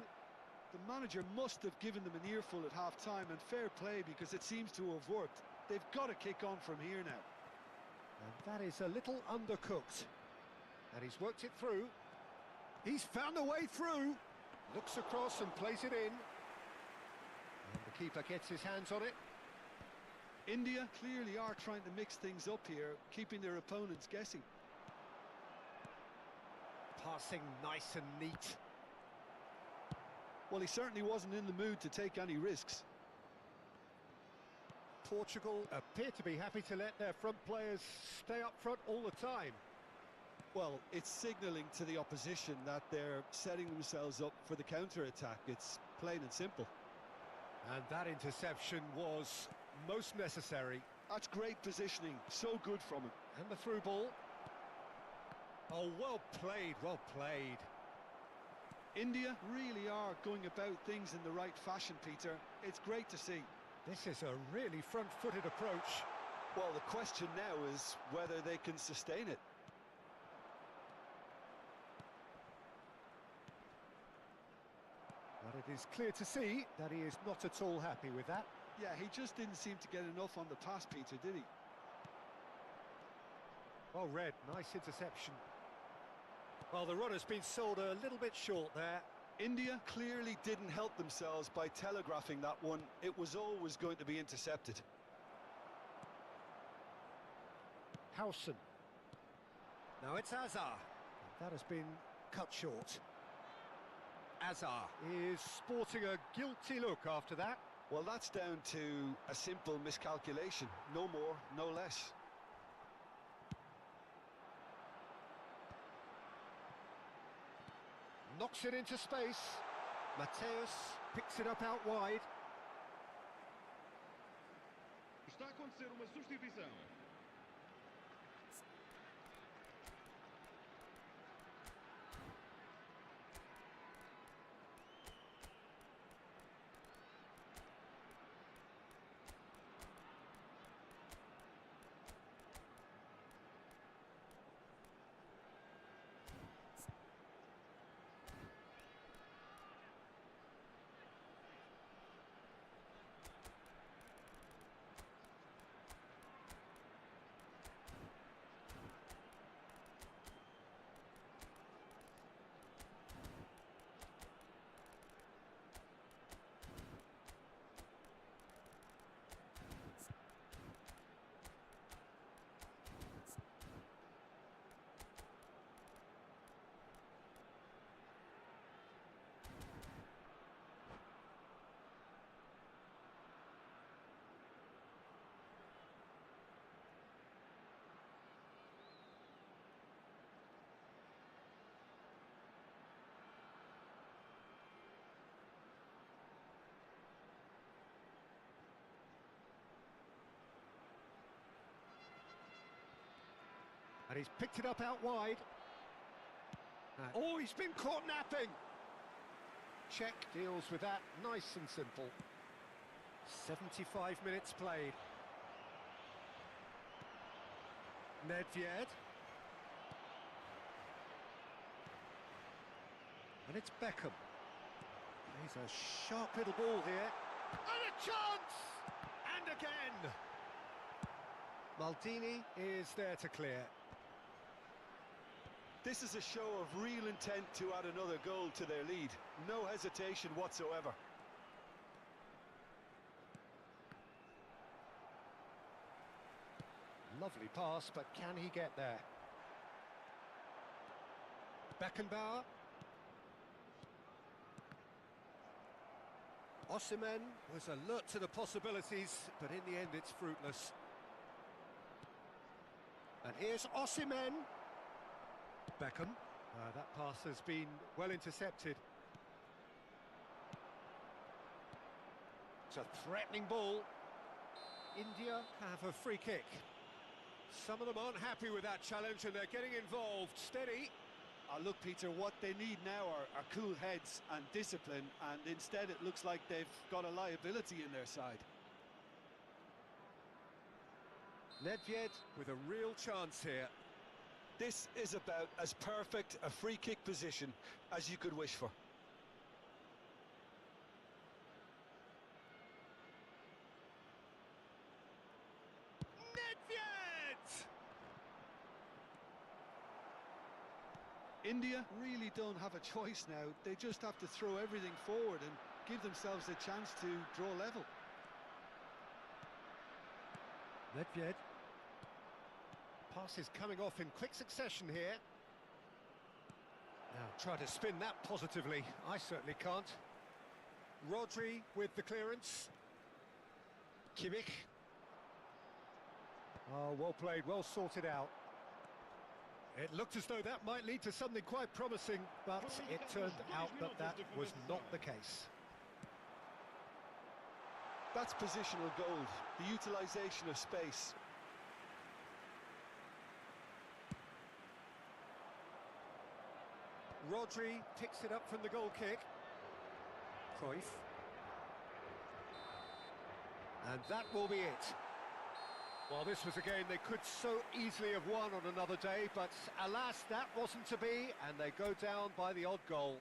The manager must have given them an earful at half-time, and fair play because it seems to have worked. They've got to kick on from here now. And that is a little undercooked. And he's worked it through. He's found a way through. Looks across and plays it in. And the keeper gets his hands on it. India clearly are trying to mix things up here, keeping their opponents guessing. Passing nice and neat. Well, he certainly wasn't in the mood to take any risks. Portugal appear to be happy to let their front players stay up front all the time. Well, it's signalling to the opposition that they're setting themselves up for the counter-attack. It's plain and simple. And that interception was most necessary. That's great positioning, so good from him. And the through ball. Oh, well played, well played. India really are going about things in the right fashion, Peter. It's great to see. This is a really front-footed approach. Well, the question now is whether they can sustain it. But it is clear to see that he is not at all happy with that. Yeah, he just didn't seem to get enough on the pass, Peter, did he? Well read, nice interception. Well, the run has been sold a little bit short there. India clearly didn't help themselves by telegraphing that one. It was always going to be intercepted. Howson. Now it's Azar. That has been cut short. Azar is sporting a guilty look after that. Well, that's down to a simple miscalculation. No more, no less. Knocks it into space. Mateus picks it up out wide. Está a acontecer uma substituição. And he's picked it up out wide. Oh, he's been caught napping. Czech deals with that, nice and simple. 75 minutes played. Nedved. And it's Beckham. He's a sharp little ball here. And a chance! And again! Maldini is there to clear. This is a show of real intent to add another goal to their lead. No hesitation whatsoever. Lovely pass, but can he get there? Beckenbauer. Osimhen was alert to the possibilities, but in the end it's fruitless. And here's Osimhen. Beckham. That pass has been well intercepted. It's a threatening ball. India have a free kick. Some of them aren't happy with that challenge and they're getting involved. Steady. Look, Peter, what they need now are cool heads and discipline, and instead it looks like they've got a liability in their side. Nedved with a real chance here. This is about as perfect a free kick position as you could wish for. India really don't have a choice now. They just have to throw everything forward and give themselves a chance to draw level. Nedved. Pass is coming off in quick succession here. Now try to spin that positively. I certainly can't. Rodri with the clearance. Kimmich. Oh, well played, well sorted out. It looked as though that might lead to something quite promising, but it turned out that that was not the case. That's positional gold, the utilisation of space. Rodri picks it up from the goal kick. Cruyff. And that will be it. Well, this was a game they could so easily have won on another day, but alas, that wasn't to be, and they go down by the odd goal.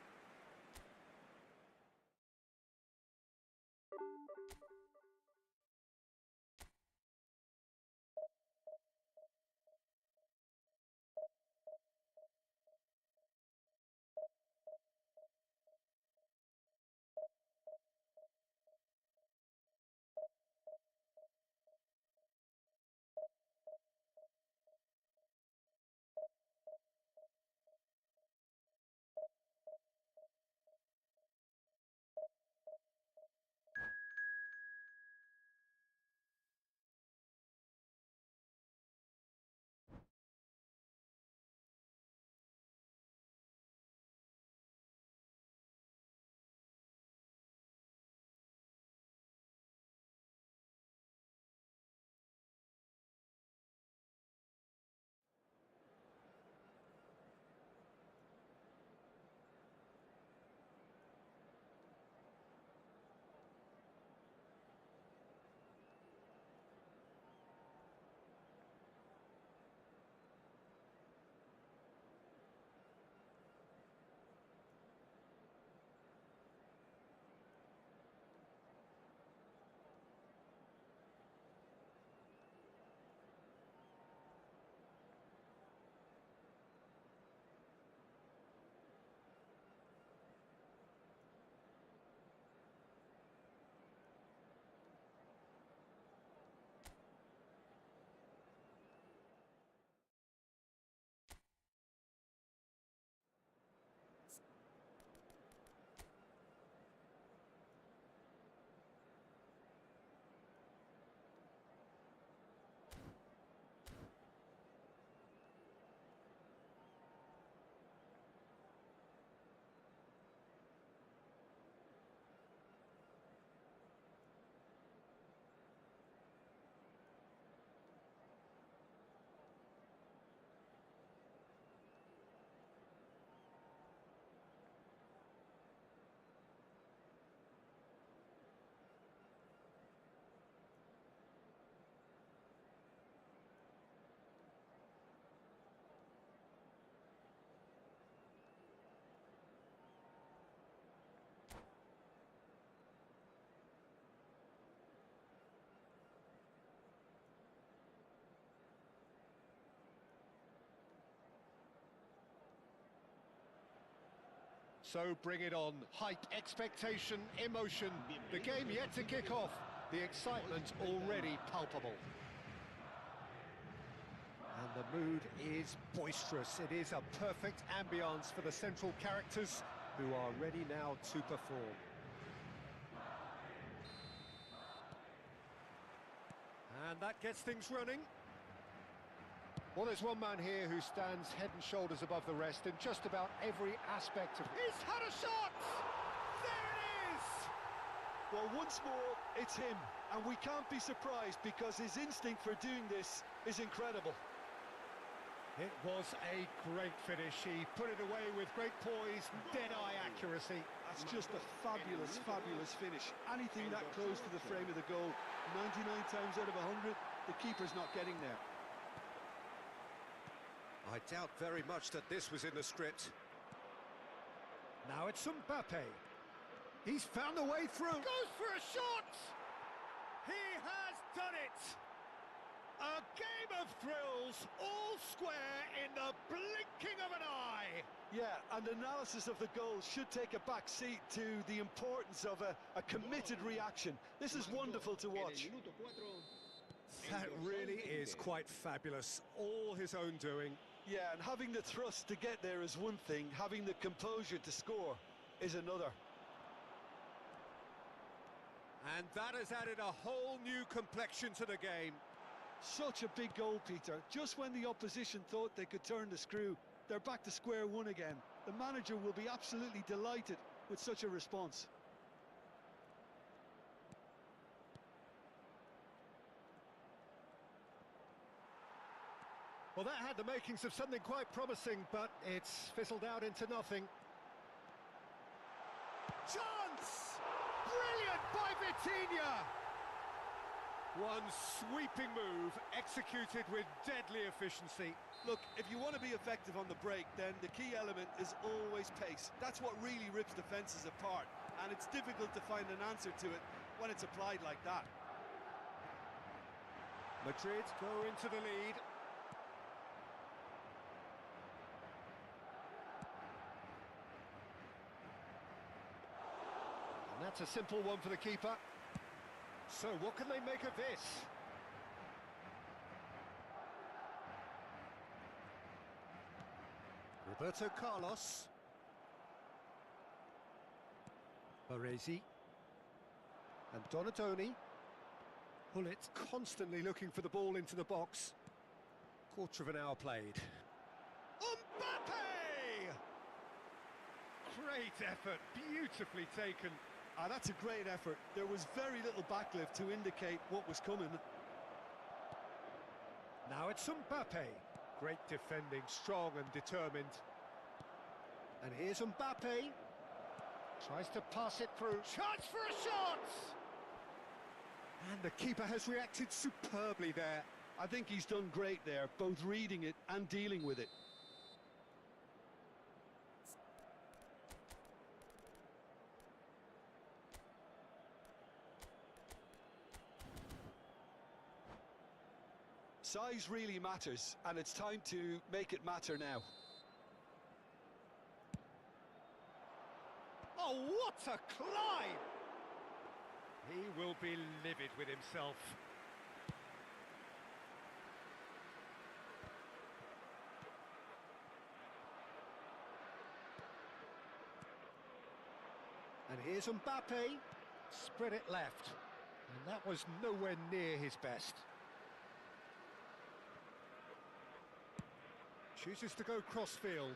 So bring it on. Hype, expectation, emotion. The game yet to kick off. The excitement already palpable. And the mood is boisterous. It is a perfect ambience for the central characters who are ready now to perform. And that gets things running. Well, there's one man here who stands head and shoulders above the rest in just about every aspect of... He's had a shot! There it is! Well, once more, it's him. And we can't be surprised because his instinct for doing this is incredible. It was a great finish. He put it away with great poise, dead-eye accuracy. That's just a fabulous, fabulous finish. Anything that close to the frame of the goal, 99 times out of 100, the keeper's not getting there. I doubt very much that this was in the script. Now it's Mbappe. He's found a way through. Goes for a shot! He has done it! A game of thrills, all square in the blinking of an eye. Yeah, and analysis of the goal should take a back seat to the importance of a committed reaction. This is wonderful to watch. That really is quite fabulous. All his own doing. Yeah, and having the thrust to get there is one thing, having the composure to score is another. And that has added a whole new complexion to the game. Such a big goal, Peter. Just when the opposition thought they could turn the screw, they're back to square one again. The manager will be absolutely delighted with such a response. Well, that had the makings of something quite promising, but it's fizzled out into nothing. Chance! Brilliant by Vitinha! One sweeping move, executed with deadly efficiency. Look, if you want to be effective on the break, then the key element is always pace. That's what really rips defences apart, and it's difficult to find an answer to it when it's applied like that. Madrid go into the lead. And that's a simple one for the keeper. So what can they make of this? Roberto Carlos. Baresi. And Donatoni. Hullet constantly looking for the ball into the box. Quarter of an hour played. Mbappe! Great effort, beautifully taken. That's a great effort. There was very little backlift to indicate what was coming. Now it's Mbappe. Great defending, strong and determined. And here's Mbappe. Tries to pass it through. Chance for a shot! And the keeper has reacted superbly there. I think he's done great there, both reading it and dealing with it. Size really matters, and it's time to make it matter now. Oh, what a climb! He will be livid with himself. And here's Mbappe. Spread it left. And that was nowhere near his best. Chooses to go cross-field.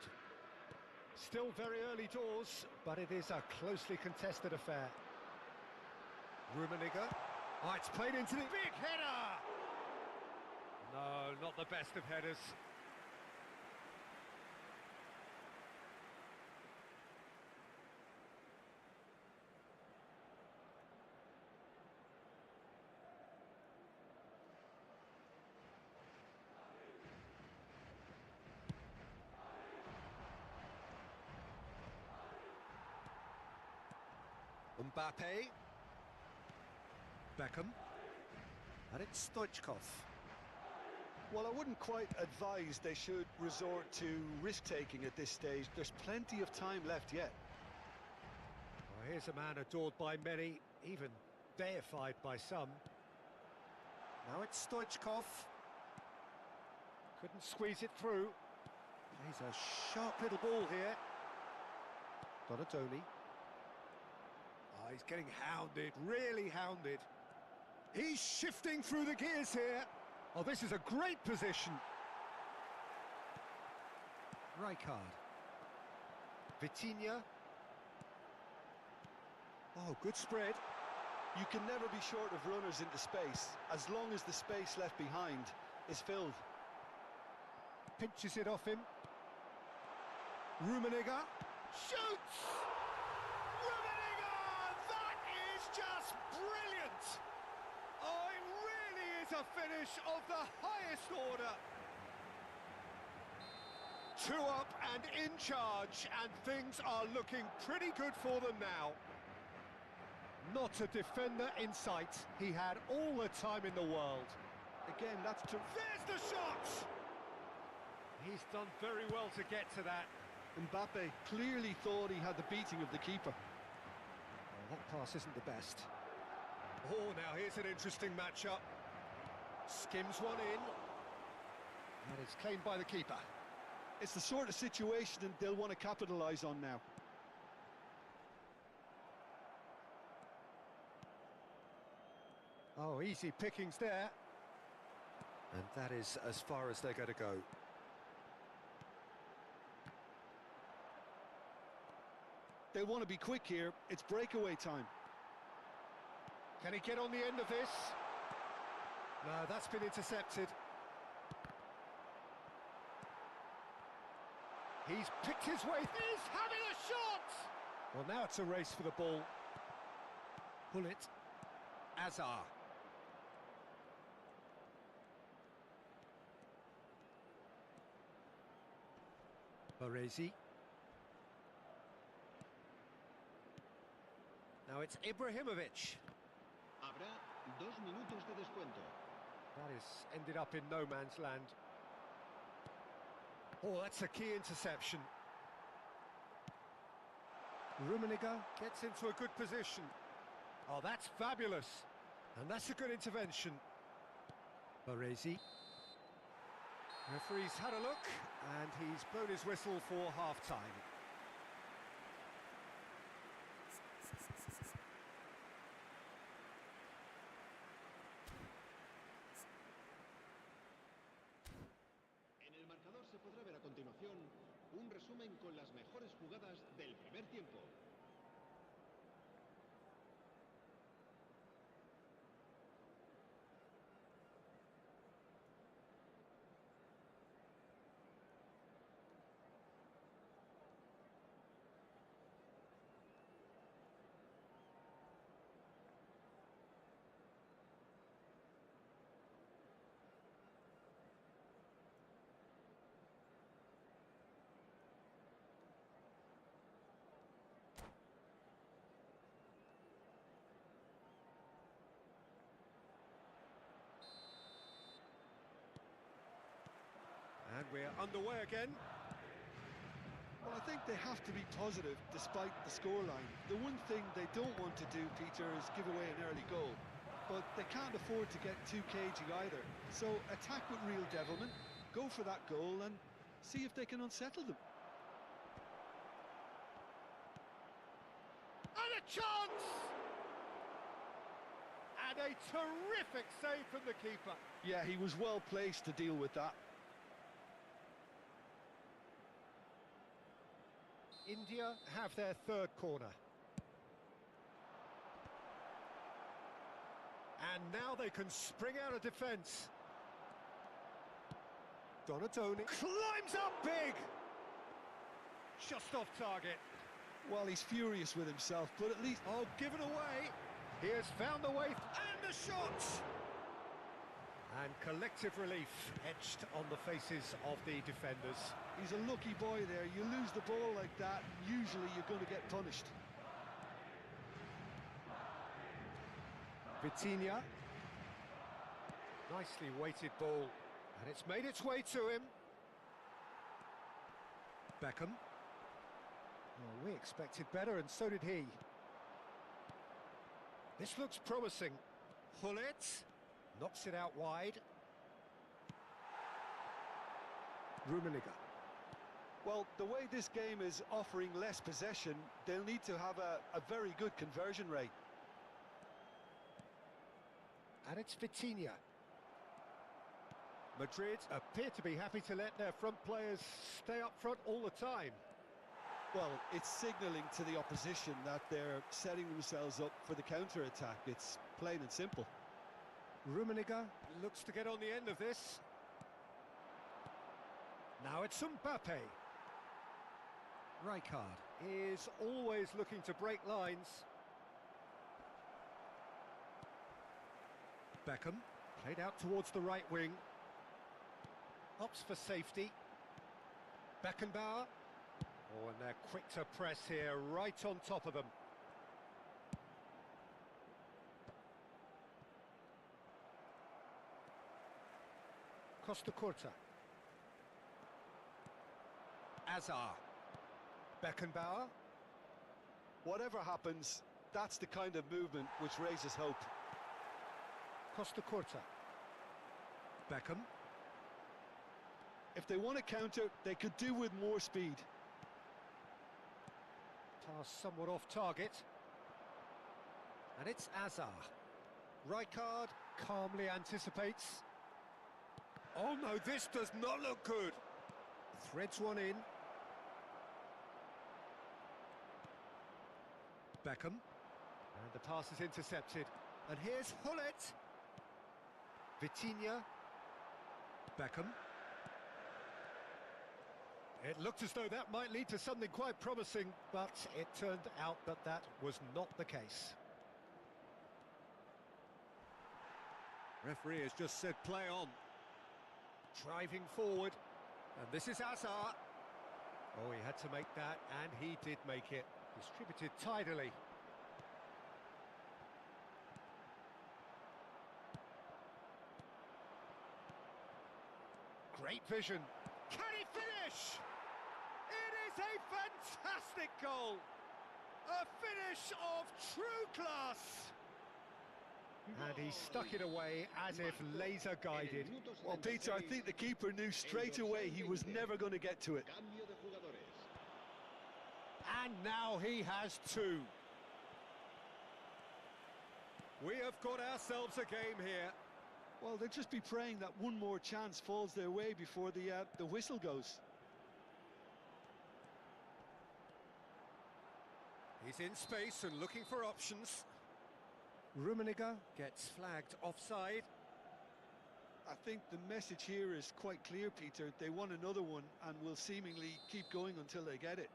Still very early doors, but it is a closely contested affair. Rummenigge. Oh, it's played into the... Big header! No, not the best of headers. Mbappe. Beckham. And it's Stoichkov. Well, I wouldn't quite advise they should resort to risk-taking at this stage. There's plenty of time left yet. Well, here's a man adored by many, even deified by some. Now it's Stoichkov. Couldn't squeeze it through. Plays a sharp little ball here. Donatoni. Oh, he's getting hounded, really hounded. He's shifting through the gears here. Oh, this is a great position. Rijkaard. Vitinha. Oh, good spread. You can never be short of runners into space, as long as the space left behind is filled. Pinches it off him. Rummenigge. Shoots! Rummenigge! That is just brilliant! Oh, it really is a finish of the highest order. 2 up and in charge, and things are looking pretty good for them now. Not a defender in sight. He had all the time in the world. Again, that's true. There's the shot! He's done very well to get to that. Mbappe clearly thought he had the beating of the keeper. Well, that pass isn't the best. Oh, now here's an interesting matchup. Skims one in. And it's claimed by the keeper. It's the sort of situation that they'll want to capitalise on now. Oh, easy pickings there. And that is as far as they're going to go. They'll want to be quick here. It's breakaway time. Can he get on the end of this? No, that's been intercepted. He's picked his way. He's having a shot! Well, now it's a race for the ball. Pull it. Azar. Baresi. Now it's Ibrahimovic. Habrá 2 minutos de descuento. That is ended up in no man's land. Oh, that's a key interception. Rummenigge gets into a good position. Oh, that's fabulous. And that's a good intervention. Baresi. Referee's had a look, and he's blown his whistle for half-time. En el marcador se podrá ver a continuación un resumen con las mejores jugadas del primer tiempo. And we're underway again. Well, I think they have to be positive despite the scoreline. The one thing they don't want to do, Peter, is give away an early goal. But they can't afford to get too cagey either. So attack with real devilment, go for that goal and see if they can unsettle them. And a chance! And a terrific save from the keeper. Yeah, he was well placed to deal with that. India have their third corner. And now they can spring out of defence. Donatoni climbs up big! Just off target. Well, he's furious with himself, but at least... Oh, given away. He has found the way, and the shot! And collective relief etched on the faces of the defenders. He's a lucky boy there. You lose the ball like that, usually you're going to get punished. Vitinha. Nicely weighted ball. And it's made its way to him. Beckham. Well, we expected better, and so did he. This looks promising. Hullet knocks it out wide. Rummenigge. Well, the way this game is offering less possession, they'll need to have a very good conversion rate. And it's Vitinha. Madrid appear to be happy to let their front players stay up front all the time. Well, it's signalling to the opposition that they're setting themselves up for the counter-attack. It's plain and simple. Rummenigge looks to get on the end of this. Now it's Mbappe. Rijkaard is always looking to break lines. Beckham played out towards the right wing. Opts for safety. Beckenbauer. Oh, and they're quick to press here, right on top of them. Costa Curta. Azar. Beckenbauer. Whatever happens, that's the kind of movement which raises hope. Costa Curta. Beckham. If they want to counter, they could do with more speed. Pass somewhat off target. And it's Azar. Rijkaard calmly anticipates. Oh no, this does not look good. Threads one in. Beckham. And the pass is intercepted. And here's Hullet. Vitinha. Beckham. It looked as though that might lead to something quite promising, but it turned out that that was not the case. Referee has just said play on. Driving forward, and this is Azar. Oh, he had to make that, and he did make it. Distributed tidily. Great vision. Can he finish? It is a fantastic goal. A finish of true class. And he stuck it away as if laser guided. Well, Peter, I think the keeper knew straight away he was never going to get to it. And now he has two. We have got ourselves a game here. Well, they'll just be praying that one more chance falls their way before the whistle goes. He's in space and looking for options. Rummenigge gets flagged offside. I think the message here is quite clear, Peter. They want another one and will seemingly keep going until they get it.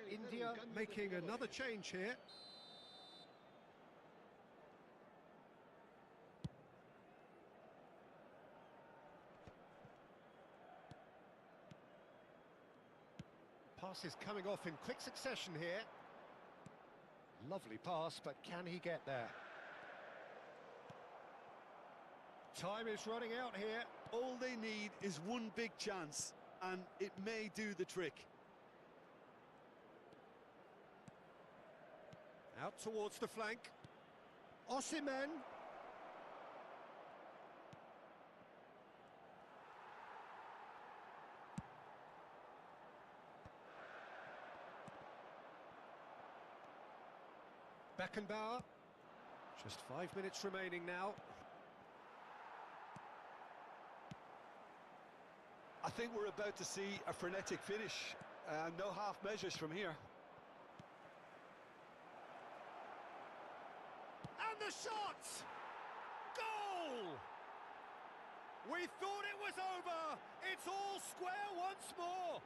India making another change here. Pass is coming off in quick succession here. Lovely pass, but can he get there? Time is running out here. All they need is one big chance, and it may do the trick. Out towards the flank. Osimhen. Beckenbauer. Just 5 minutes remaining now. think we're about to see a frenetic finish. No half measures from here. And the shot! Goal! We thought it was over. It's all square once more.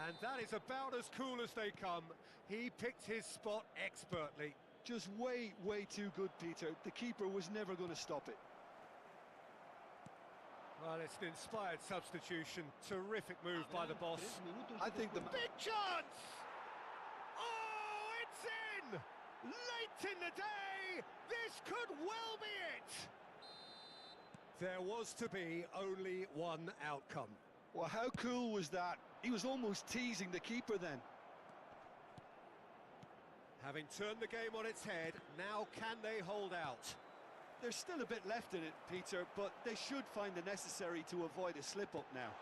And that is about as cool as they come. He picked his spot expertly. Just way, way too good, Peter. The keeper was never going to stop it. Well, it's an inspired substitution. Terrific move by the boss. I think the... Big chance! Oh, it's in! Late in the day! This could well be it! There was to be only one outcome. Well, how cool was that? He was almost teasing the keeper then. Having turned the game on its head, now can they hold out? There's still a bit left in it, Peter, but they should find the necessary to avoid a slip-up now.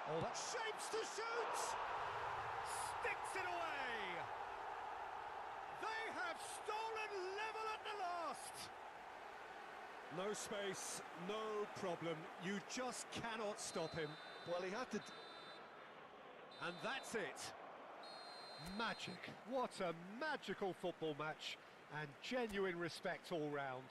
Oh, that shapes to shoot! Sticks it away! They have stolen level at the last! No space, no problem. You just cannot stop him. Well, he had to... And that's it. Magic. What a magical football match. And genuine respect all round.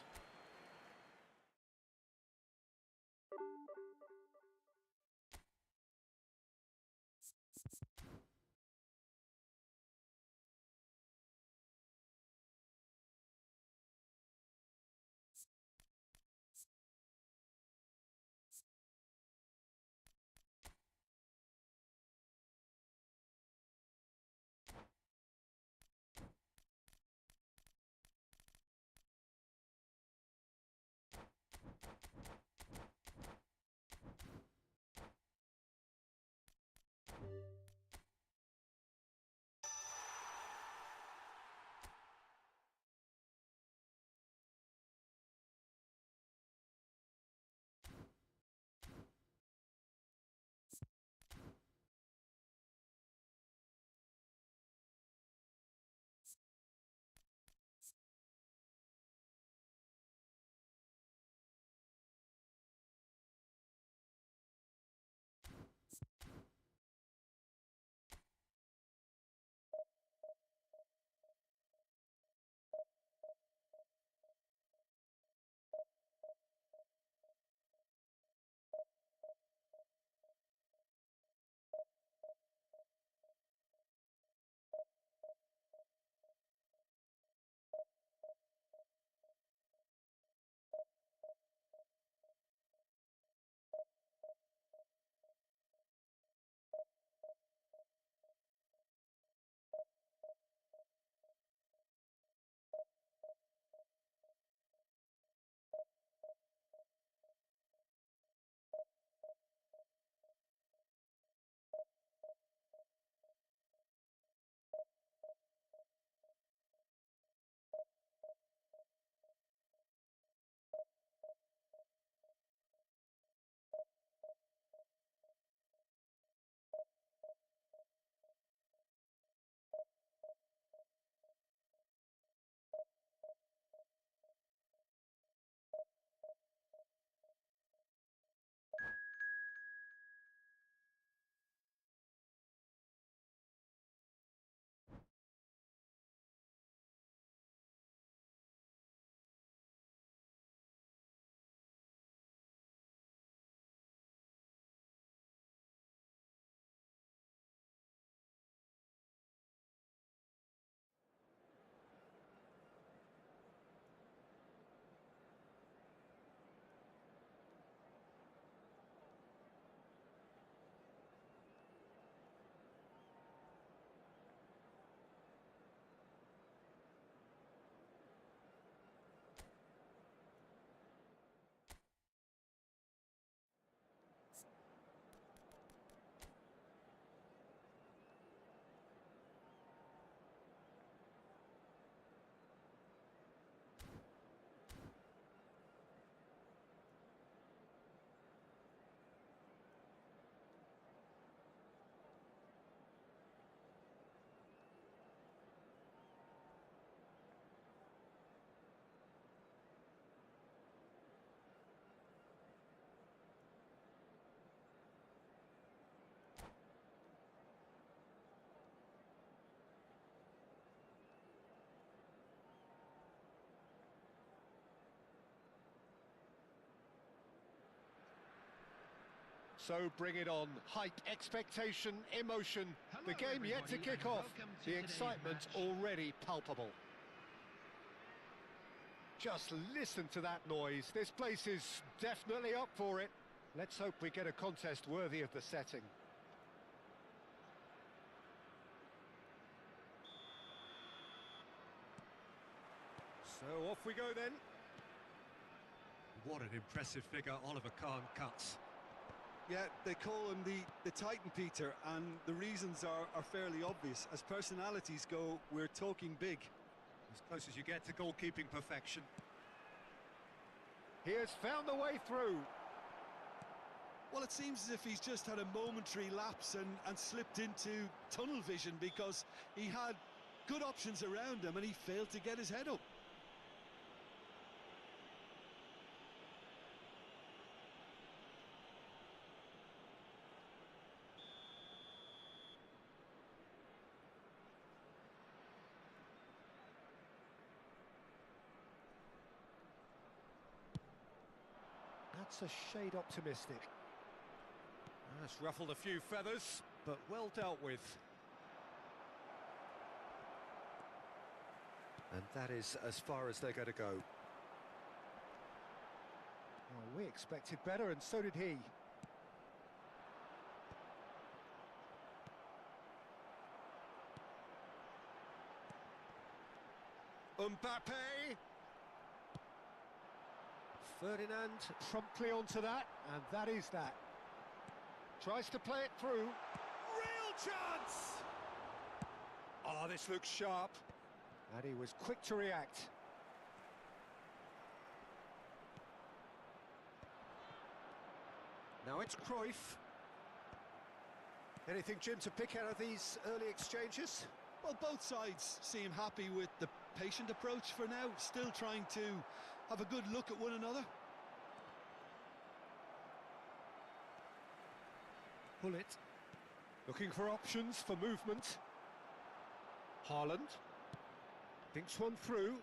So bring it on. Hype, expectation, emotion. The game yet to kick off. The excitement already palpable. Just listen to that noise. This place is definitely up for it. Let's hope we get a contest worthy of the setting. So off we go then. What an impressive figure Oliver Kahn cuts. Yeah, they call him the Titan, Peter, and the reasons are fairly obvious. As personalities go, we're talking big. As close as you get to goalkeeping perfection. He has found the way through. Well, it seems as if he's just had a momentary lapse and slipped into tunnel vision, because he had good options around him and he failed to get his head up. That's a shade optimistic. That's ruffled a few feathers, but well dealt with. And that is as far as they're going to go. Well, we expected better, and so did he. Mbappe! Ferdinand promptly onto that, and that is that. Tries to play it through. Real chance! Oh, this looks sharp. And he was quick to react. Now it's Cruyff. Anything, Jim, to pick out of these early exchanges? Well, both sides seem happy with the patient approach for now, still trying to have a good look at one another. Pull it. Looking for options for movement. Haaland. Thinks one through.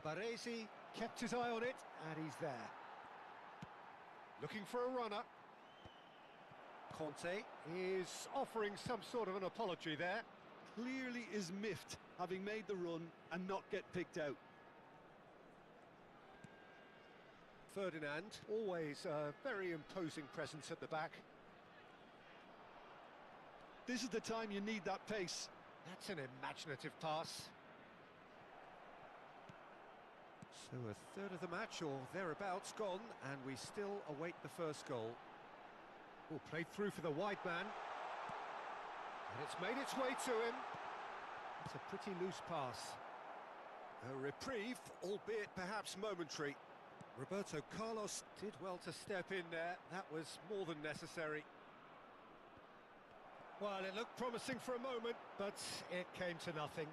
Baresi kept his eye on it, and he's there. Looking for a runner. Conte is offering some sort of an apology there. Clearly is miffed, having made the run and not get picked out. Ferdinand, always a very imposing presence at the back. This is the time you need that pace. That's an imaginative pass. So a third of the match, or thereabouts, gone, and we still await the first goal. Oh, played through for the wide man. And it's made its way to him. It's a pretty loose pass. A reprieve, albeit perhaps momentary. Roberto Carlos did well to step in there. That was more than necessary. Well, it looked promising for a moment, but it came to nothing.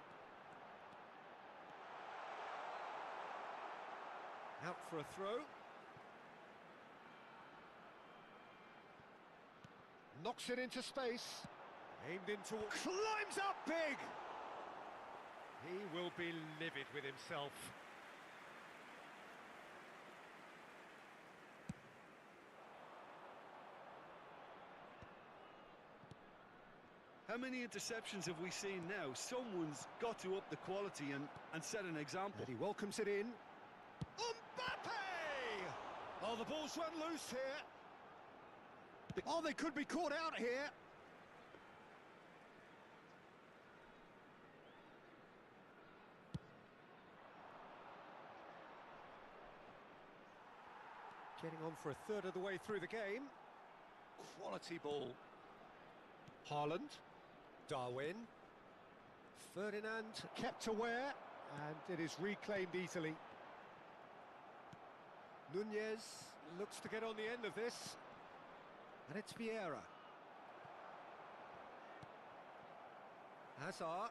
Out for a throw. Knocks it into space. Aimed into... Climbs up big! He will be livid with himself. How many interceptions have we seen now? Someone's got to up the quality and set an example. And he welcomes it in. Mbappe! Oh, the ball's run loose here. Oh, they could be caught out here. Getting on for a third of the way through the game. Quality ball. Haaland. Darwin. Ferdinand kept aware, and it is reclaimed easily. Nunez looks to get on the end of this. And it's Vieira. Hazard.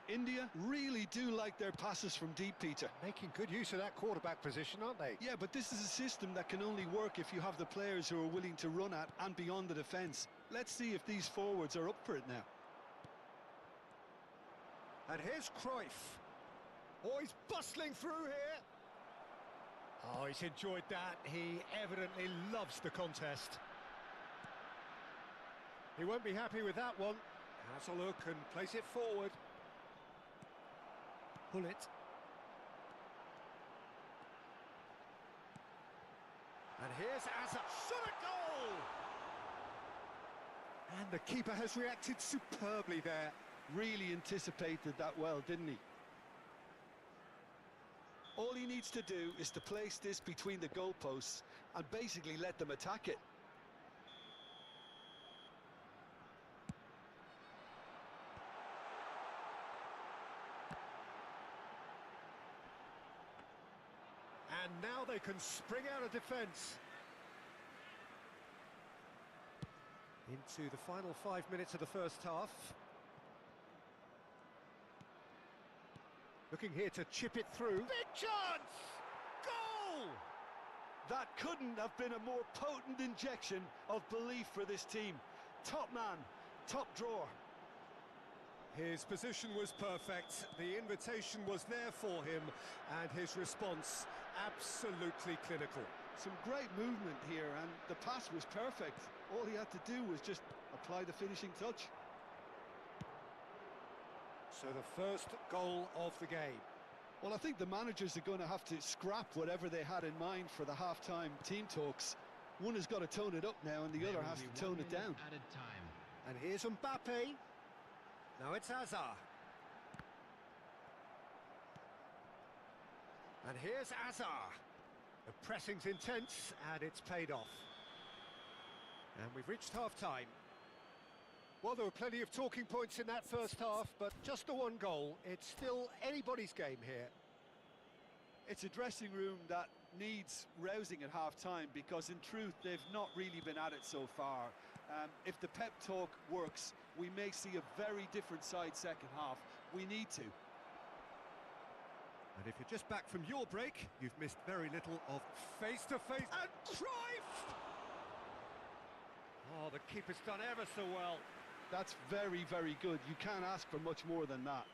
India really do like their passes from deep, Peter. Making good use of that quarterback position, aren't they? Yeah, but this is a system that can only work if you have the players who are willing to run at and beyond the defence. Let's see if these forwards are up for it now. And here's Cruyff. Oh, he's bustling through here. Oh, he's enjoyed that. He evidently loves the contest. He won't be happy with that one. Has a look and plays it forward. Pull it. And here's Azar. Shot a goal! And the keeper has reacted superbly there. Really anticipated that well, didn't he? All he needs to do is to place this between the goalposts and basically let them attack it. And now they can spring out of defence. Into the final 5 minutes of the first half. Looking here to chip it through. Big chance! Goal! That couldn't have been a more potent injection of belief for this team. Top man, top drawer. His position was perfect, the invitation was there for him, and his response absolutely clinical. Some great movement here, and the pass was perfect. All he had to do was just apply the finishing touch. So the first goal of the game. Well, I think the managers are going to have to scrap whatever they had in mind for the half-time team talks. One has got to tone it up now, and the other has to tone it down. Added time. And here's Mbappe. Now it's Azar. And here's Azar. The pressing's intense, and it's paid off. And we've reached half-time. Well, there were plenty of talking points in that first half, but just the one goal. It's still anybody's game here. It's a dressing room that needs rousing at half-time, because in truth they've not really been at it so far. If the pep talk works, we may see a very different side second half. We need to. And if you're just back from your break, you've missed very little of face-to-face. And Cruyff! Oh, the keeper's done ever so well. That's very, very good. You can't ask for much more than that.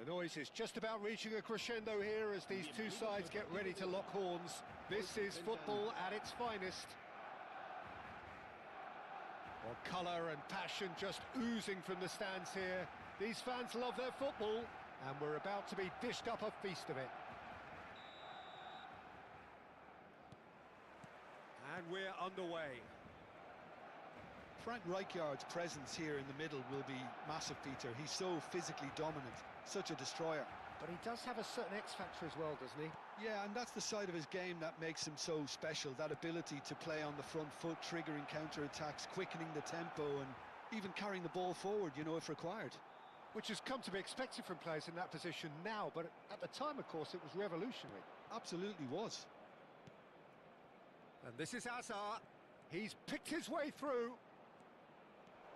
The noise is just about reaching a crescendo here as these two sides get ready to lock horns. This is football at its finest. Well, colour and passion just oozing from the stands here. These fans love their football, and we're about to be dished up a feast of it. And we're underway. Frank Rijkaard's presence here in the middle will be massive, Peter. He's so physically dominant, such a destroyer. But he does have a certain X-factor as well, doesn't he? Yeah, and that's the side of his game that makes him so special, that ability to play on the front foot, triggering counter-attacks, quickening the tempo, and even carrying the ball forward, you know, if required. Which has come to be expected from players in that position now, but at the time, of course, it was revolutionary. Absolutely was. And this is Hazard. He's picked his way through.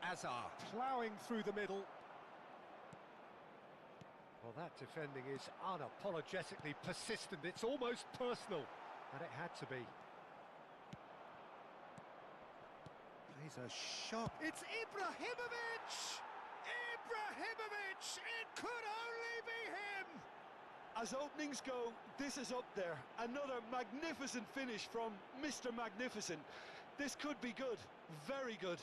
Hazard ploughing through the middle. Well, that defending is unapologetically persistent. It's almost personal, and it had to be. He's a shot. It's Ibrahimovic! Ibrahimovic! It could only be him! As openings go, this is up there. Another magnificent finish from Mr. Magnificent. This could be good, very good.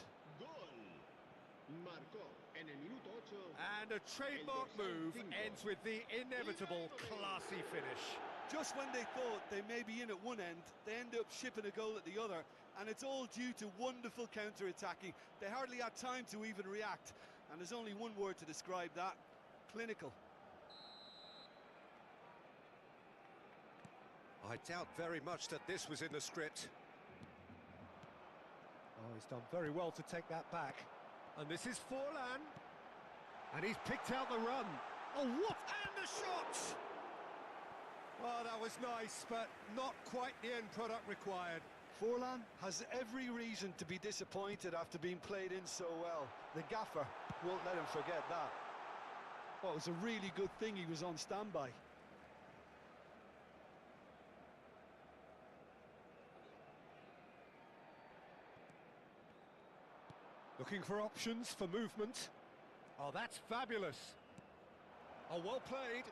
And a trademark move ends with the inevitable classy finish. Just when they thought they may be in at one end, they end up shipping a goal at the other, and it's all due to wonderful counter-attacking. They hardly had time to even react, and there's only one word to describe that: clinical. I doubt very much that this was in the script. Oh, he's done very well to take that back. And this is Forlan. And he's picked out the run. Oh, what? And the shot! Well, that was nice, but not quite the end product required. Forlan has every reason to be disappointed after being played in so well. The gaffer won't let him forget that. Well, it was a really good thing he was on standby. Looking for options for movement. Oh, that's fabulous. Oh, well played.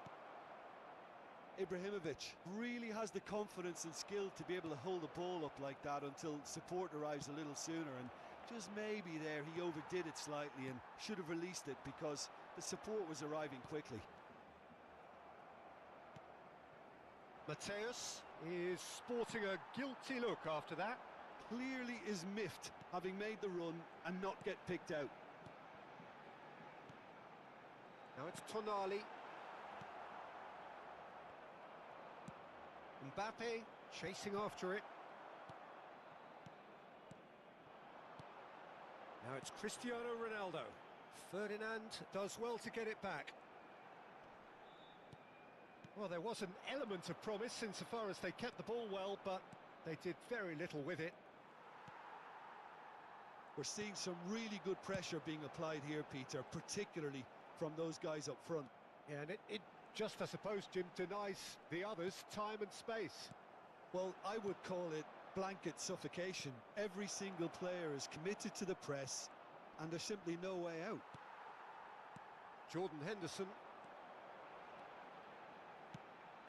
Ibrahimovic really has the confidence and skill to be able to hold the ball up like that until support arrives a little sooner, and just maybe there he overdid it slightly and should have released it because the support was arriving quickly. Mateus is sporting a guilty look after that. Clearly is miffed, having made the run and not get picked out. Now it's Tonali. Mbappe chasing after it. Now it's Cristiano Ronaldo. Ferdinand does well to get it back. Well, there was an element of promise insofar as they kept the ball well, but they did very little with it. We're seeing some really good pressure being applied here, Peter, particularly from those guys up front. Yeah, and it just, I suppose, Jim, denies the others time and space. Well, I would call it blanket suffocation. Every single player is committed to the press, and there's simply no way out. Jordan Henderson.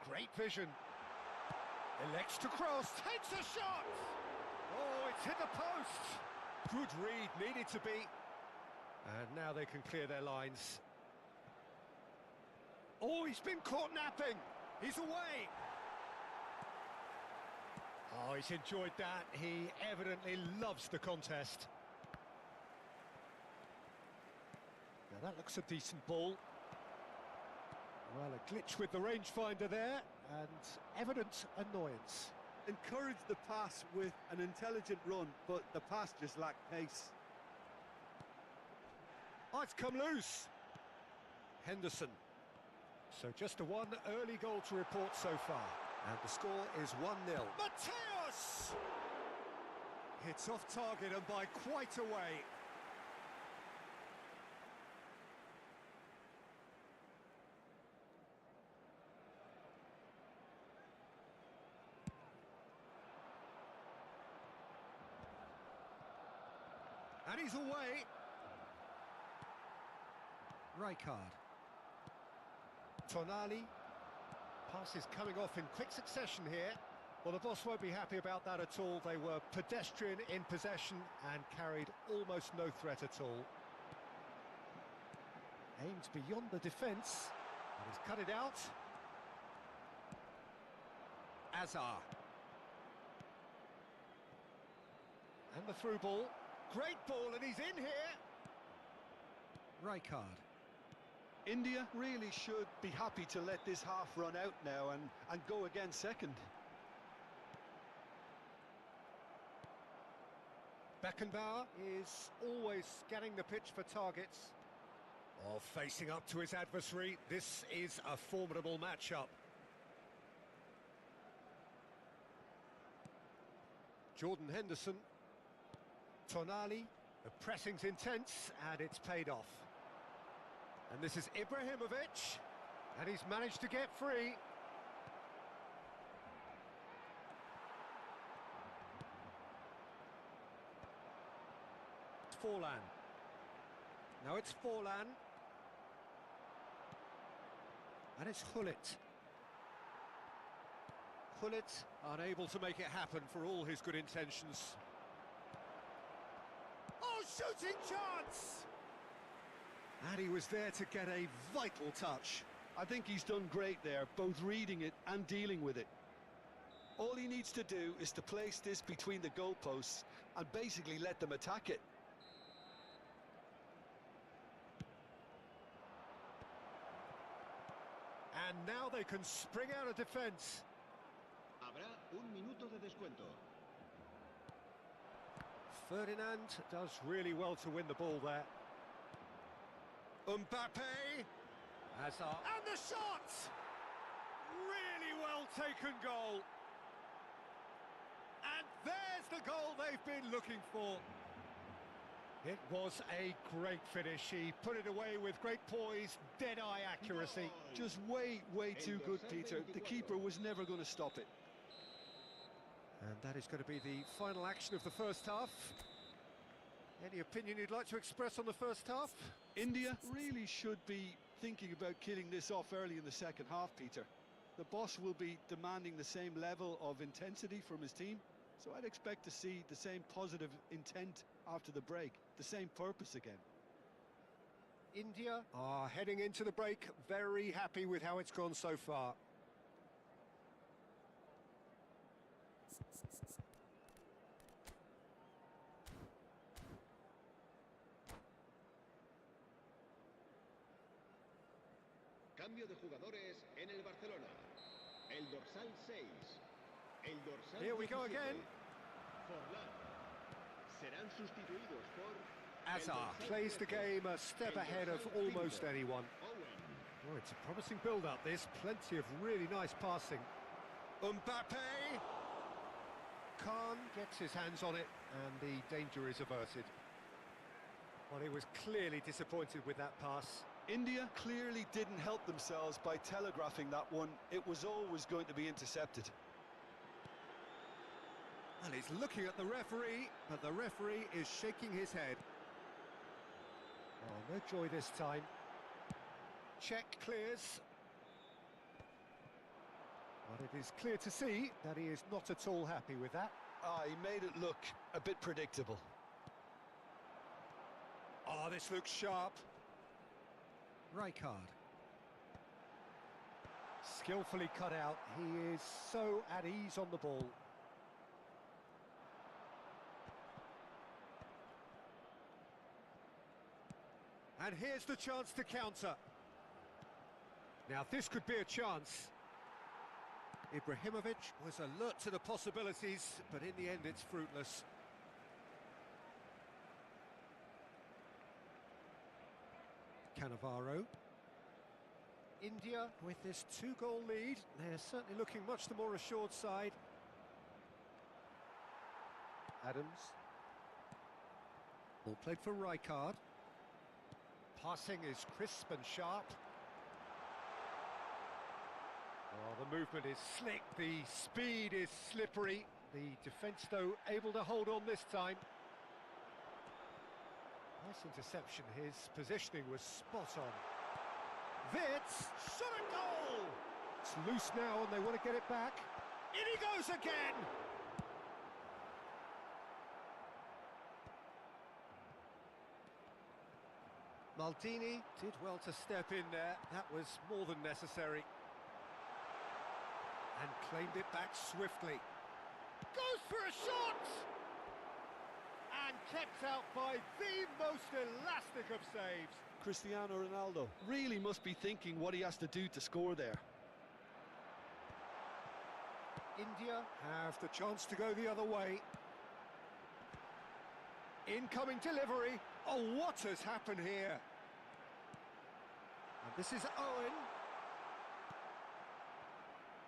Great vision. Elects to cross, takes a shot! Oh, it's hit the post! Good read, needed to be. And now they can clear their lines. Oh, he's been caught napping! He's away! Oh, he's enjoyed that. He evidently loves the contest. Now that looks a decent ball. Well, a glitch with the rangefinder there, and evident annoyance. Encouraged the pass with an intelligent run, but the pass just lacked pace. Oh, it's come loose. Henderson. So just a one early goal to report so far. And the score is 1-0. Mateus! Hits off target and by quite a way. And he's away. Rijkaard. Tonali. Passes coming off in quick succession here. Well, the boss won't be happy about that at all. They were pedestrian in possession and carried almost no threat at all. Aimed beyond the defence, and he's cut it out. Azar. And the through ball. Great ball, and he's in here. Rijkaard. India really should be happy to let this half run out now and go again second. Beckenbauer is always scanning the pitch for targets. Oh, facing up to his adversary, this is a formidable matchup. Jordan Henderson. Tonali. The pressing's intense, and it's paid off. And this is Ibrahimovic, and he's managed to get free. Forlan. Now it's Forlan. And it's Hullet. Hullet unable to make it happen for all his good intentions. Oh, shooting chance! And he was there to get a vital touch. I think he's done great there, both reading it and dealing with it. All he needs to do is to place this between the goalposts and basically let them attack it. And now they can spring out of defence. Habrá un minuto de descuento. Ferdinand does really well to win the ball there. Mbappe. Hazard. And the shot! Really well taken goal. And there's the goal they've been looking for. It was a great finish. He put it away with great poise, dead-eye accuracy. Just way too good, Peter. The keeper was never going to stop it. And that is going to be the final action of the first half. Any opinion you'd like to express on the first half? India really should be thinking about killing this off early in the second half, Peter. The boss will be demanding the same level of intensity from his team, so I'd expect to see the same positive intent after the break, the same purpose again. India are heading into the break very happy with how it's gone so far. Cambio de jugadores en el Barcelona. El dorsal 6. El dorsal Here we go 17. again. Forlán. Serán sustituidos por... Azar plays the game a step ahead of almost anyone. Owen. Oh, it's a promising build-up, this. Plenty of really nice passing. Mbappe! Khan gets his hands on it, and the danger is averted. Well, he was clearly disappointed with that pass. India clearly didn't help themselves by telegraphing that one. It was always going to be intercepted. And he's looking at the referee, but the referee is shaking his head. Oh, no joy this time. Check clears. But it is clear to see that he is not at all happy with that. He made it look a bit predictable. Oh, this looks sharp. Rijkaard. Skillfully cut out. He is so at ease on the ball. And here's the chance to counter. Now this could be a chance. Ibrahimovic was alert to the possibilities, but in the end it's fruitless. Cannavaro. India with this 2-goal lead. They're certainly looking much the more assured side. Adams. Ball played for Rijkaard. Passing is crisp and sharp. Oh, the movement is slick, the speed is slippery. The defence, though, able to hold on this time. Nice interception, his positioning was spot on. Vitz, shot a goal! It's loose now and they want to get it back. In he goes again! Maldini did well to step in there. That was more than necessary. And claimed it back swiftly. Goes for a shot! And kept out by the most elastic of saves. Cristiano Ronaldo really must be thinking what he has to do to score there. India have the chance to go the other way. Incoming delivery. Oh, what has happened here? And this is Owen.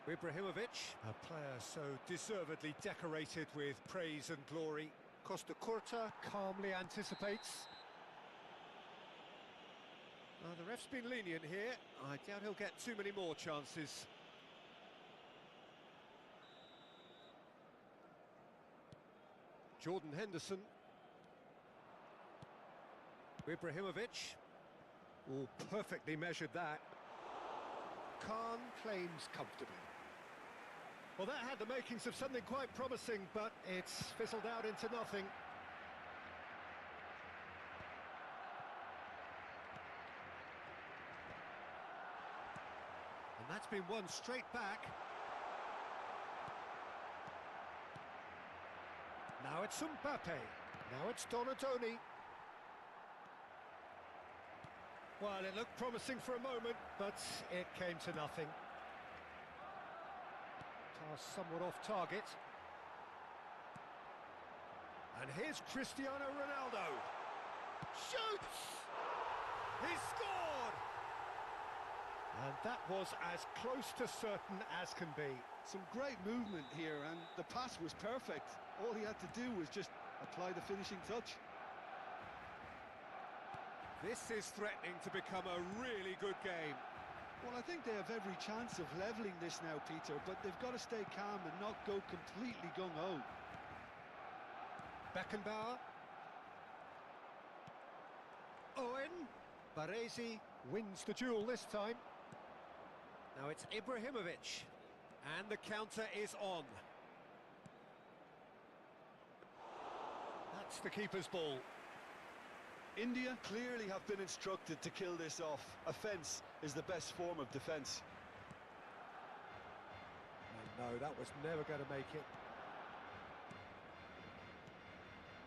Ibrahimovic, a player so deservedly decorated with praise and glory. Costa Curta calmly anticipates. The ref's been lenient here. I doubt he'll get too many more chances. Jordan Henderson. Ibrahimovic. Oh, perfectly measured that. Khan claims comfortably. Well, that had the makings of something quite promising, but it's fizzled out into nothing. And that's been won straight back. Now it's Mbappe. Now it's Donadoni. Well, it looked promising for a moment, but it came to nothing. Pass somewhat off target. And here's Cristiano Ronaldo. Shoots! He scored! And that was as close to certain as can be. Some great movement here, and the pass was perfect. All he had to do was just apply the finishing touch. This is threatening to become a really good game. Well, I think they have every chance of levelling this now, Peter, but they've got to stay calm and not go completely gung-ho. Beckenbauer. Owen. Baresi wins the duel this time. Now it's Ibrahimovic. And the counter is on. That's the keeper's ball. India clearly have been instructed to kill this off. Offence is the best form of defence. No, that was never going to make it.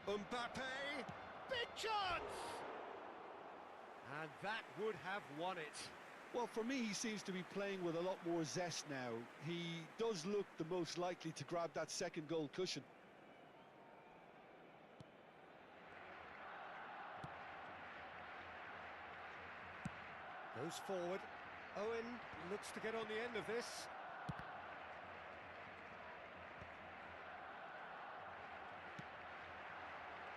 Mbappe! Big chance! And that would have won it. Well, for me, he seems to be playing with a lot more zest now. He does look the most likely to grab that second goal cushion. Goes forward. Owen looks to get on the end of this.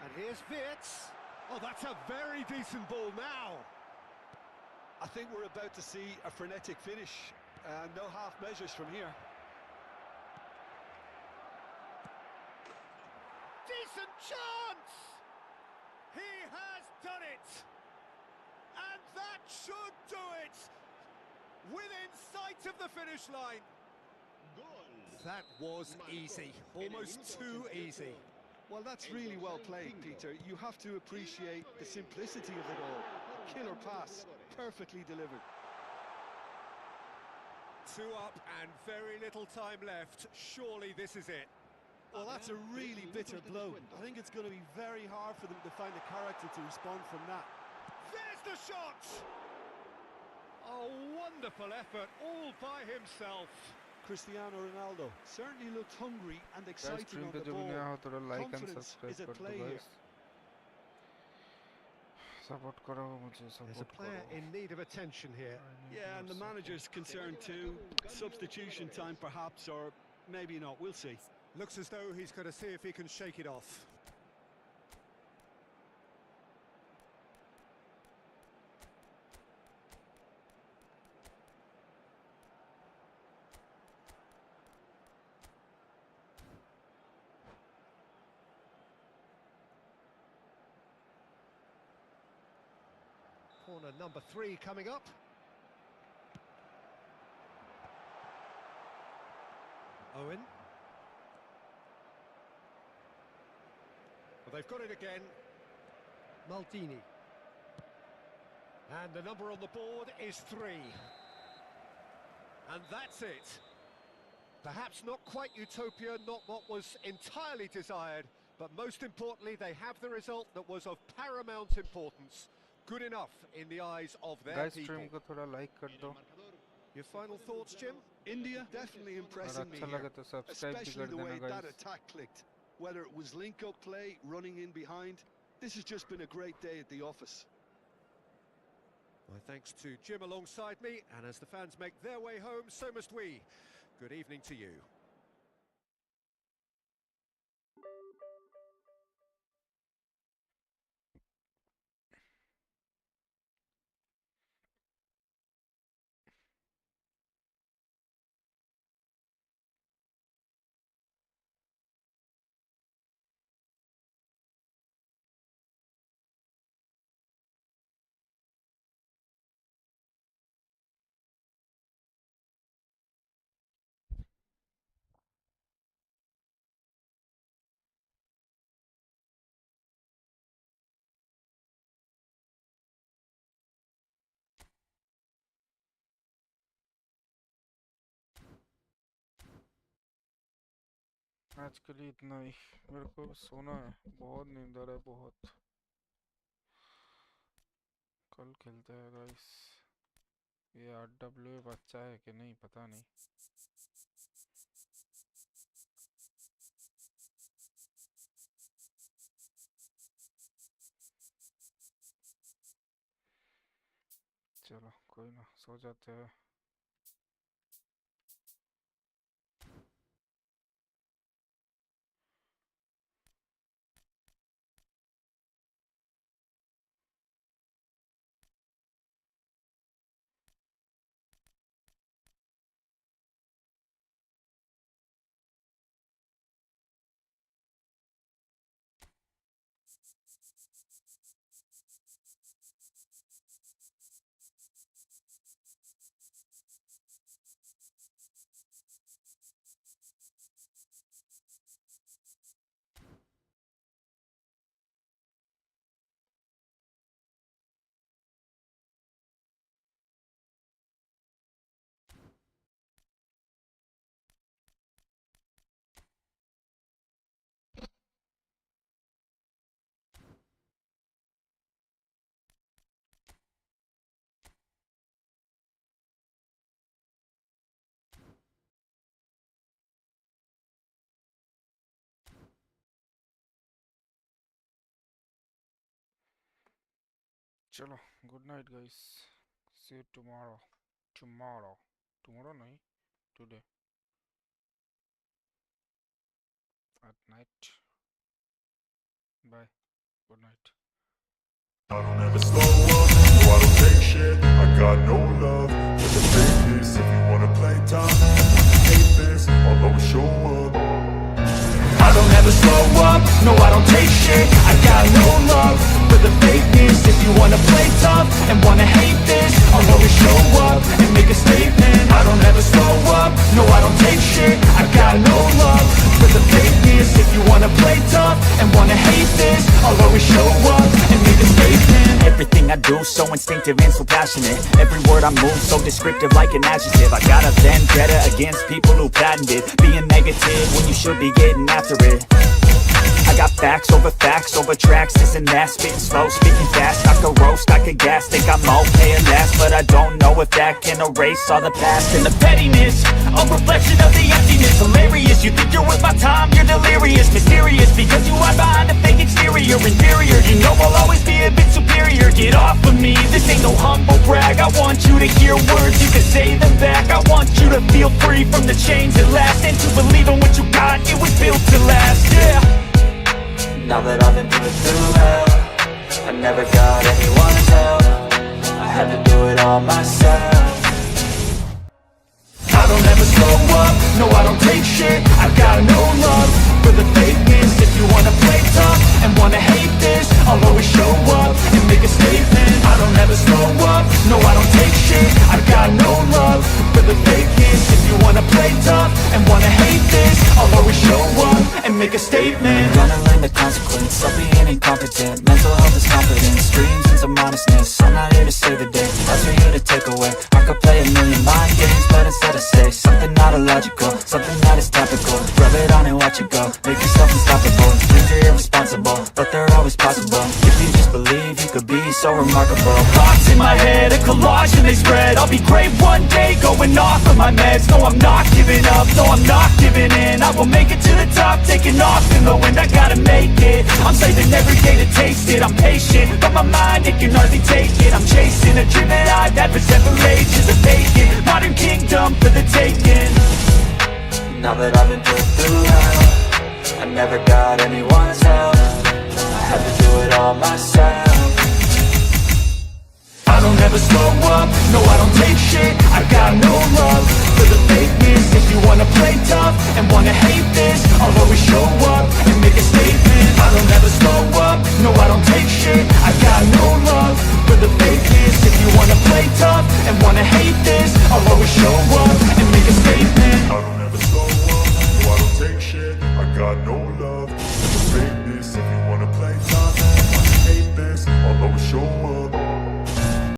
And here's Vitz. Oh, that's a very decent ball now. I think we're about to see a frenetic finish. No half measures from here. Decent chance! He has done it! And that should do it! Within sight of the finish line. That was easy, almost too easy. Well, that's really well played, Peter. You have to appreciate the simplicity of it all. A killer pass, perfectly delivered. 2 up and very little time left. Surely this is it. Well, that's a really bitter blow. I think it's going to be very hard for them to find the character to respond from that. There's the shot! A wonderful effort all by himself. Cristiano Ronaldo certainly looked hungry and exciting on livestream पे the जो भी ball. नया हो थोड़ा like and Confidence subscribe is at कर दो play here. guys. Support करो मुझे There's a support player करो. in need of attention here. Yeah, and the manager's concerned too. Substitution time perhaps, or maybe not. We'll see. Looks as though he's going to see if he can shake it off. Corner number 3 coming up. Owen. Well, they've got it again. Maldini. And the number on the board is 3. And that's it. Perhaps not quite utopia, not what was entirely desired, but most importantly, they have the result that was of paramount importance. Good enough in the eyes of their guys people. Stream को थोड़ा like कर दो Your final thoughts, Jim? India definitely impressing me अच्छा here, लगे तो subscribe भी especially कर the way देना that guys attack clicked. Whether it was link-up play, running in behind, this has just been a great day at the office. My thanks to Jim alongside me, and as the fans make their way home, so must we. Good evening to you. आज के लिए इतना ही मेरे को सोना है बहुत नींद आ रहा है बहुत कल खेलते हैं गाइस ये 8W बच्चा है कि नहीं पता नहीं चलो कोई ना सो जाते हैं चलो good night guys see you tomorrow नहीं today at night bye good night I don't ever slow up, no I don't take shit. I got no love for the fakeness. If you wanna play tough and hate this, I'll always show up. I don't ever slow up, no I don't take shit. I got no love for the fakeness. If you wanna play tough and wanna hate this, I'll always show up and make a statement. I don't ever slow up, no I don't take shit. I got no love for the fakeness. If you wanna play tough and wanna hate this, I'll always show up and make a statement. Everything I do so instinctive and so passionate. Every word I move so descriptive like an adjective. I got a vendetta against people who patented being negative when you should be getting after it. I got facts over tracks, this and that. Spitting slow, speaking fast. I could roast, I could gas. Think I'm okay at last, but I don't know if that can erase all the past. And the pettiness, a reflection of the emptiness. Hilarious, you think you're worth my time, you're delirious. Mysterious, because you hide behind a fake exterior. Inferior, you know I'll always be a bit superior. Get off of me, this ain't no humble brag. I want you to hear words, you can say them back. I want you to feel free from the chains that last, and to believe in what you got, it was built to last, yeah. Now that I've been put through hell, I never got anyone's help. I had to do it all myself. I don't ever slow up, no I don't take shit. I got no love for the fakeness. If you wanna play tough and wanna hate this, I'll always show up and make a statement. I don't ever slow up, no I don't take shit. I got no love for the fakeness. If you wanna play tough and wanna hate this, statement. I'm gonna learn the consequence of being incompetent. Mental health is confidence, dreams and some honestness. I'm not here to save the day, that's for you to take away. I could play a million mind games, but instead I say something not illogical, something that is topical. Rub it on and watch it go, make yourself unstoppable. Dreams are irresponsible, but they're always possible. If you just believe, you could be so remarkable. Thoughts in my head, a collage and they spread. I'll be great one day, going off of my meds. No, I'm not giving up, no, I'm not giving in. I will make it to the top, taking off in the wind. I gotta make it, I'm saving every day to taste it. I'm patient, but my mind, it can hardly take it. I'm chasing a dream that I've had for several ages. A vacant, modern kingdom for the taking. Now that I've been put through hell, I never got anyone's help. I had to do it all myself. I don't ever slow up, no I don't take shit. I got no love for the fakeness. If you wanna play tough and wanna hate this, I'll always show up and make a statement. I don't ever slow up, no I don't take shit. I got no love for the fakeness. If you wanna play tough and wanna hate this, I'll always show up and make a statement. I don't ever slow up, no I don't take shit. I got no love for the fakeness. If you wanna play tough and wanna hate this, I'll always show up